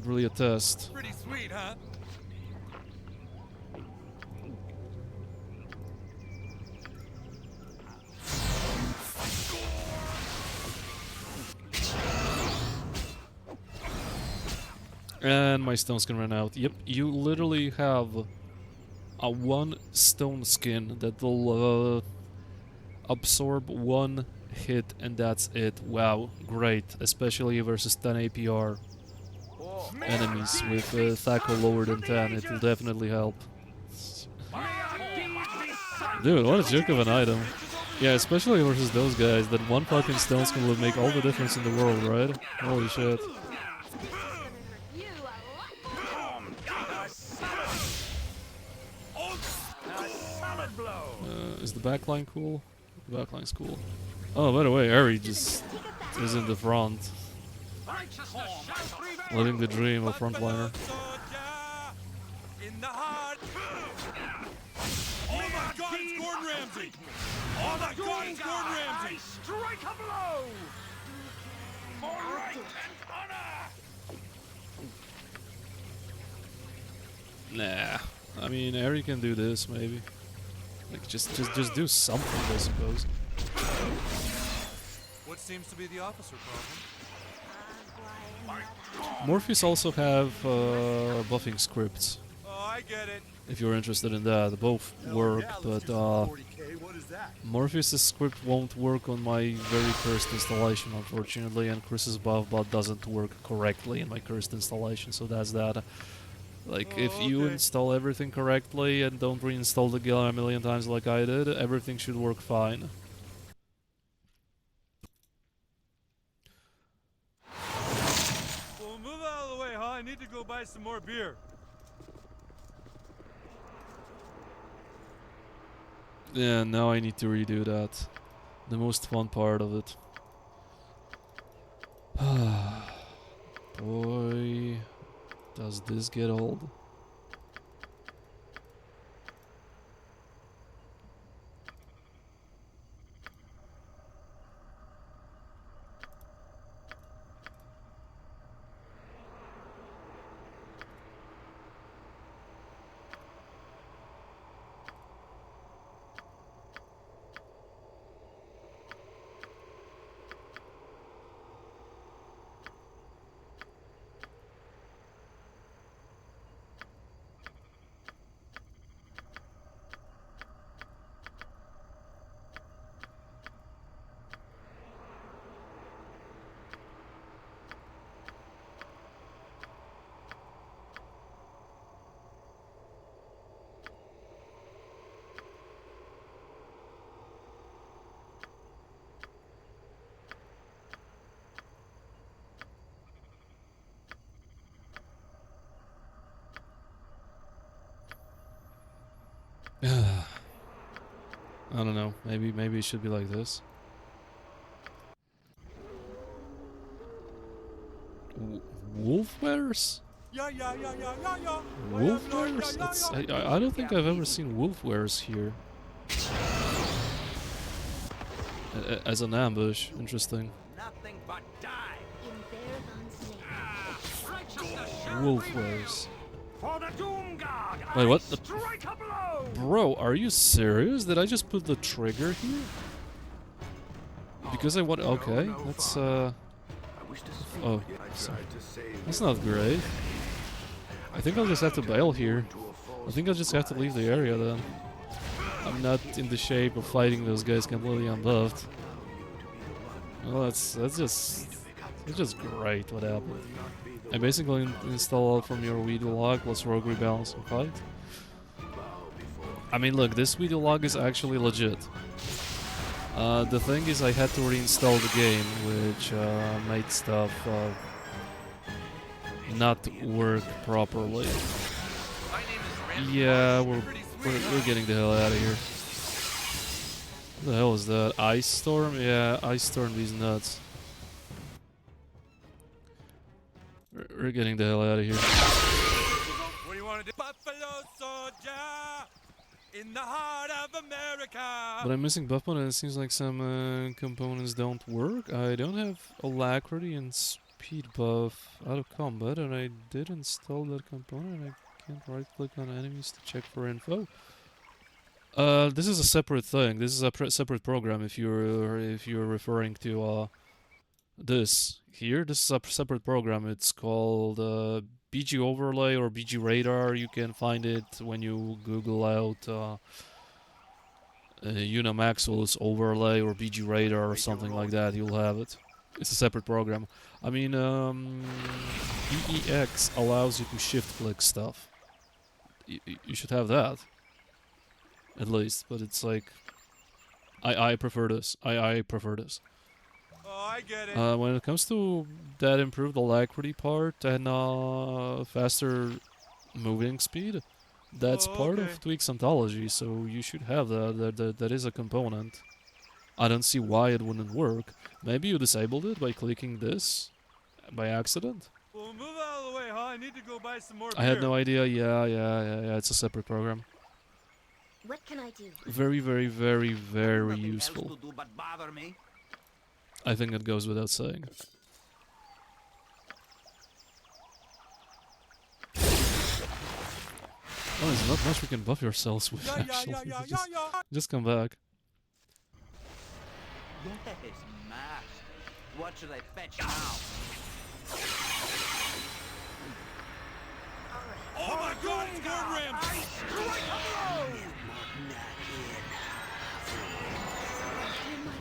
really a test. Pretty sweet, huh? And my stone skin ran out. Yep, you literally have a one stone skin that will absorb one hit, and that's it. Wow, great. Especially versus 10 APR enemies with Thaco lower than 10. It will definitely help. Dude, what a jerk of an item. Yeah, especially versus those guys. That one fucking stone skin will make all the difference in the world, right? Holy shit. Is the backline cool? The backline's cool. Oh, by the way, Ari just is in the front. Living the dream of frontliner. In the heart. Oh my god, it's Gordon Ramsay! Oh my god, it's Gordon Ramsay! Strike a blow! For right and honor! Nah. I mean, Ari can do this, maybe. Like, just do something, I suppose. What seems to be the officer problem? Morpheus also have buffing scripts. Oh, I get it. If you're interested in that, both work, but Morpheus' script won't work on my very cursed installation, unfortunately, and Chris's buff bot doesn't work correctly in my cursed installation, so that's that. Like, if you install everything correctly and don't reinstall the guild a million times like I did, everything should work fine. Well, move out of the way, huh? I need to go buy some more beer. Yeah, now I need to redo that. The most fun part of it. Boy, does this get old. I don't know. Maybe it should be like this. Wolf wares? Wolf wares? I don't think I've ever seen wolf wares here. As an ambush. Interesting. Nothing but die. Wolf wares. For the Doom Guard, Wait, what? strike a blow! Bro, are you serious? Did I just put the trigger here? Because I want. Okay, that's oh, sorry. That's not great. I think I'll just have to bail here. I think I'll just have to leave the area then. I'm not in the shape of fighting those guys completely unbuffed. Well, that's just great what happened. I basically install from your video log plus rogue rebalance and fight. I mean, look, this video log is actually legit. The thing is, I had to reinstall the game, which made stuff not work properly. Yeah, we're getting the hell out of here. What the hell is that? Ice Storm? Yeah, Ice Storm these nuts. We're getting the hell out of here. What do you want to do? Buffalo Soldier! In the heart of America. But I'm missing buff mode and it seems like some components don't work. I don't have alacrity and speed buff out of combat, and I did install that component. I can't right click on enemies to check for info. This is a separate thing. This is a separate program. If you're referring to this here, this is a separate program. It's called BG Overlay or BG Radar. You can find it when you Google out Unamaxos Overlay or BG Radar or something like that. You'll have it. It's a separate program. I mean, EEX allows you to shift click stuff. You should have that. At least, but it's like I prefer this. I prefer this. Oh, I get it. When it comes to that improved alacrity part and faster moving speed, that's part of Tweak's ontology, so you should have that. That is a component. I don't see why it wouldn't work. Maybe you disabled it by clicking this by accident. Well, move out of the way, huh? I need to go buy some more I had beer. no idea. Yeah. It's a separate program. What can I do? Very, very, very, very Nothing else useful. to do but bother me. I think it goes without saying. Oh, there's not much we can buff yourselves with, actually. Just come back. Yes, master. What should I fetch now? Oh my God, it's Gordon Ramsay!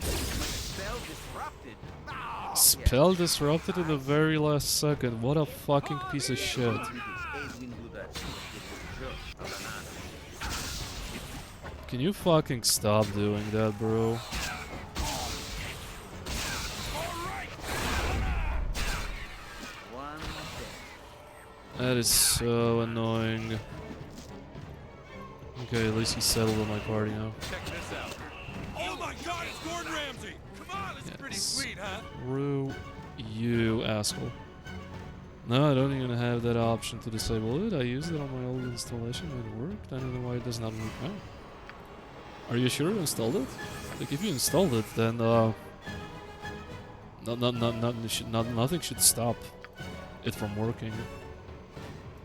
Spell disrupted. Oh, Spell disrupted in the very last second. What a fucking piece of shit. Can you fucking stop doing that, bro? That is so annoying. Okay, at least he settled on my party now. Check this out. Oh my God, it's Gordon Ramsay! Come on, it's pretty sweet, huh? Screw you, asshole. No, I don't even have that option to disable it. I used it on my old installation and it worked. I don't know why it does not work now. Are you sure you installed it? Like, if you installed it, then nothing should stop it from working.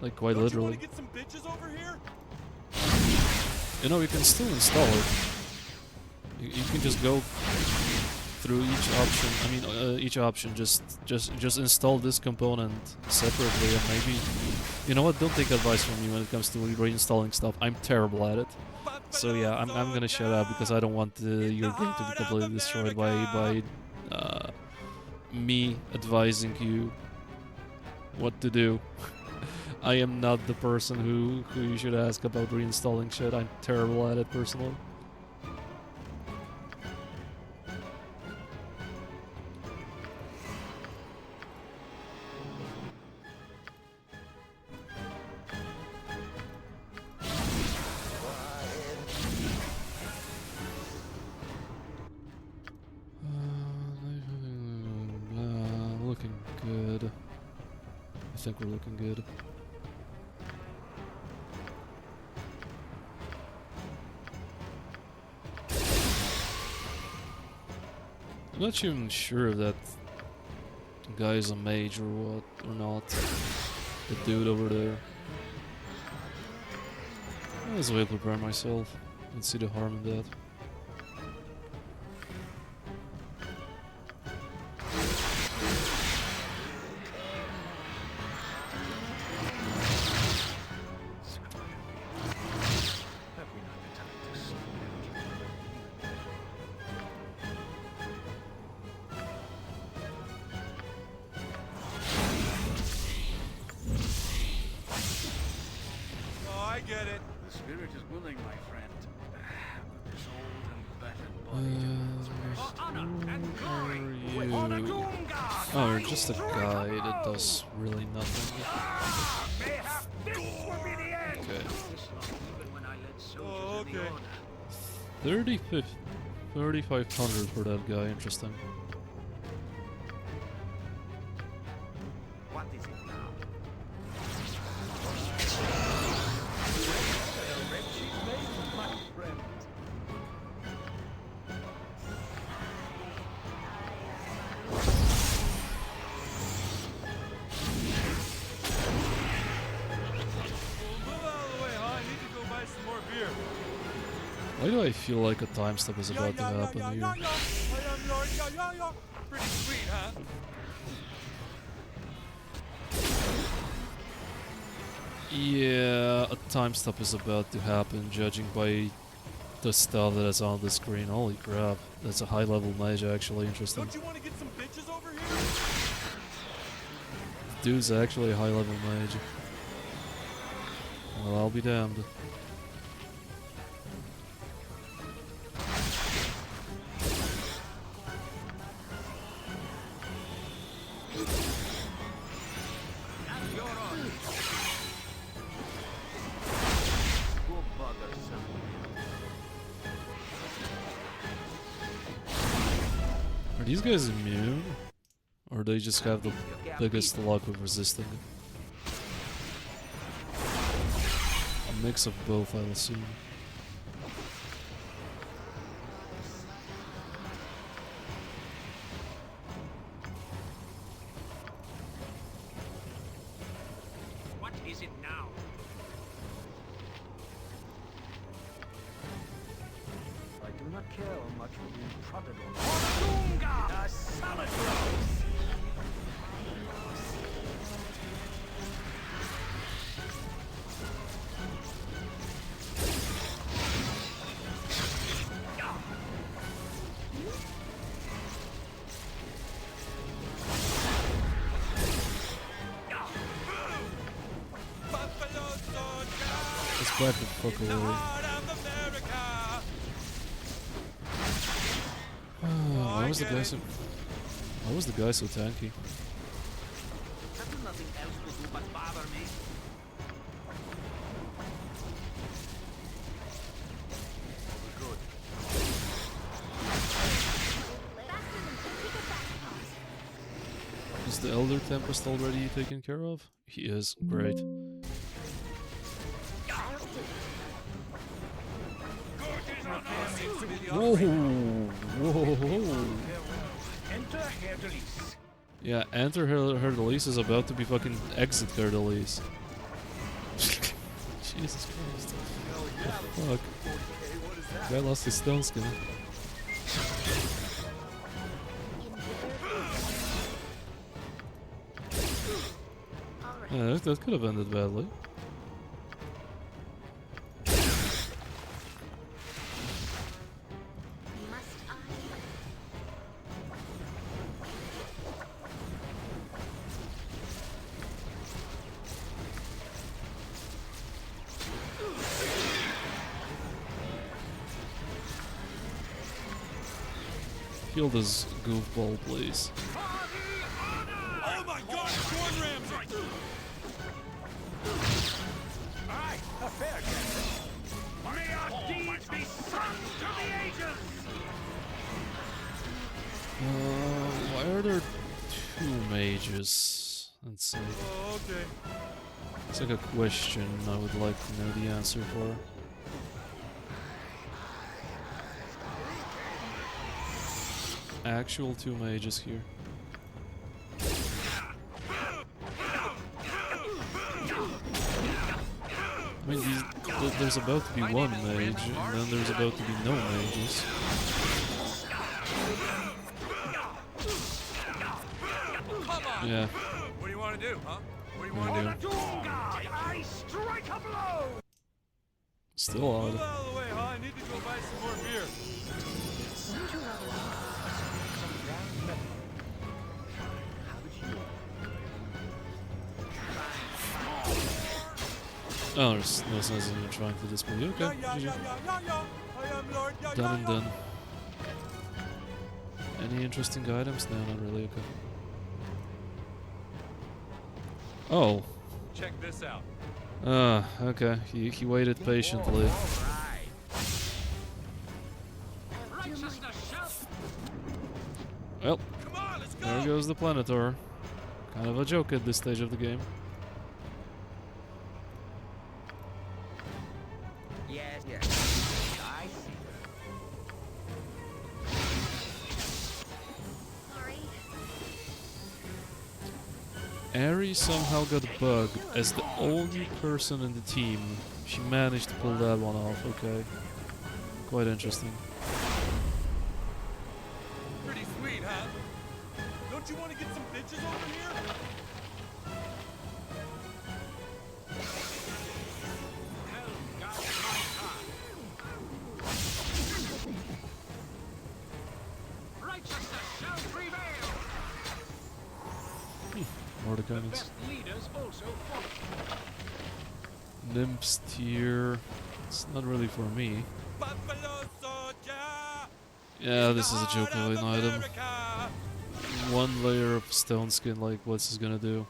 Like, quite Don't literally. You want to get some bitches over here? You know, you can still install it. You can just go through each option. I mean, each option. Just install this component separately, and maybe. You know what? Don't take advice from me when it comes to reinstalling stuff. I'm terrible at it. So yeah, I'm gonna shut up because I don't want your game to be completely destroyed by me advising you what to do. I am not the person who you should ask about reinstalling shit. I'm terrible at it personally. Looking good. I think we're looking good. I'm not even sure if that guy is a mage or what, or not. The dude over there. I was way to prepare myself. Don't see the harm in that. I get it. The spirit is willing, my friend. But this old and battered body Oh, you're just a guy that does really nothing. Okay. Oh, okay. 3,500 for that guy, interesting. What is it now? Why do I feel like a time stop is about to happen here? I am Lord Ya. Pretty sweet, huh? Yeah, a time stop is about to happen, judging by the stuff that is on the screen. Holy crap, that's a high level mage, actually interesting. Don't you want to get some bitches over here? Dude's actually a high level mage. Well, I'll be damned. Are these guys immune? Or they just have the biggest luck with resisting it? A mix of both, I'll assume. What is it now? I do not care much for being prodded on. Ortunga! The salad rose! Buffalo soldier Let's back the fuck in the away. heart of America. Why was the guy so... Why was the guy so tanky? Have you nothing else to do but bother me? Good. Is the Elder Tempest already taken care of? He is. Great. Whoa! Whoa! Enter Herdelis. Yeah, enter Herdelis is about to be fucking exit Herdelis. Jesus Christ. What the fuck? Guy lost his stone skin. Yeah, that could have ended badly. Must I? Heal this goofball, please. Oh my God, Gordon Ramsay! Aye, a fair guess. May our deeds be sung to the ages! Why are there two mages? Let's see. Oh, okay. It's like a question I would like to know the answer for. Actual two mages here. I mean, there's about to be one mage, and then there's about to be no mages. Yeah. What do you want to do, huh? What do you I want to do. do? Ortunga! I strike a blow! Still Move odd. out of the way, huh? I need to go buy some more beer. Oh, there's no sense in trying to display. Okay, Ya, ya, GG. ya, ya, ya. I am Lord Ya, Done and ya, ya. done. Any interesting items? No, not really. Okay. Oh. Check this out. Okay. He waited patiently. Right. Righteousness shall... Well, Come on, let's go. there goes the Planitor. Kind of a joke at this stage of the game. Yes, yes. I see. Sorry. Ari somehow got bugged as the only person in the team. She managed to pull that one off, okay. Quite interesting. Pretty sweet, huh? Don't you want to get some bitches over here? Righteousness shall prevail. More the cannons. Best leaders also follow. Nymphs tier. It's not really for me. Buffalo soldier. Yeah, this is a joke Heart of of an item. America. One layer of stone skin, like, what's this gonna do?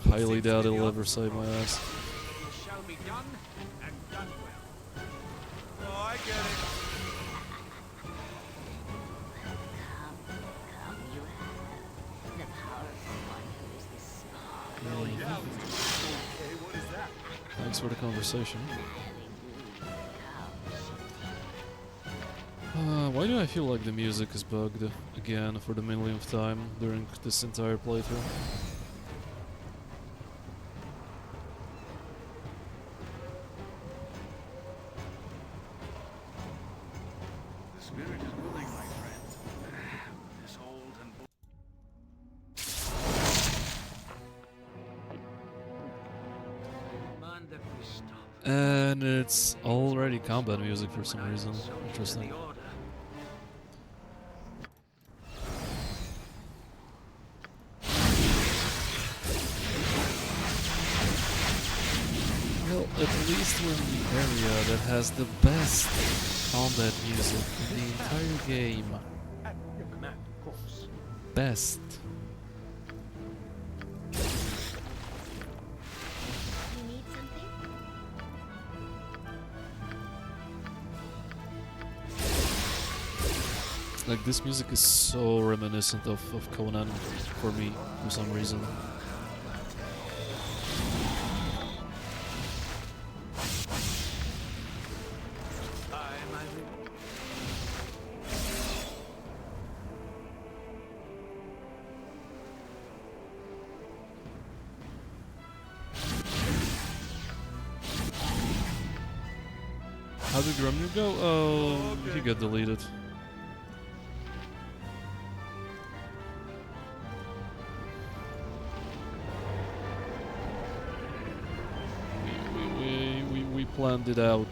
Highly doubt it'll ever save my ass. It shall be done, and done well. Oh, I get it. Come, you have the powerful one who is the small. Okay, what is that? Thanks for the conversation. Why do I feel like the music is bugged again for the millionth time during this entire playthrough? The spirit is willing, my friends. This old and man that we stop. And it's already combat music for some reason. So to Interesting. the order. Well, at least we're in the area that has the best combat music in the entire game. At your command, of course. Best. You need something? Like, this music is so reminiscent of Conan for me, for some reason. How did Grumner go? Oh, he got deleted. We planned it out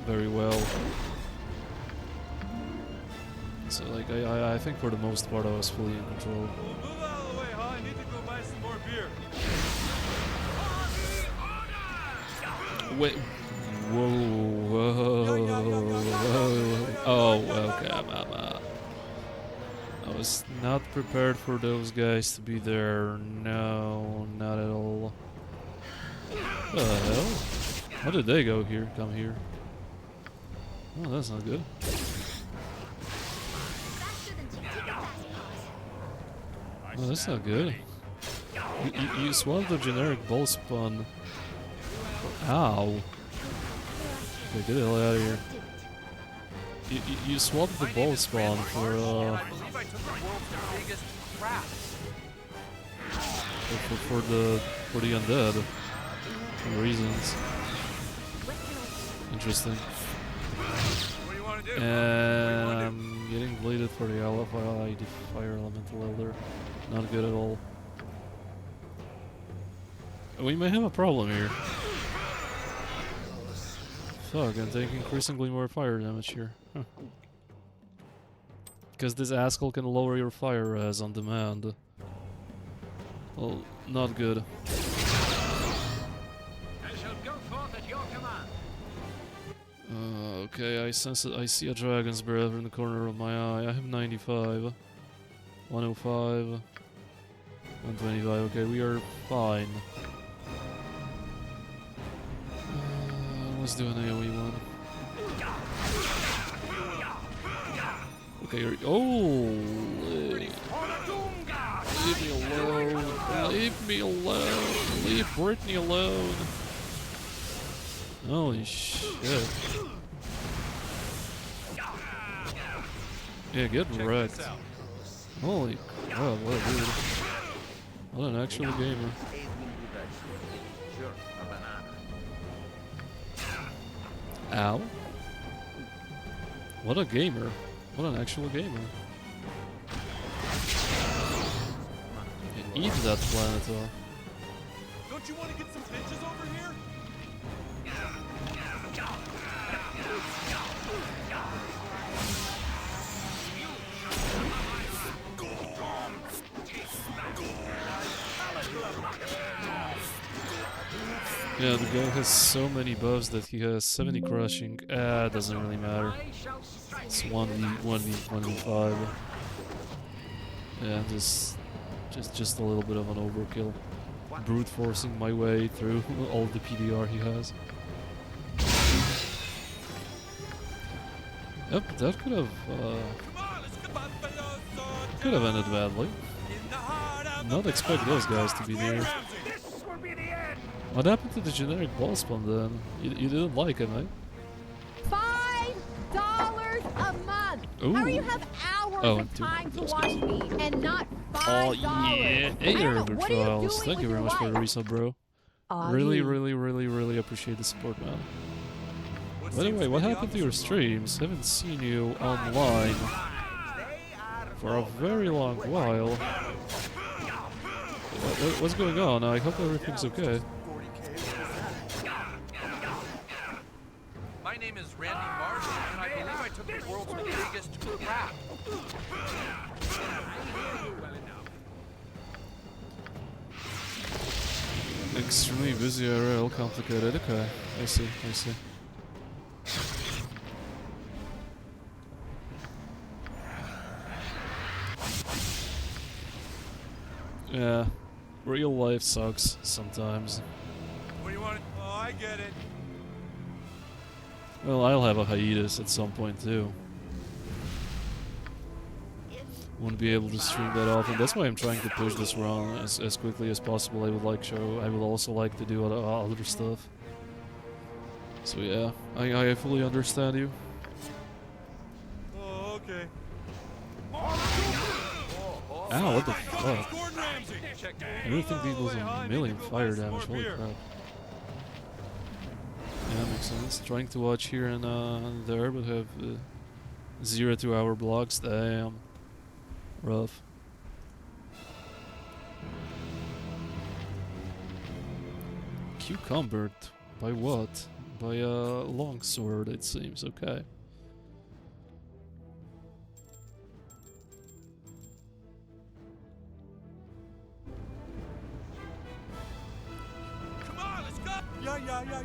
very well. So like I think for the most part I was fully in control. Well, move out of the way, huh? I need to go buy some more beer. Wait. Whoa. Oh, okay. I was not prepared for those guys to be there. No, not at all. What the hell? How did they go here? Come here. Oh, that's not good. Faster than Chiquita Fast Paws. Oh, that's not good. You swallowed the generic ball spawn. Ow. Okay, get the hell out of here. You swapped the ball spawn for I believe I took the world's biggest crap. for the undead. For reasons. Interesting. What do you want to do? And I'm getting bladed for the LFI, the Fire Elemental Elder. Not good at all. We may have a problem here. Fuck, I'm taking increasingly more fire damage here. Huh. Because this asshole can lower your fire res on demand. Well, not good. I shall go forth at your command. Okay, I sense it. I see a dragon's breath in the corner of my eye. I have 95, 105, 125. Okay, we are fine. Let's do an AoE one. Okay, leave me alone. Leave me alone. Leave Brittany alone. Holy shit. Yeah, get wrecked. Holy crap, what a dude. What an actual gamer. Sure, a banana. Ow. What a gamer. What an actual gamer. Eat that Planetor. Don't you want to get some pitches over here? Yeah, the guy has so many buffs that he has 70 crushing. Ah, doesn't really matter. It's 1v5. Yeah, just a little bit of an overkill. Brute forcing my way through all the PDR he has. Yep, that could have ended badly. Not expect those guys to be there. What happened to the generic ball spawn then? You didn't like it, eh? $5 a month. Ooh. How do you have hours Oh, of time to those watch guys. me and not $5? Oh yeah, hey I don't know, Urban what are you Trials. doing Thank with you very your much for the life? resub, bro. Aw, Really, you. really appreciate the support, man. By the way, what happened to your streams? Haven't seen you online for a very long while. What's going on? I hope everything's okay. My name is Randy Martin, and I believe I took the world's biggest crap. Extremely busy IRL, complicated. Okay, I see. Yeah, real life sucks sometimes. What do you want? Oh, I get it. Well, I'll have a hiatus at some point too. Won't be able to stream that often. That's why I'm trying to push this run as quickly as possible. I would also like to do other stuff. So yeah, I fully understand you. Oh, okay. Ow, what the fuck? Gordon Ramsay. I really think he does a million fire damage, holy crap. Yeah, that makes sense. Trying to watch here and there, but have 0 to hour blocks, damn. Rough. Cucumbered? By what? By a longsword, it seems, okay.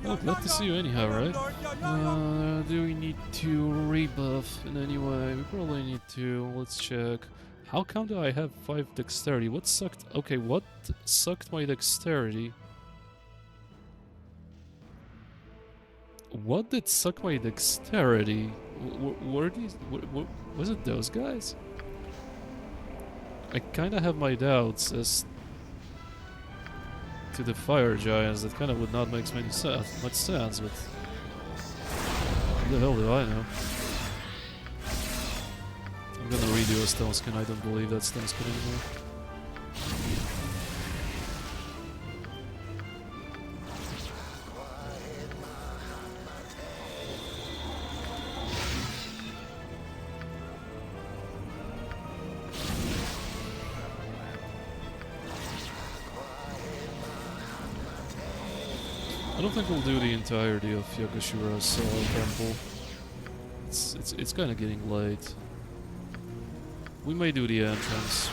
Well, glad to see you anyhow, right? Do we need to rebuff in any way? We probably need to. Let's check. How come do I have 5 dexterity? What sucked? Okay, what sucked my dexterity? What did suck my dexterity? Were these? Was it those guys? I kind of have my doubts as to the fire giants. That kind of would not make much sense, but what the hell do I know? I'm gonna redo a stone skin. I don't believe that stone skin anymore. I don't think we'll do the entirety of Yakushura's temple. It's kind of getting late. We may do the entrance.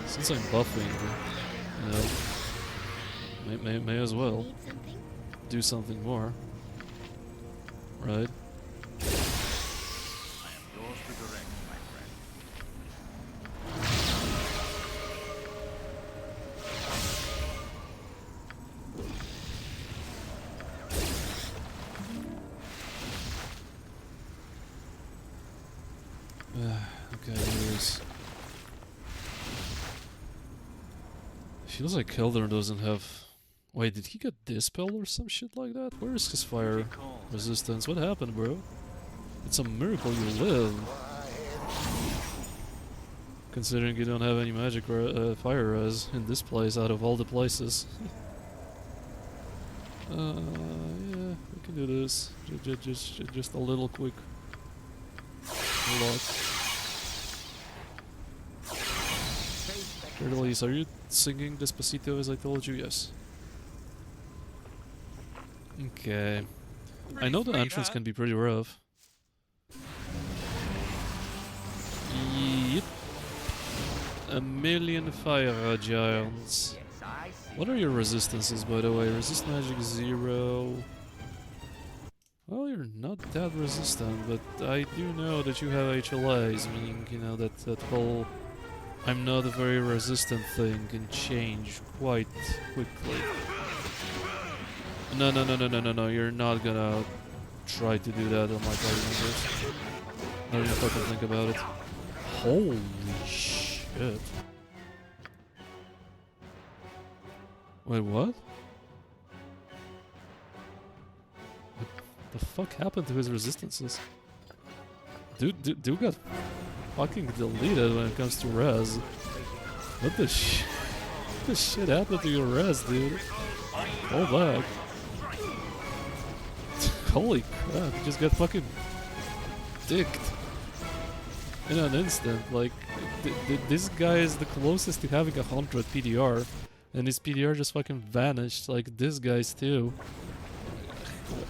Since I'm buffing, you know, may as well Need something? do something more, right? I am yours to direct, my friend. Okay, there is. Feels like Keldor doesn't have. Wait, did he get dispelled or some shit like that? Where is his fire resistance? What happened, bro? It's a miracle you live. Considering you don't have any magic fire res in this place out of all the places. Yeah, can do this. Just a little quick. A lot. Elise, are you singing Despacito as I told you? Yes. Okay. I know the entrance can be pretty rough. Yep. A million fire giants. What are your resistances, by the way? Resist magic 0. Well, you're not that resistant, but I do know that you have HLAs, meaning, you know, that whole I'm not a very resistant thing can change quite quickly. No, you're not gonna try to do that on my party members. Not even fucking think about it. Holy shit. Wait, what? What the fuck happened to his resistances? Dude got fucking deleted when it comes to res. What the shit happened to your res, dude? Hold back. Holy crap, you just got fucking dicked in an instant. Like, this guy is the closest to having 100 PDR, and his PDR just fucking vanished, like this guy's too.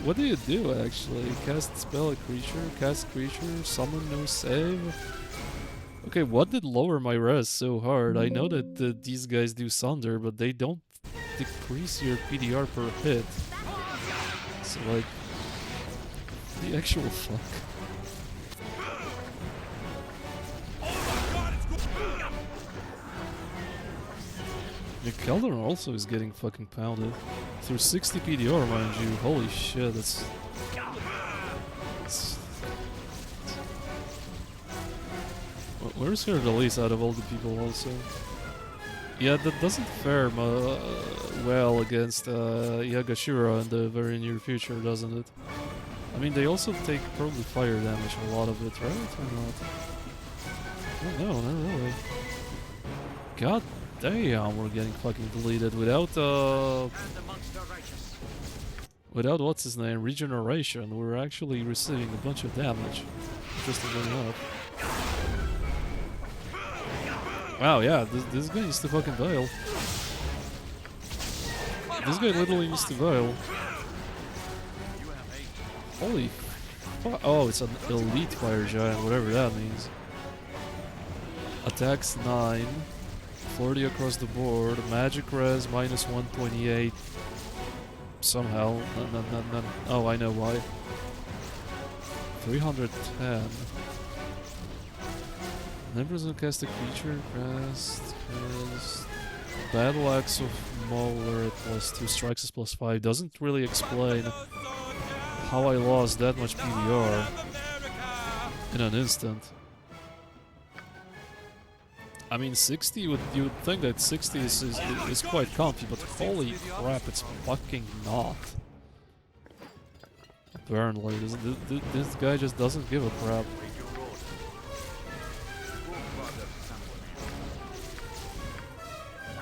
What do you do, actually? Cast spell a creature, cast creature, summon no save? Okay, what did lower my res so hard? I know that these guys do Sunder, but they don't decrease your PDR per hit. So, like, the actual fuck. The Keldon also is getting fucking pounded. Through 60 PDR, mind you. Holy shit, that's... Where's her release out of all the people also? Yeah, that doesn't fare well against Yagashira in the very near future, doesn't it? I mean, they also take probably fire damage, a lot of it, right? Or not? Oh no, not really. God damn, we're getting fucking deleted without what's his name, regeneration. We're actually receiving a bunch of damage. Interestingly enough. Wow, yeah, this guy needs to fucking dial. This guy literally needs to dial. Holy fuck. Oh, it's an elite fire giant, whatever that means. Attacks 9. 40 across the board. Magic res minus 128. Somehow. Oh, I know why. 310. Never doesn't cast a creature. Cast. Battle Axe of Molar at +2. Strikes is +5. Doesn't really explain how I lost that much PDR in an instant. I mean, 60 you would think that 60 is quite comfy, but holy crap, it's fucking not. Apparently, this guy just doesn't give a crap.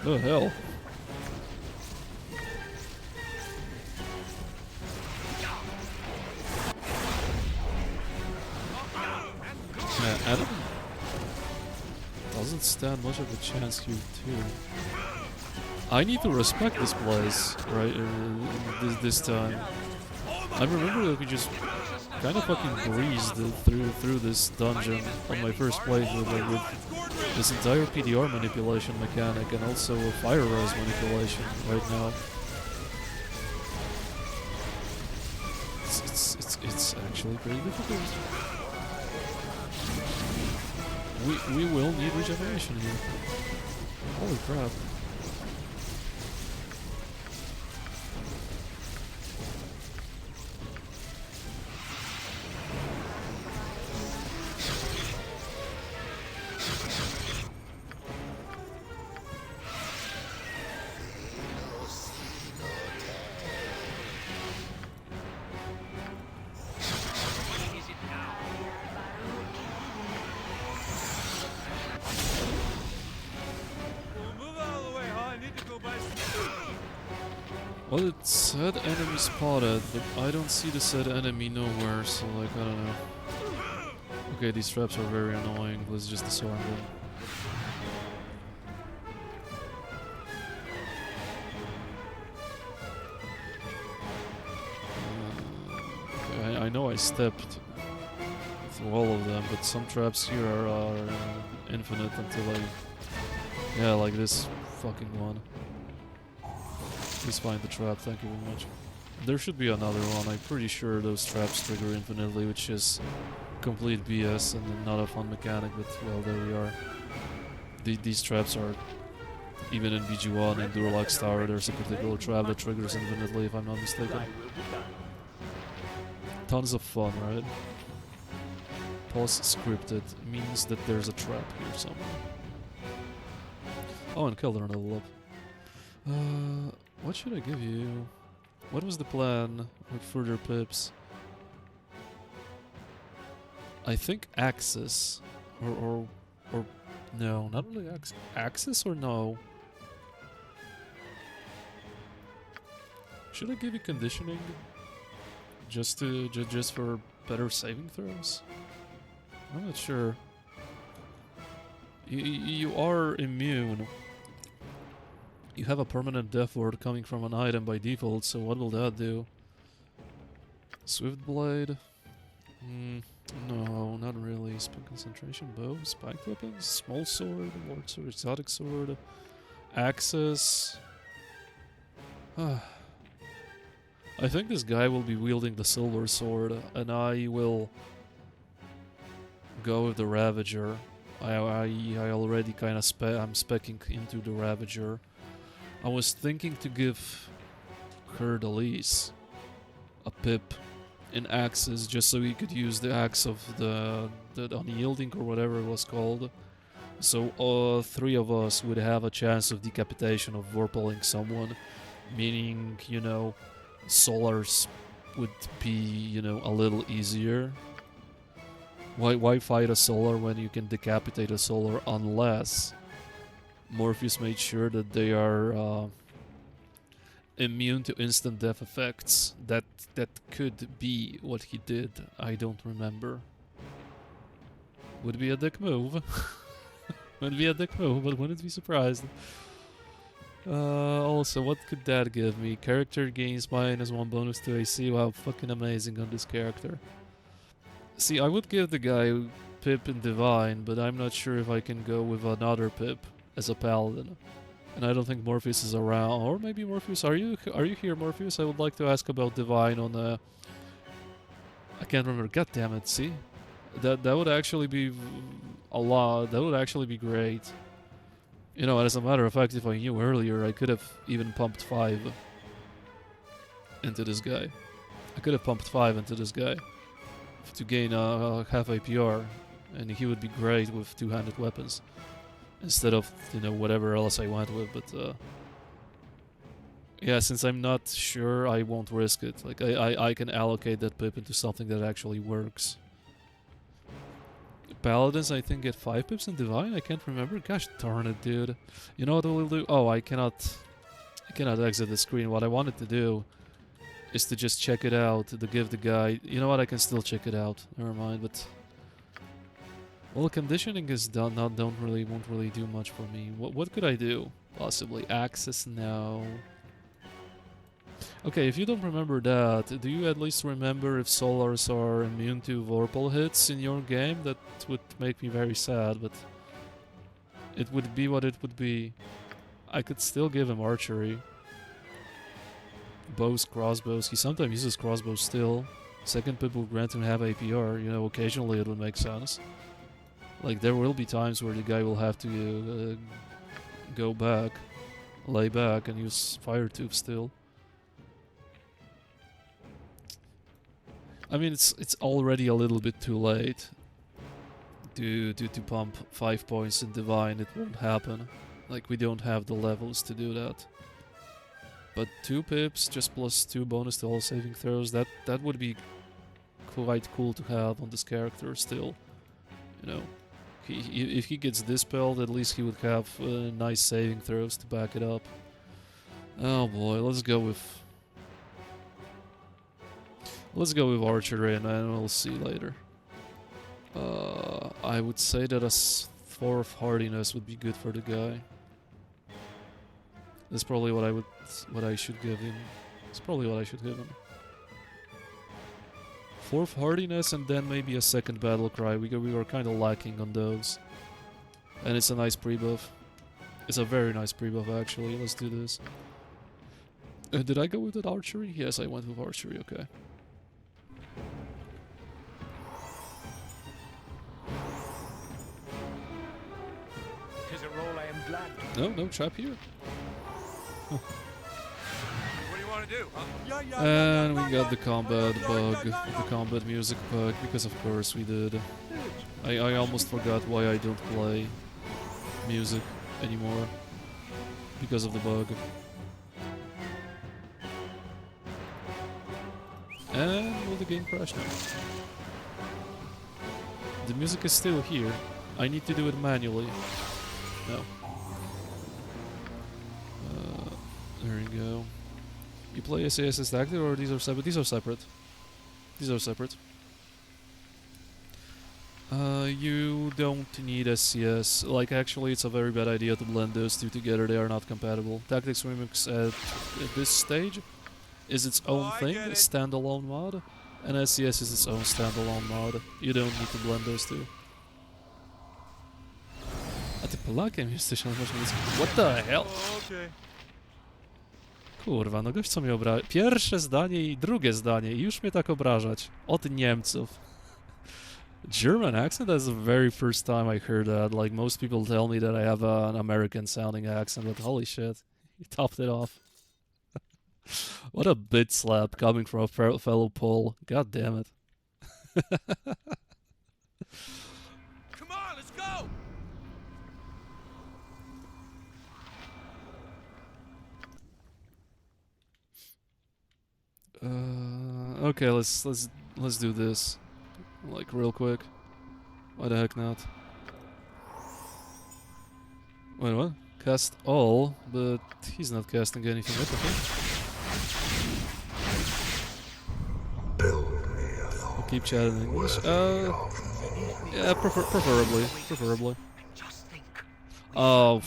The hell? Yeah, Adam doesn't stand much of a chance here too. I need to respect this place, right? This time. I remember that we just kind of fucking breezed through this dungeon on my first playthrough, like with this entire PDR manipulation mechanic and also a fire res manipulation right now. It's actually pretty difficult. We will need regeneration here. Holy crap. Well, it said enemy spotted, but I don't see the said enemy nowhere, so like, I don't know. Okay, these traps are very annoying. Let's just disarm them. Okay, I know I stepped through all of them, but some traps here are infinite until I... Yeah, like this fucking one. Please find the trap, thank you very much. There should be another one, I'm pretty sure those traps trigger infinitely, which is complete BS and not a fun mechanic, but well, there we are. These traps are... Even in BG1 and Duralax Tower, there's a particular trap that triggers infinitely, if I'm not mistaken. Tons of fun, right? Pause scripted means that there's a trap here somewhere. Oh, and Keldar level up. What should I give you? What was the plan with further pips? I think Axis, or no, not really Axis. Axis or no? Should I give you conditioning? Just to just for better saving throws? I'm not sure. You are immune. You have a permanent death ward coming from an item by default, so what will that do? Swift Blade? No, not really. Spin Concentration, Bow, Spiked Weapons, Small Sword, Lord Sword, Exotic Sword, Axis. I think this guy will be wielding the Silver Sword, and I will go with the Ravager. I already kind of I'm specking into the Ravager. I was thinking to give Curdalise a pip in Axis just so he could use the axe of the Unyielding or whatever it was called. So three of us would have a chance of decapitation of Vorpaling someone, meaning, you know, Solars would be, you know, a little easier. Why fight a Solar when you can decapitate a Solar unless Morpheus made sure that they are immune to instant death effects. That could be what he did. I don't remember. Would be a dick move. Would be a dick move, but wouldn't be surprised. Also, what could that give me? Character gains -1 bonus to AC. Wow, fucking amazing on this character. See, I would give the guy Pip in Divine, but I'm not sure if I can go with another Pip as a paladin. And I don't think Morpheus is around. Or maybe Morpheus, are you here, Morpheus? I would like to ask about Divine on I can't remember. God damn it, see? That would actually be a lot. That would actually be great. You know, as a matter of fact, if I knew earlier, I could have even pumped 5 into this guy. I could have pumped 5 into this guy to gain half APR, and he would be great with two-handed weapons instead of, you know, whatever else I went with. But yeah, since I'm not sure, I won't risk it. Like I can allocate that pip into something that actually works. Paladins, I think, get 5 pips in Divine. I can't remember. Gosh darn it, dude. You know what we'll do? Oh, I cannot exit the screen. What I wanted to do is to just check it out, to give the guy... You know what? I can still check it out. Never mind, but... Well, conditioning is done. Won't really do much for me. What could I do? Possibly Axis? No. Okay, if you don't remember that, do you at least remember if Solars are immune to Vorpal hits in your game? That would make me very sad, but it would be what it would be. I could still give him archery. Bows, crossbows. He sometimes uses crossbows still. Second pip will grant him half APR. You know, occasionally it would make sense. Like, there will be times where the guy will have to go back, lay back, and use Fire Tooth still. I mean, it's already a little bit too late to pump 5 points in Divine. It won't happen. Like, we don't have the levels to do that. But 2 pips, just +2 bonus to all saving throws, that would be quite cool to have on this character still. You know, if he gets dispelled, at least he would have nice saving throws to back it up. Oh boy, let's go with archery, and then we'll see later. I would say that a 4 of hardiness would be good for the guy. That's probably what I should give him. It's probably what I should give him. 4 of hardiness, and then maybe a second battle cry. We were kind of lacking on those, and it's a nice pre-buff. It's a very nice pre-buff actually. Let's do this. Did I go with that archery? Yes, I went with archery. Okay. Tis a role I am glad to. No trap here. What do you want to do, huh? And we got the combat bug, the combat music bug, because of course we did. I almost forgot why I don't play music anymore, because of the bug. And will the game crash now? The music is still here. I need to do it manually. No. There we go. You play SAS as active, or these are separate? These are separate. These are separate. You don't need SCS. Like, actually, it's a very bad idea to blend those two together. They are not compatible. Tactics Remix at this stage is its own thing, a standalone mod, and SCS is its own standalone mod. You don't need to blend those two. A ty Polakiem jesteś, ale masz nic. What the hell? Okay. Kurwa, no gość co mnie obraża. Pierwsze zdanie i drugie zdanie i już mnie tak obrażać. Od Niemców. German accent? That's the very first time I heard that. Like, most people tell me that I have an American sounding accent, but holy shit. You topped it off. What a bit slap coming from a fellow Pole. God damn it. Come on, let's go. Okay, let's do this. Like, real quick. Why the heck not? Wait, what? Cast all, but he's not casting anything yet, I think. I'll keep chatting in English. Yeah, preferably. Oh,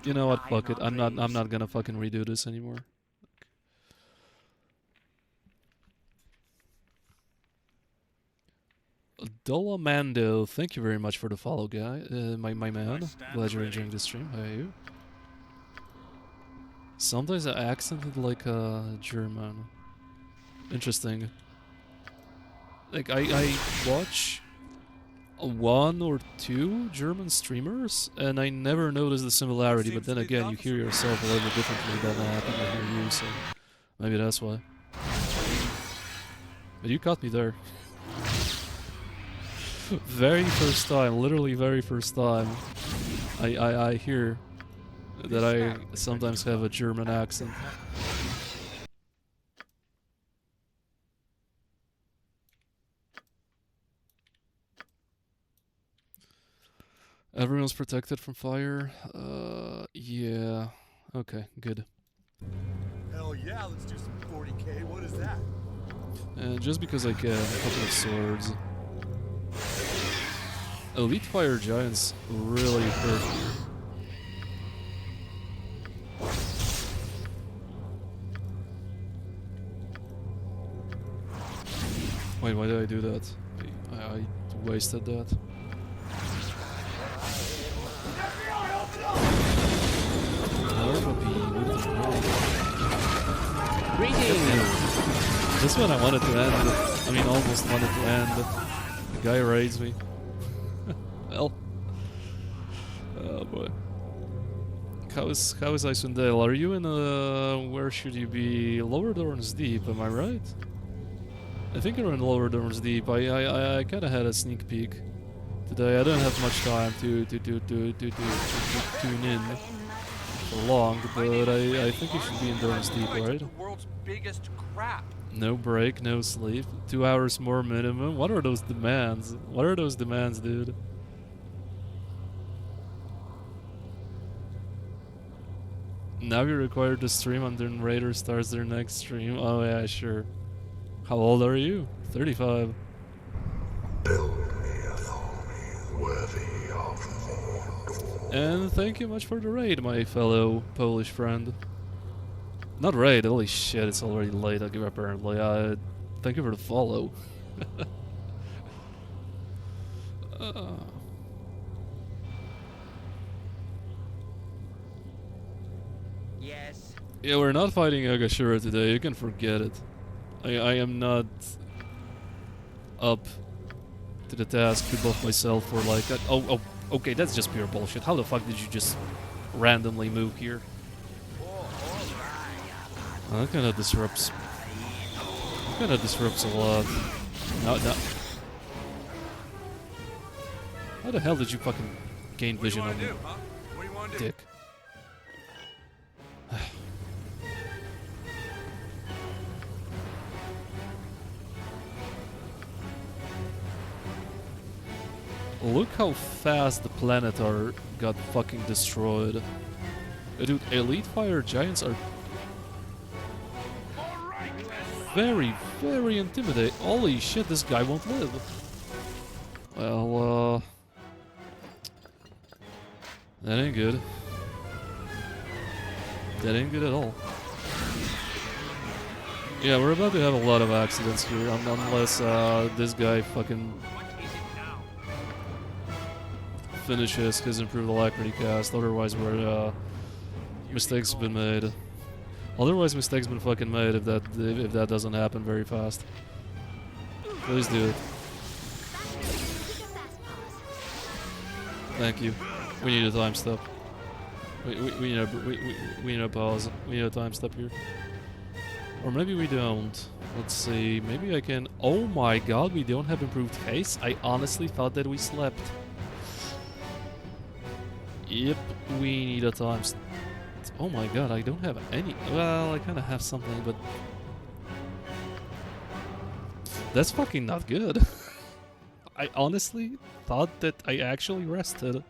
you know what? Fuck it. I'm not gonna fucking redo this anymore. Dolamando, thank you very much for the follow, guy. My man. Glad you're enjoying the stream. How are you? Sometimes I accented like a German. Interesting. Like, I watch 1 or 2 German streamers, and I never noticed the similarity, but then again, you hear yourself a little differently than people hear you, so maybe that's why. But you caught me there. Very first time, literally very first time, I hear that I sometimes have a German accent. Everyone's protected from fire? Yeah. Okay, good. Hell yeah, let's do some 40k. What is that? And just because I get a couple of swords. Elite Fire Giants really hurt me. Wait, why did I do that? I wasted that. This one I wanted to end. I mean, almost wanted to end. The guy raids me. Well. Oh boy. How is Icewind Dale? Are you in where should you be? Lower Dorns Deep, am I right? I think you're in Lower Dorns Deep. I kinda had a sneak peek today. I don't have much time to tune in for long, but I think you should be in Dorns Deep, right? The world's biggest crap. No break, no sleep. 2 hours more minimum. What are those demands? What are those demands, dude? Now you're required to stream and then Raider starts their next stream. Oh yeah, sure. How old are you? 35. And thank you much for the raid, my fellow Polish friend. Not raid, holy shit, it's already late apparently. Thank you for the follow. Yes. Yeah, we're not fighting Agashira today, you can forget it. I am not up to the task to buff myself for like that. Oh, okay, that's just pure bullshit. How the fuck did you just randomly move here? That kinda disrupts. Kinda disrupts a lot. No. How the hell did you fucking gain vision on me? Huh? What do you want to do? Dick. Look how fast the Planetar got fucking destroyed. Dude, Elite Fire Giants are very, very intimidating. Holy shit, this guy won't live. Well, that ain't good. That ain't good at all. Yeah, we're about to have a lot of accidents here, unless this guy fucking finishes his improved alacrity cast. Otherwise, we're mistakes have been made. Otherwise, mistakes been fucking made if that doesn't happen very fast. Please do it. Thank you. We need a time step. We need a pause. We need a time step here. Or maybe we don't. Let's see. Maybe I can. Oh my god, we don't have improved haste. I honestly thought that we slept. Yep, we need a time step. Oh my god, I don't have any. Well, I kind of have something, but that's fucking not good. I honestly thought that I actually rested.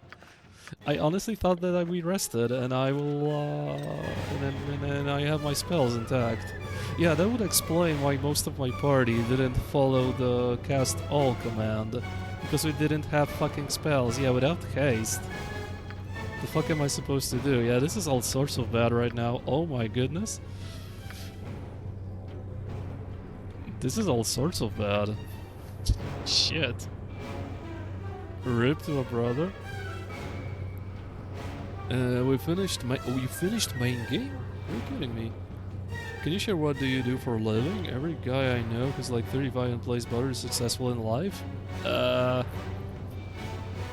I honestly thought that we rested, and I will, and then I have my spells intact. Yeah, that would explain why most of my party didn't follow the cast all command, because we didn't have fucking spells. Yeah, without haste. The fuck am I supposed to do? Yeah, this is all sorts of bad right now. Oh my goodness. This is all sorts of bad. Shit. Rip to a brother. We finished you finished main game? Are you kidding me? Can you share what do you do for a living? Every guy I know who's like 35 and plays Butter is successful in life?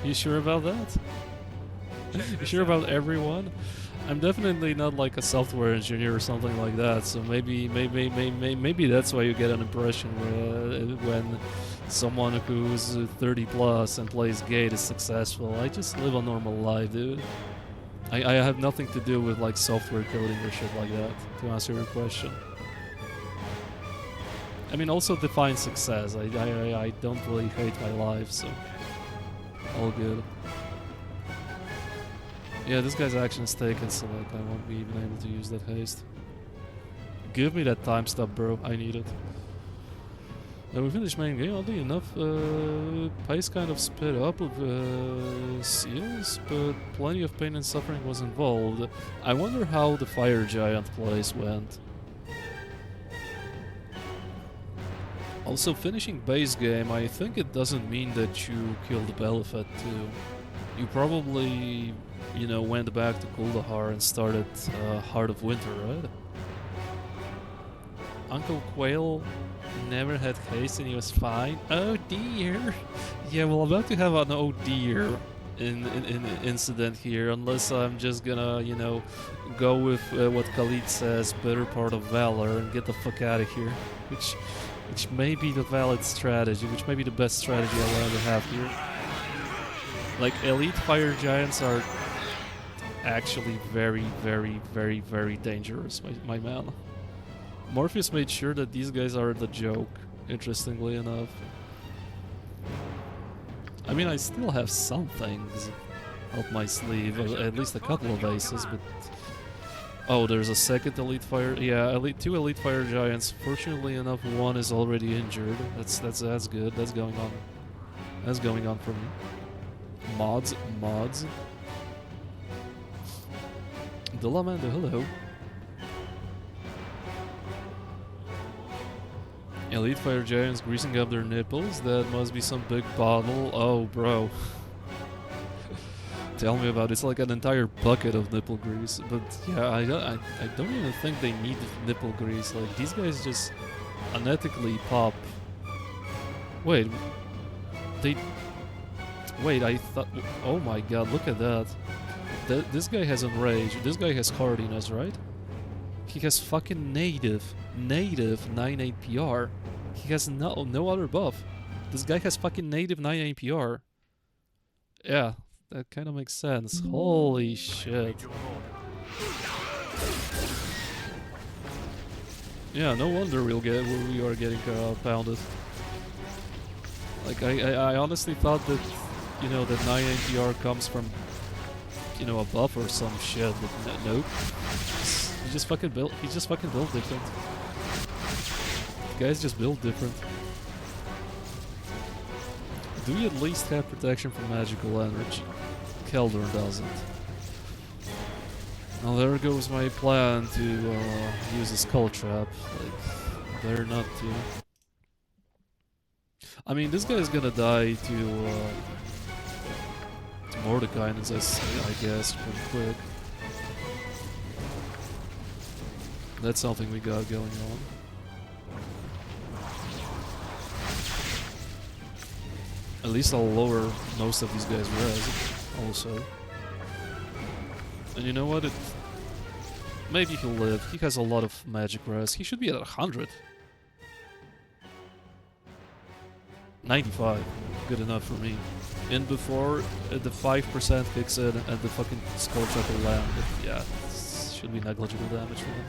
You sure about that? You sure about everyone? I'm definitely not like a software engineer or something like that, so maybe that's why you get an impression when someone who's 30 plus and plays Gate is successful. I just live a normal life, dude. I have nothing to do with like software coding or shit like that, to answer your question. I mean, also define success. I don't really hate my life, so all good. Yeah, this guy's action is taken, so like I won't be even able to use that haste. Give me that time stop, bro. I need it. We finished main game, oddly enough. Pace kind of sped up with seals, but plenty of pain and suffering was involved. I wonder how the Fire Giant place went. Also, finishing base game, I think it doesn't mean that you killed Belafet too. You probably, you know, went back to Kuldahar and started Heart of Winter, right? Uncle Quail never had haste and he was fine. Oh dear. Yeah, well, I'm about to have an oh dear incident here, unless I'm just gonna, you know, go with what Khalid says, better part of valor, and get the fuck out of here. Which may be the valid strategy, which may be the best strategy I'll ever have here. Like, Elite Fire Giants are actually very, very, very, very dangerous, my man. Morpheus made sure that these guys are the joke, interestingly enough. I mean, I still have some things up my sleeve, at least a couple of aces, but Oh, there's a second elite fire. Yeah, two elite fire giants. Fortunately enough, one is already injured. That's good. That's going on. That's going on for me. Mods. Delamando, hello. Elite fire giants greasing up their nipples. That must be some big bottle. Oh, bro. Tell me about it. It's like an entire bucket of nipple grease. But yeah, I don't even think they need nipple grease. Like, these guys just unethically pop. Wait. Wait, I thought... Oh my god, look at that. This guy has Enrage. This guy has Hardiness, right? He has fucking native 9 APR. He has no other buff. This guy has fucking native 9 APR. Yeah. That kind of makes sense. Holy shit. Yeah, no wonder we are getting pounded. Like, I honestly thought that, you know, that 9 NPR comes from, you know, a buff or some shit, but nope. He's just fucking built different. The guy's just built different. Do we at least have protection from magical energy? Keldor doesn't. Well, there goes my plan to use a skull trap. Like, better not to. I mean, this guy's gonna die to Mordekainen's, I guess, pretty quick. That's something we got going on. At least I'll lower most of these guys' res, also. And you know what? Maybe he'll live. He has a lot of magic res. He should be at 100. 95. Good enough for me. In before the 5% kicks in and the fucking skull trap will land. But yeah, should be negligible damage for him.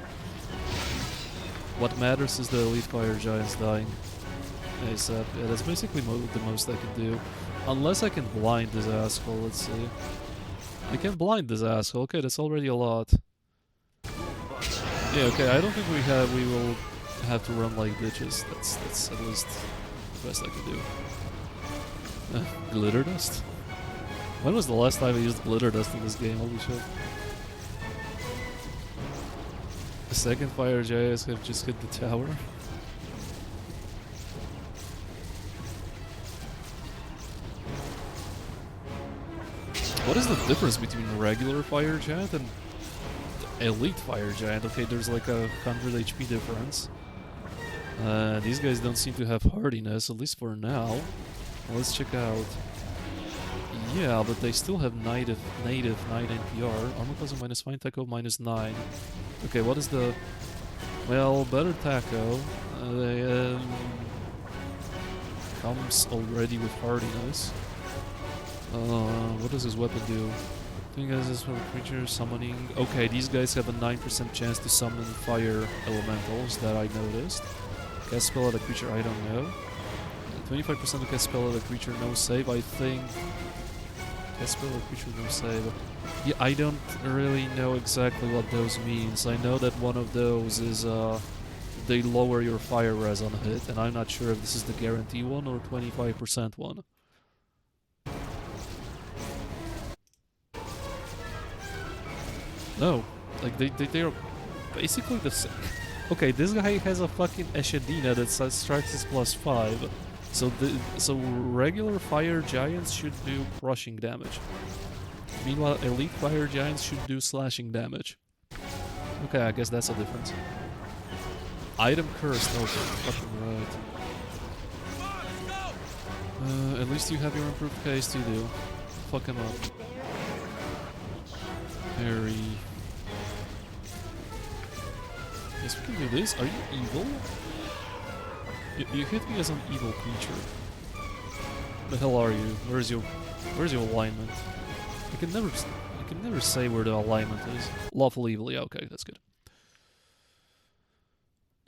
What matters is the elite fire giants dying. ASAP. Yeah, that's basically the most I can do. Unless I can blind this asshole, let's see. I can blind this asshole. Okay, that's already a lot. Yeah, okay, I don't think we will have to run like bitches. That's at least the best I can do. Glitter dust? When was the last time I used glitter dust in this game? Holy shit. The second fire giants have just hit the tower. What is the difference between regular fire giant and elite fire giant? Okay, there's like a 100 HP difference. These guys don't seem to have hardiness, at least for now. Let's check out. Yeah, but they still have native 9 NPR. Armor class of -5, taco -9. Okay, what is the... Well, better taco. They comes already with hardiness. What does his weapon do? I think this is for creature summoning. Okay, these guys have a 9% chance to summon fire elementals that I noticed. Cast spell at a creature, I don't know. 25% to cast spell at a creature, no save. I think cast spell at a creature, no save. Yeah, I don't really know exactly what those means. I know that one of those is they lower your fire res on hit, and I'm not sure if this is the guarantee one or 25% one. No, like they're basically the same. Okay, this guy has a fucking Eshadina that strikes is +5, so regular fire giants should do crushing damage. Meanwhile, elite fire giants should do slashing damage. Okay, I guess that's a difference. Item cursed. Oh, fucking right. At least you have your improved case to do. Fuck him up. Harry. Yes, we can do this. Are you evil? You hit me as an evil creature. The hell are you? Where's your alignment? I can never say where the alignment is. Lawful evil. Yeah, okay, that's good.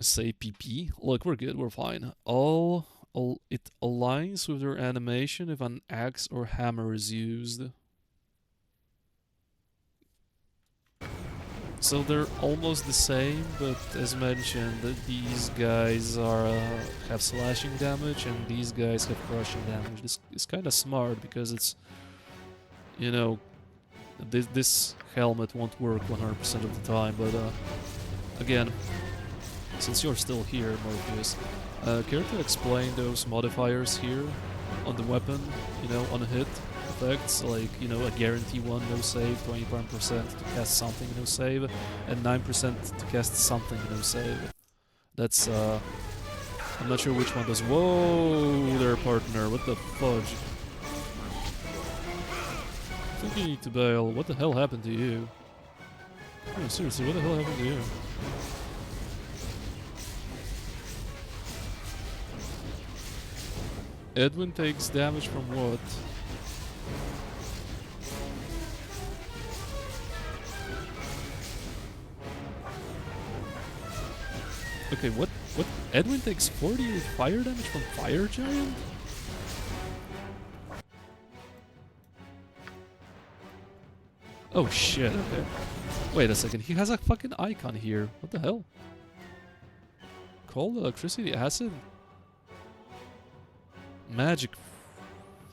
Say PP. Look, we're good. We're fine. It aligns with your animation if an axe or hammer is used. So they're almost the same, but as mentioned, these guys have slashing damage and these guys have crushing damage. This is kind of smart because it's, you know, this helmet won't work 100% of the time, but again, since you're still here, Morpheus, care to explain those modifiers here on the weapon, you know, on a hit effects, like, you know, a guarantee 1 no save, 21% to cast something no save, and 9% to cast something no save. That's, I'm not sure which one does. Whoa there, partner, what the fudge? I think you need to bail. What the hell happened to you? Oh, seriously, what the hell happened to you? Edwin takes damage from what? Okay, what? Edwin takes 48 fire damage from Fire Giant? Oh shit, okay. Wait a second, he has a fucking icon here. What the hell? Cold electricity, acid? Magic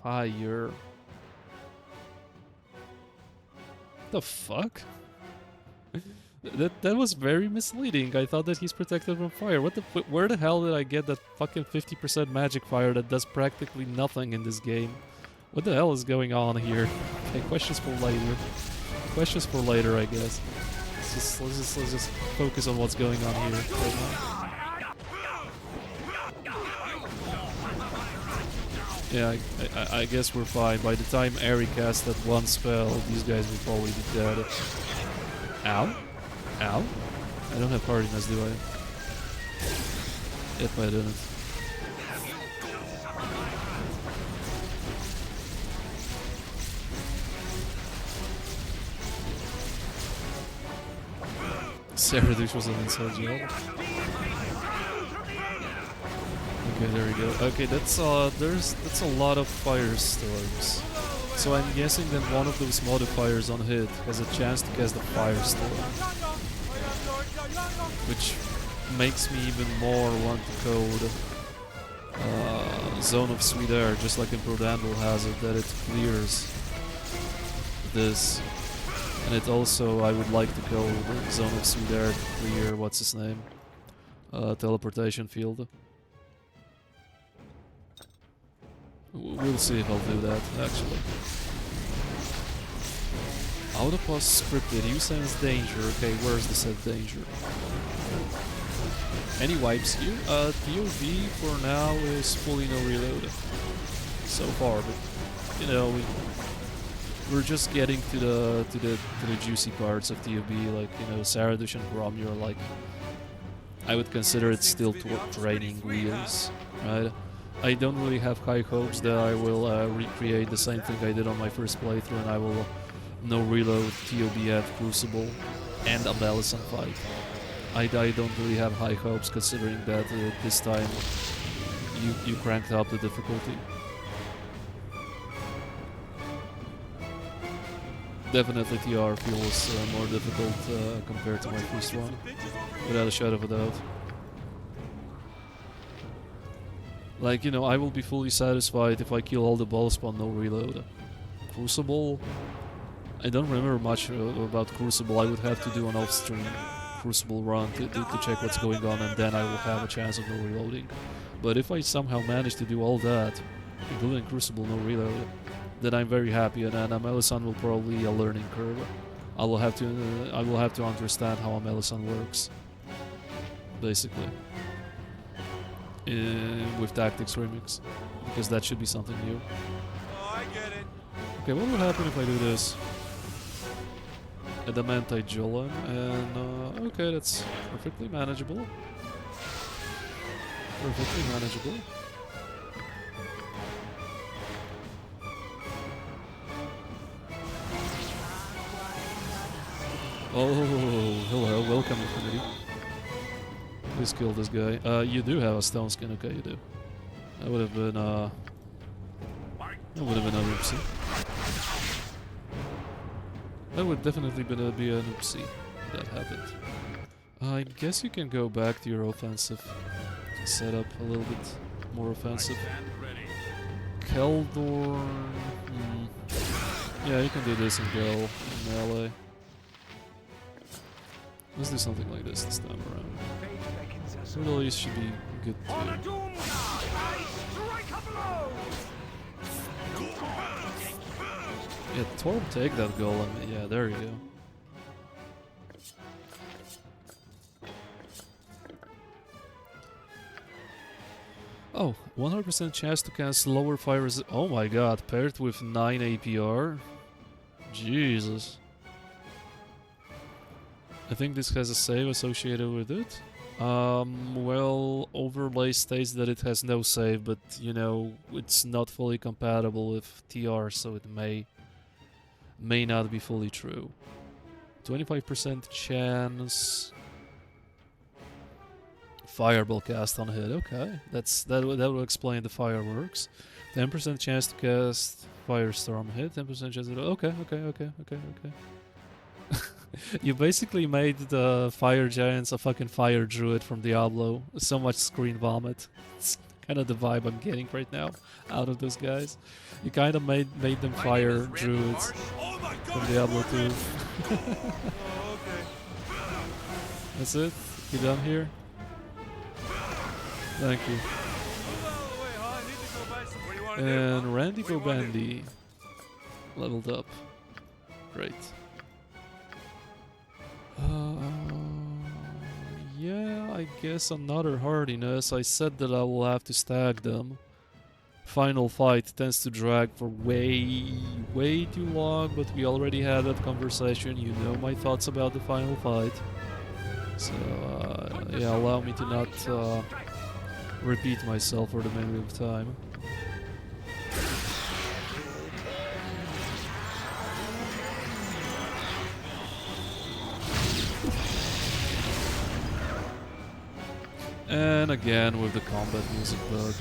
fire. The fuck? That was very misleading. I thought that he's protected from fire. Where the hell did I get that fucking 50% magic fire that does practically nothing in this game? What the hell is going on here? Okay, questions for later. Questions for later, I guess. Let's just focus on what's going on here right now. Yeah, I guess we're fine. By the time Eri casts that one spell, these guys will probably be dead. Ow? Ow? I don't have hardiness, do I? Yep, I didn't. Saradush was an inside job. Okay, there we go. Okay, that's a lot of firestorms. So I'm guessing that one of those modifiers on hit has a chance to cast a firestorm, which makes me even more want to code Zone of Sweet Air, just like in Prodandal has it, that it clears this. And it also, I would like to code Zone of Sweet Air to clear, what's his name? Teleportation field. We'll see if I'll do that, actually. Autopause scripted, you sense danger. Okay, where's the said danger? Any wipes here? POV for now is fully no reload. So far, but you know, we're just getting to the juicy parts of TOB, like, you know, Saradush and Gromir, like, I would consider it still training wheels, right? I don't really have high hopes that I will recreate the same thing I did on my first playthrough, and I will no reload TOBF Crucible and a Melissan fight. I don't really have high hopes, considering that this time you cranked up the difficulty. Definitely TR feels more difficult compared to my first one, without a shadow of a doubt. Like, you know, I will be fully satisfied if I kill all the ball spawn, no reload. Crucible? I don't remember much about Crucible. I would have to do an off-stream Crucible run to check what's going on, and then I will have a chance of no reloading. But if I somehow manage to do all that, including Crucible no reload, then I'm very happy, and Melissan will probably be a learning curve. I will have to understand how a Melissan works, basically. With Tactics Remix, because that should be something new. Oh, I get it. Okay, what will happen if I do this? Adamantite Jolan, and okay, that's perfectly manageable. Perfectly manageable. Oh, hello, welcome Infinity. Please kill this guy. You do have a stone skin, okay, you do. That would have been, that would have been an oopsie. That would definitely be an oopsie. that happened. I guess you can go back to your offensive setup a little bit more offensive. Keldor. Yeah, you can do this and go in melee. Let's do something like this time around. Riddleys should be good too. Yeah, Torb, take that golem. Yeah, there you go. Oh, 100% chance to cast lower fire resist. Oh my god, paired with 9 APR? Jesus. I think this has a save associated with it. Well, overlay states that it has no save, but you know, it's not fully compatible with TR, so it may not be fully true. 25% chance. Fireball cast on hit. Okay, that will explain the fireworks. 10% chance to cast Firestorm hit. 10% chance. Okay. You basically made the fire giants a fucking fire druid from Diablo. So much screen vomit. It's kind of the vibe I'm getting right now out of those guys. You kind of made them fire druids from Diablo 2. That's it? You done here? Thank you. And Randy Bobandy leveled up. Great. Yeah, I guess another hardiness. I said that I will have to stag them. Final fight tends to drag for way too long, but we already had that conversation. You know my thoughts about the final fight. So, yeah, allow me to not repeat myself for the minute of time. And again with the combat music bug.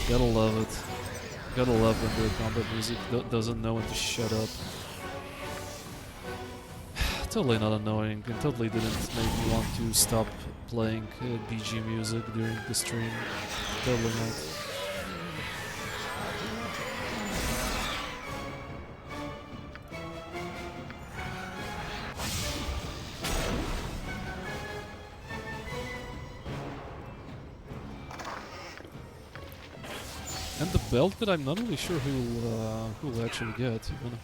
Gotta love it. Gotta love when the combat music doesn't know when to shut up. Totally not annoying, and totally didn't make me want to stop playing BG music during the stream. Totally not. And the belt that I'm not really sure who will actually get. Even.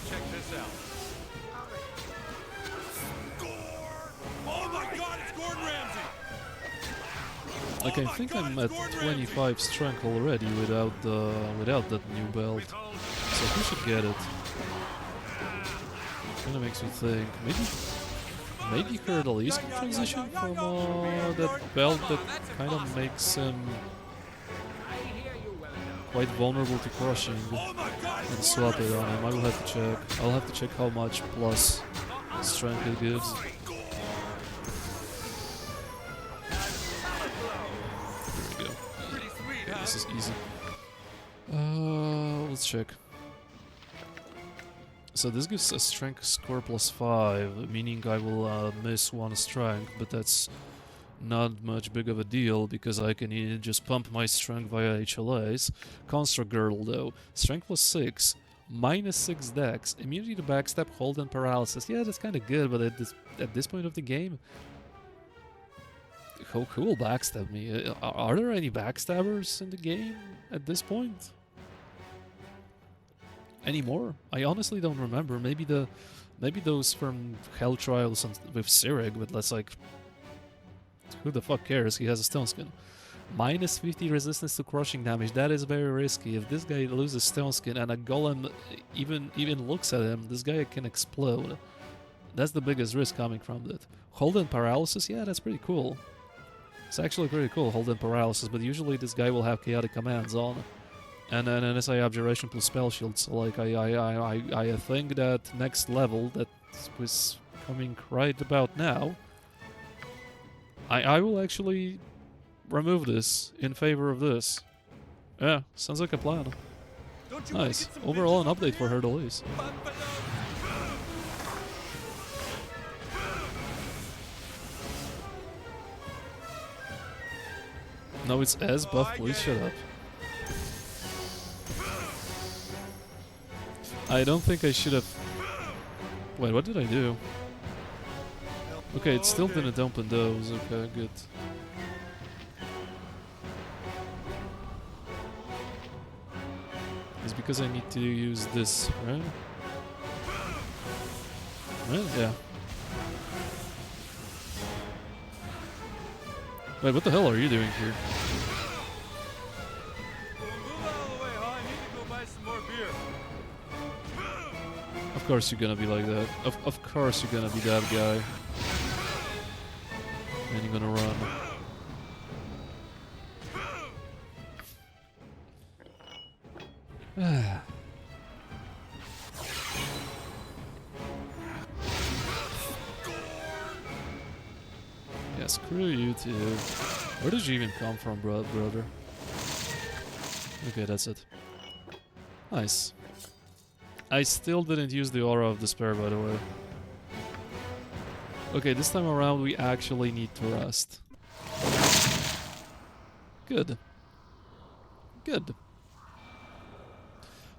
Check this out. Oh my god, it's Gordon Ramsay! Like I think I'm at 25 strength already without that new belt. So who should get it? Kinda makes me think. Maybe Curdleese can transition from that belt that kind of makes him quite vulnerable to crushing and swap it on him. I will have to check. I'll have to check how much plus strength it gives. There we go. Okay, this is easy. Let's check. So this gives a strength score +5, meaning I will miss 1 strength, but that's not much big of a deal because I can just pump my strength via HLAs. Construct Girdle though, strength +6, -6 dex, immunity to backstab, hold and paralysis. Yeah, that's kind of good, but at this point of the game, who will backstab me? Are there any backstabbers in the game at this point? Anymore? I honestly don't remember. Maybe those from Hell Trials with Sirig, but that's like, who the fuck cares? He has a stone skin. -50 resistance to crushing damage. That is very risky. If this guy loses stone skin and a golem even looks at him, this guy can explode. That's the biggest risk coming from that. Hold and paralysis. Yeah, that's pretty cool. It's actually pretty cool, hold and paralysis. But usually this guy will have chaotic commands on. And then NSI Abjuration plus spell shield. So like I think that next level that was coming right about now, I will actually remove this in favor of this. Yeah, sounds like a plan. Nice. Overall an update for Hercules. No, it's S Oh, buff, I please get shut it. up. I don't think I should have... Wait, what did I do? Okay, it still didn't open those. Okay, good. It's because I need to use this, right? Right? Yeah. Wait, what the hell are you doing here? Move out of the way, huh? I need to go buy some more beer. Of course you're gonna be like that. Of course you're gonna be that guy. And you're gonna run. Yeah, screw you too. Where did you even come from, brother? Okay, that's it. Nice. I still didn't use the Aura of Despair, by the way. Okay, this time around we actually need to rest. Good. Good.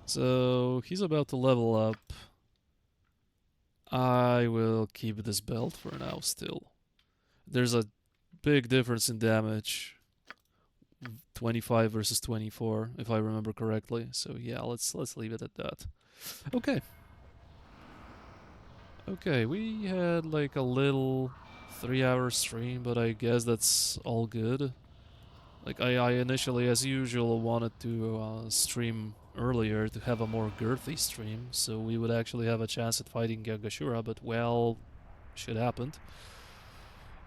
So, he's about to level up. I will keep this belt for now still. There's a big difference in damage. 25 versus 24, if I remember correctly. So yeah, let's leave it at that. Okay. Okay, we had like a little 3-hour stream, but I guess that's all good. Like I initially, as usual, wanted to stream earlier to have a more girthy stream, so we would actually have a chance at fighting Yagashura, but well, shit happened.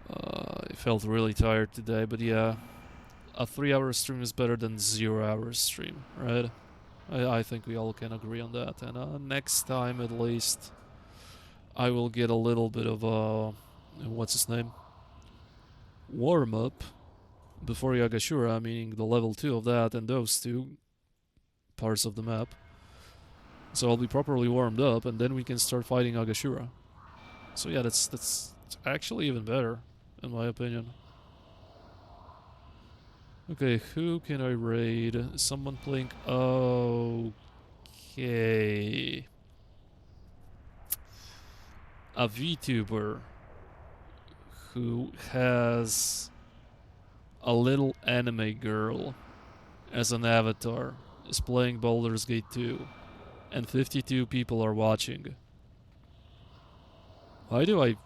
I felt really tired today, but yeah, a 3-hour stream is better than 0 hours stream, right? I think we all can agree on that, and next time at least I will get a little bit of what's his name? Warm-up before Yagashura, meaning the level 2 of that and those 2 parts of the map. So I'll be properly warmed up, and then we can start fighting Yagashura. So yeah, that's actually even better, in my opinion. Okay, who can I raid? Someone playing... Okay... A VTuber who has a little anime girl as an avatar is playing Baldur's Gate 2, and 52 people are watching. Why do I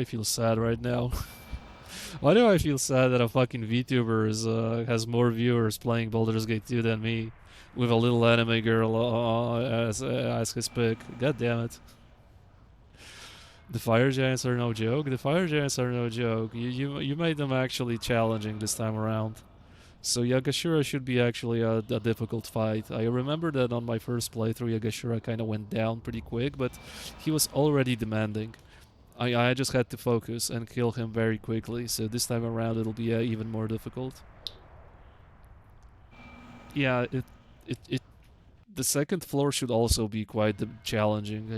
feel sad right now? Why do I feel sad that a fucking VTuber has more viewers playing Baldur's Gate 2 than me, with a little anime girl as his pick? God damn it. The Fire Giants are no joke. The Fire Giants are no joke. You made them actually challenging this time around. So Yagashura should be actually a difficult fight. I remember that on my first playthrough Yagashura kind of went down pretty quick, but he was already demanding. I just had to focus and kill him very quickly, so this time around it'll be even more difficult. Yeah, the second floor should also be quite challenging.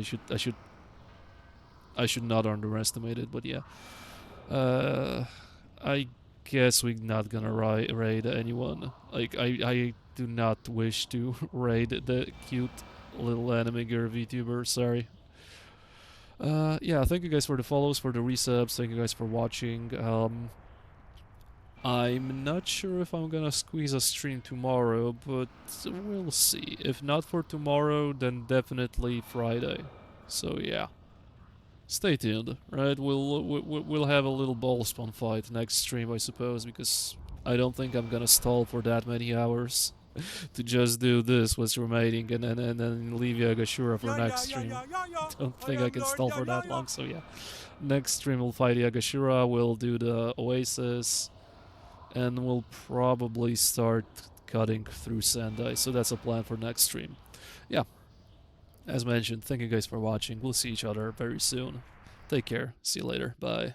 I should not underestimate it, but yeah. I guess we're not gonna raid anyone. Like, I do not wish to raid the cute little anime girl VTuber, sorry. Yeah, thank you guys for the follows, for the resubs, thank you guys for watching. I'm not sure if I'm gonna squeeze a stream tomorrow, but we'll see. If not for tomorrow, then definitely Friday. So yeah. Stay tuned, right? We'll have a little ball spawn fight next stream, I suppose, because I don't think I'm gonna stall for that many hours to just do this what's remaining and then leave Yagashura for next stream. Don't think I can stall for that long, so yeah. Next stream we'll fight Yagashura, we'll do the Oasis, and we'll probably start cutting through Sendai, so that's a plan for next stream. Yeah. As mentioned, thank you guys for watching. We'll see each other very soon. Take care. See you later. Bye.